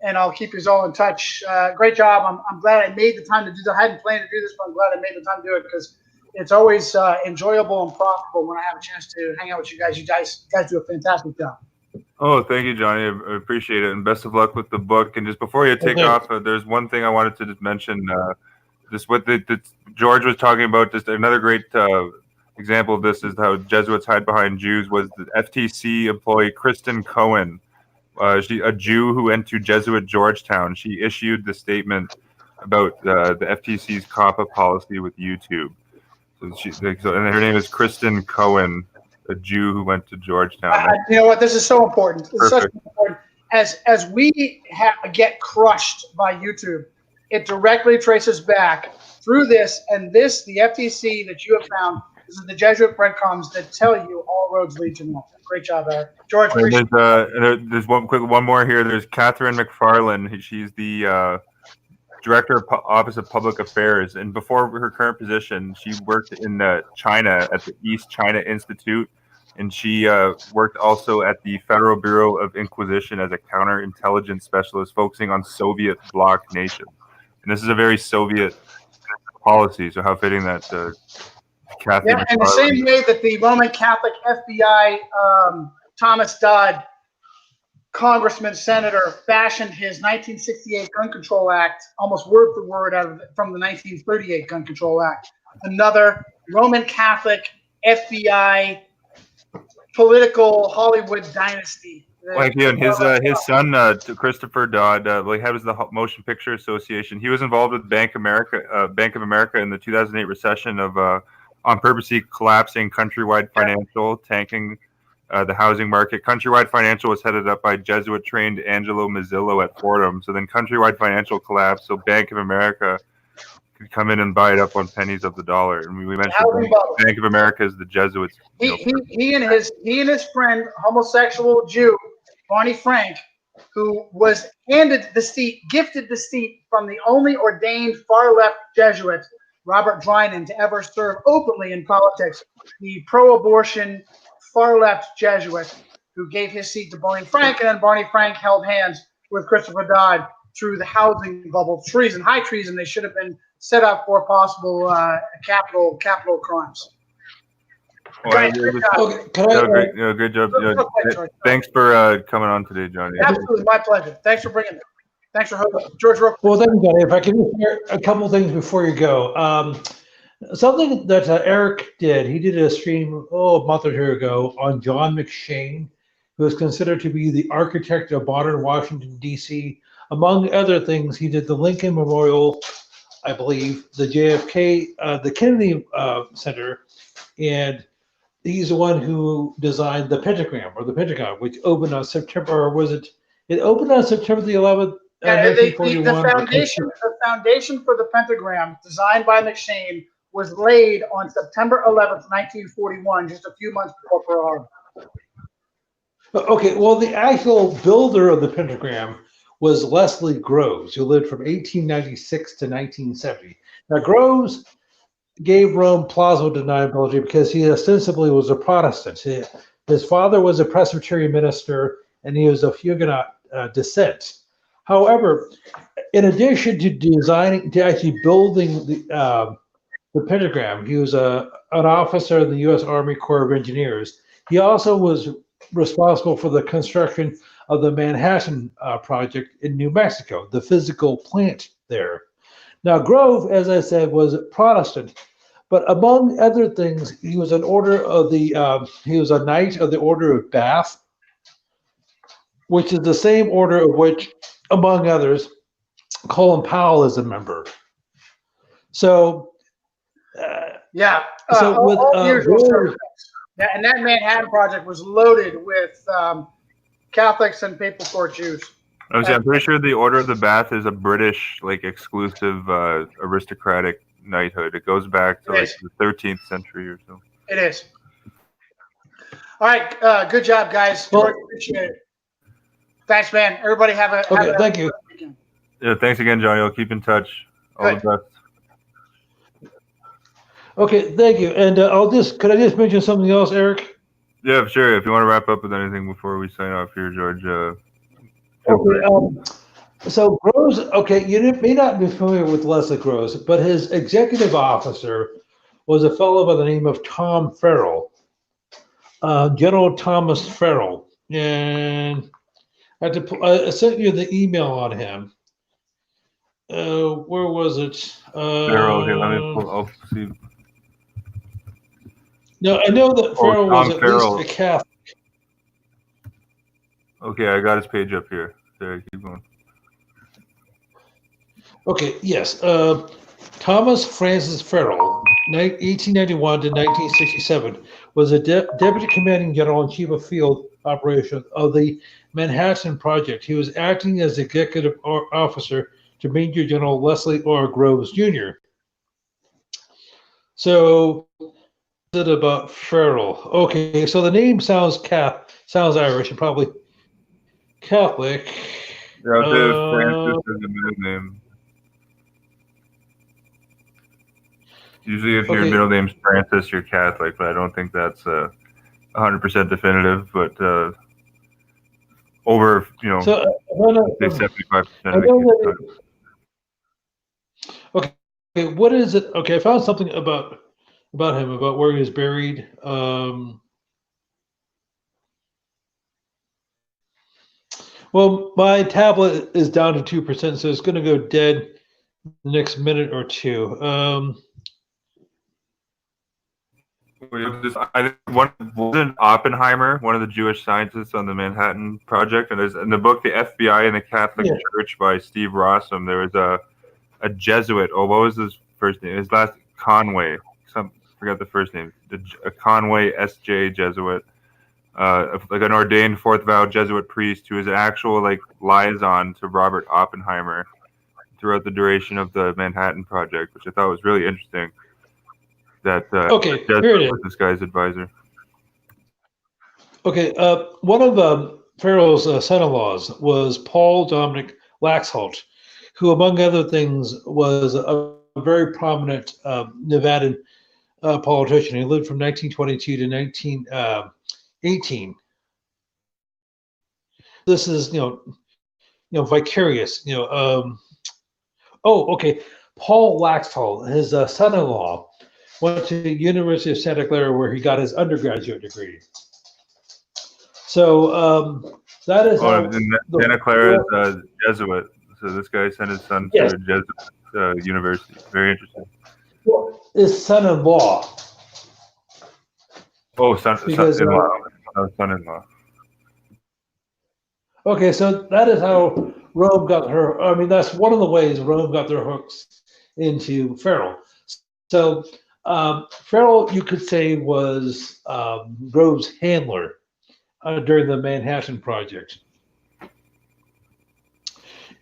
And I'll keep you all in touch. Great job. I'm glad I made the time to do that. I hadn't planned to do this, but I'm glad I made the time to do it because it's always enjoyable and profitable when I have a chance to hang out with you guys. You guys do a fantastic job. Oh, thank you, Johnny. I appreciate it, and best of luck with the book. And just before you take off, there's one thing I wanted to just mention. Just what George was talking about. Just another great example of this is how Jesuits hide behind Jews. Was the FTC employee Kristen Cohen? She a Jew who went to Jesuit Georgetown. She issued the statement about the FTC's COPPA policy with YouTube. And her name is Kristen Cohen, a Jew who went to Georgetown. You know what? This is so important. It's such important. As we get crushed by YouTube, it directly traces back through this and this. The FTC that you have found. This is the Jesuit breadcrumbs that tell you all roads lead to Rome. Great job, Eric. George. There's one more here. There's Catherine McFarlane. She's the Director of Office of Public Affairs, and before her current position, she worked in China at the East China Institute, and she worked also at the Federal Bureau of Inquisition as a counterintelligence specialist, focusing on Soviet bloc nations. And this is a very Soviet policy, so how fitting that Catherine. Yeah, and the same way that the Roman Catholic FBI Thomas Dodd, Congressman, Senator, fashioned his 1968 Gun Control Act almost word for word from the 1938 Gun Control Act. Another Roman Catholic FBI political Hollywood dynasty. Like and his son Christopher Dodd, he was the Motion Picture Association. He was involved with Bank of America in the 2008 recession of on purposely collapsing Countrywide Financial, tanking the housing market. Countrywide Financial was headed up by Jesuit-trained Angelo Mazzillo at Fordham. So then Countrywide Financial collapsed, so Bank of America could come in and buy it up on pennies of the dollar. And we mentioned Bank of America is the Jesuits. He and his friend, homosexual Jew, Barney Frank, who was gifted the seat from the only ordained far-left Jesuit, Robert Drinan, to ever serve openly in politics, the pro-abortion far-left Jesuit who gave his seat to Barney Frank, and then Barney Frank held hands with Christopher Dodd through the housing bubble. High treason. They should have been set up for possible capital crimes. Well, Guys, good job. Okay, can I? great job. Real quick, George. Thanks for coming on today, Johnny. Absolutely, my pleasure. Thanks for bringing it. Thanks for hosting. George, real quick. Well, thank you, Johnny. If I can just share a couple things before you go. Something that Eric did, he did a stream, a month or two ago on John McShane, who is considered to be the architect of modern Washington, D.C. Among other things, he did the Lincoln Memorial, I believe, the JFK, the Kennedy Center, and he's the one who designed the pentagram or the Pentagon, which opened on September, or was it? It opened on September the 11th, Yeah, the 1941. foundation for the pentagram, designed by McShane, was laid on September 11th, 1941, just a few months before Pearl Harbor. Okay, well, the actual builder of the pentagram was Leslie Groves, who lived from 1896 to 1970. Now, Groves gave Rome plausible deniability because he ostensibly was a Protestant. His father was a Presbyterian minister, and he was of Huguenot descent. However, in addition to actually building the pentagram, he was an officer in the U.S. Army Corps of Engineers. He also was responsible for the construction of the Manhattan Project in New Mexico, the physical plant there. Now, Grove, as I said, was Protestant, but among other things, he was an order of the he was a knight of the Order of Bath, which is the same order of which, among others, Colin Powell is a member. So, Yeah. with all usual suspects. Yeah, and that Manhattan Project was loaded with Catholics and Papal Court Jews. I'm pretty sure the Order of the Bath is a British, exclusive aristocratic knighthood. It goes back to the 13th century or so. It is. All right, good job, guys. George, appreciate it. Thanks, man. Everybody have a thank you. Weekend. Yeah, thanks again, Johnny. I'll keep in touch. All the best. Okay, thank you. And could I just mention something else, Eric? Yeah, sure. If you want to wrap up with anything before we sign off here, George. Okay. So Groves, you may not be familiar with Leslie Groves, but his executive officer was a fellow by the name of Tom Farrell, General Thomas Farrell. And I sent you the email on him. Where was it? Farrell, okay, let me pull. I'll see. No, I know that Farrell was at Farrell. least a Catholic. Okay, I got his page up here. There, keep going. Okay, yes. Thomas Francis Farrell, 1891 to 1967, was a deputy commanding general and chief of field operations of the Manhattan Project. He was acting as executive officer to Major General Leslie R. Groves Jr. So, it about Farrell. Okay, so the name sounds Irish and probably Catholic. Yeah, I'll say Francis is the middle name. Usually, if your middle name's Francis, you're Catholic, but I don't think that's 100% definitive. But over, say 75% of it. Okay, what is it? Okay, I found something about him, about where he was buried. Well, my tablet is down to 2%, so it's going to go dead the next minute or two. Wasn't Oppenheimer one of the Jewish scientists on the Manhattan Project? And there's in the book, The FBI and the Catholic Church by Steve Rossum, there was a Jesuit. Oh, what was his first name? His last Conway. Forgot the first name. A Conway S.J. Jesuit, like an ordained fourth vow Jesuit priest who was an actual liaison to Robert Oppenheimer throughout the duration of the Manhattan Project, which I thought was really interesting. That here it is. Was this guy's advisor. Okay, one of Farrell's son-in-laws was Paul Dominic Laxalt, who, among other things, was a very prominent Nevadan politician. He lived from 1922 to 1918. This is, vicarious. Paul Laxalt, his son-in-law, went to the University of Santa Clara where he got his undergraduate degree. So that is how Santa Clara is a Jesuit. So this guy sent his son to a Jesuit university. Very interesting. His son-in-law. Oh, son-in-law. Son-in-law. Okay, so that is how Rome got her. I mean, that's one of the ways Rome got their hooks into Farrell. So Farrell, you could say, was Rome's handler during the Manhattan Project.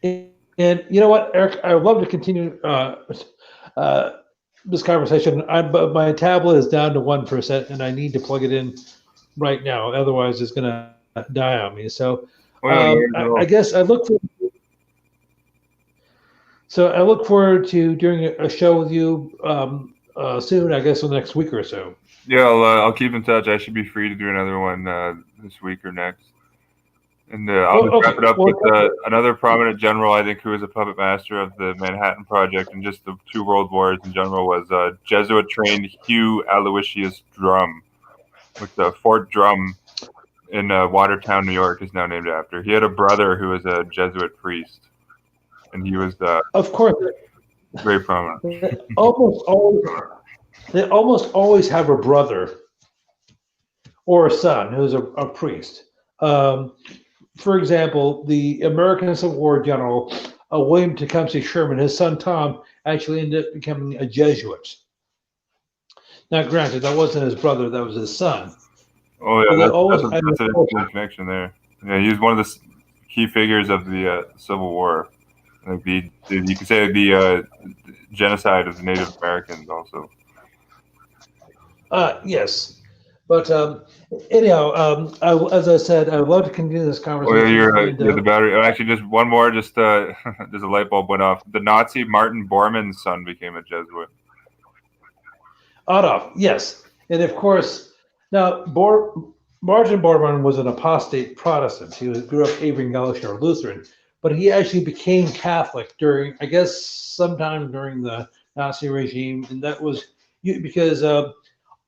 And you know what, Eric, I would love to continue this conversation. But my tablet is down to 1%, and I need to plug it in right now. Otherwise, it's going to die on me. So I guess I look forward to doing a show with you soon. I guess in the next week or so. Yeah, I'll keep in touch. I should be free to do another one this week or next. And I'll just wrap it up with another prominent general, I think, who was a puppet master of the Manhattan Project and just the two world wars in general, was Jesuit-trained Hugh Aloysius Drum, which Fort Drum in Watertown, New York, is now named after. He had a brother who was a Jesuit priest, and he was of course very prominent. They almost always have a brother or a son who's a priest. For example, the American Civil War general William Tecumseh Sherman, his son Tom, actually ended up becoming a Jesuit. Now, granted, that wasn't his brother; that was his son. Oh yeah, that's an interesting connection there. Yeah, he was one of the key figures of the Civil War. Like you could say the genocide of the Native Americans, also. Yes. But anyhow, as I said, I would love to continue this conversation. Oh, you're the battery. Actually, just one more. Just there's a light bulb went off. The Nazi Martin Bormann's son became a Jesuit. Adolf, yes, and of course, now Martin Bormann was an apostate Protestant. He grew up evangelical or Lutheran, but he actually became Catholic during, I guess, sometime during the Nazi regime, and that was because.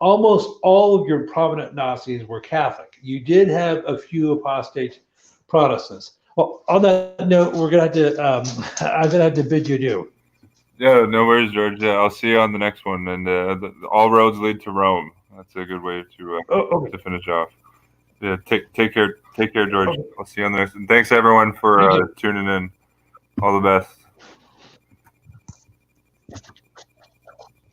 Almost all of your prominent Nazis were Catholic. You did have a few apostate Protestants. Well, on that note, we're gonna have to. I'm gonna have to bid you adieu. Yeah, no worries, George. Yeah, I'll see you on the next one. And all roads lead to Rome. That's a good way to finish off. Yeah, take care, George. Okay. I'll see you on the next. And thanks everyone for tuning in. All the best.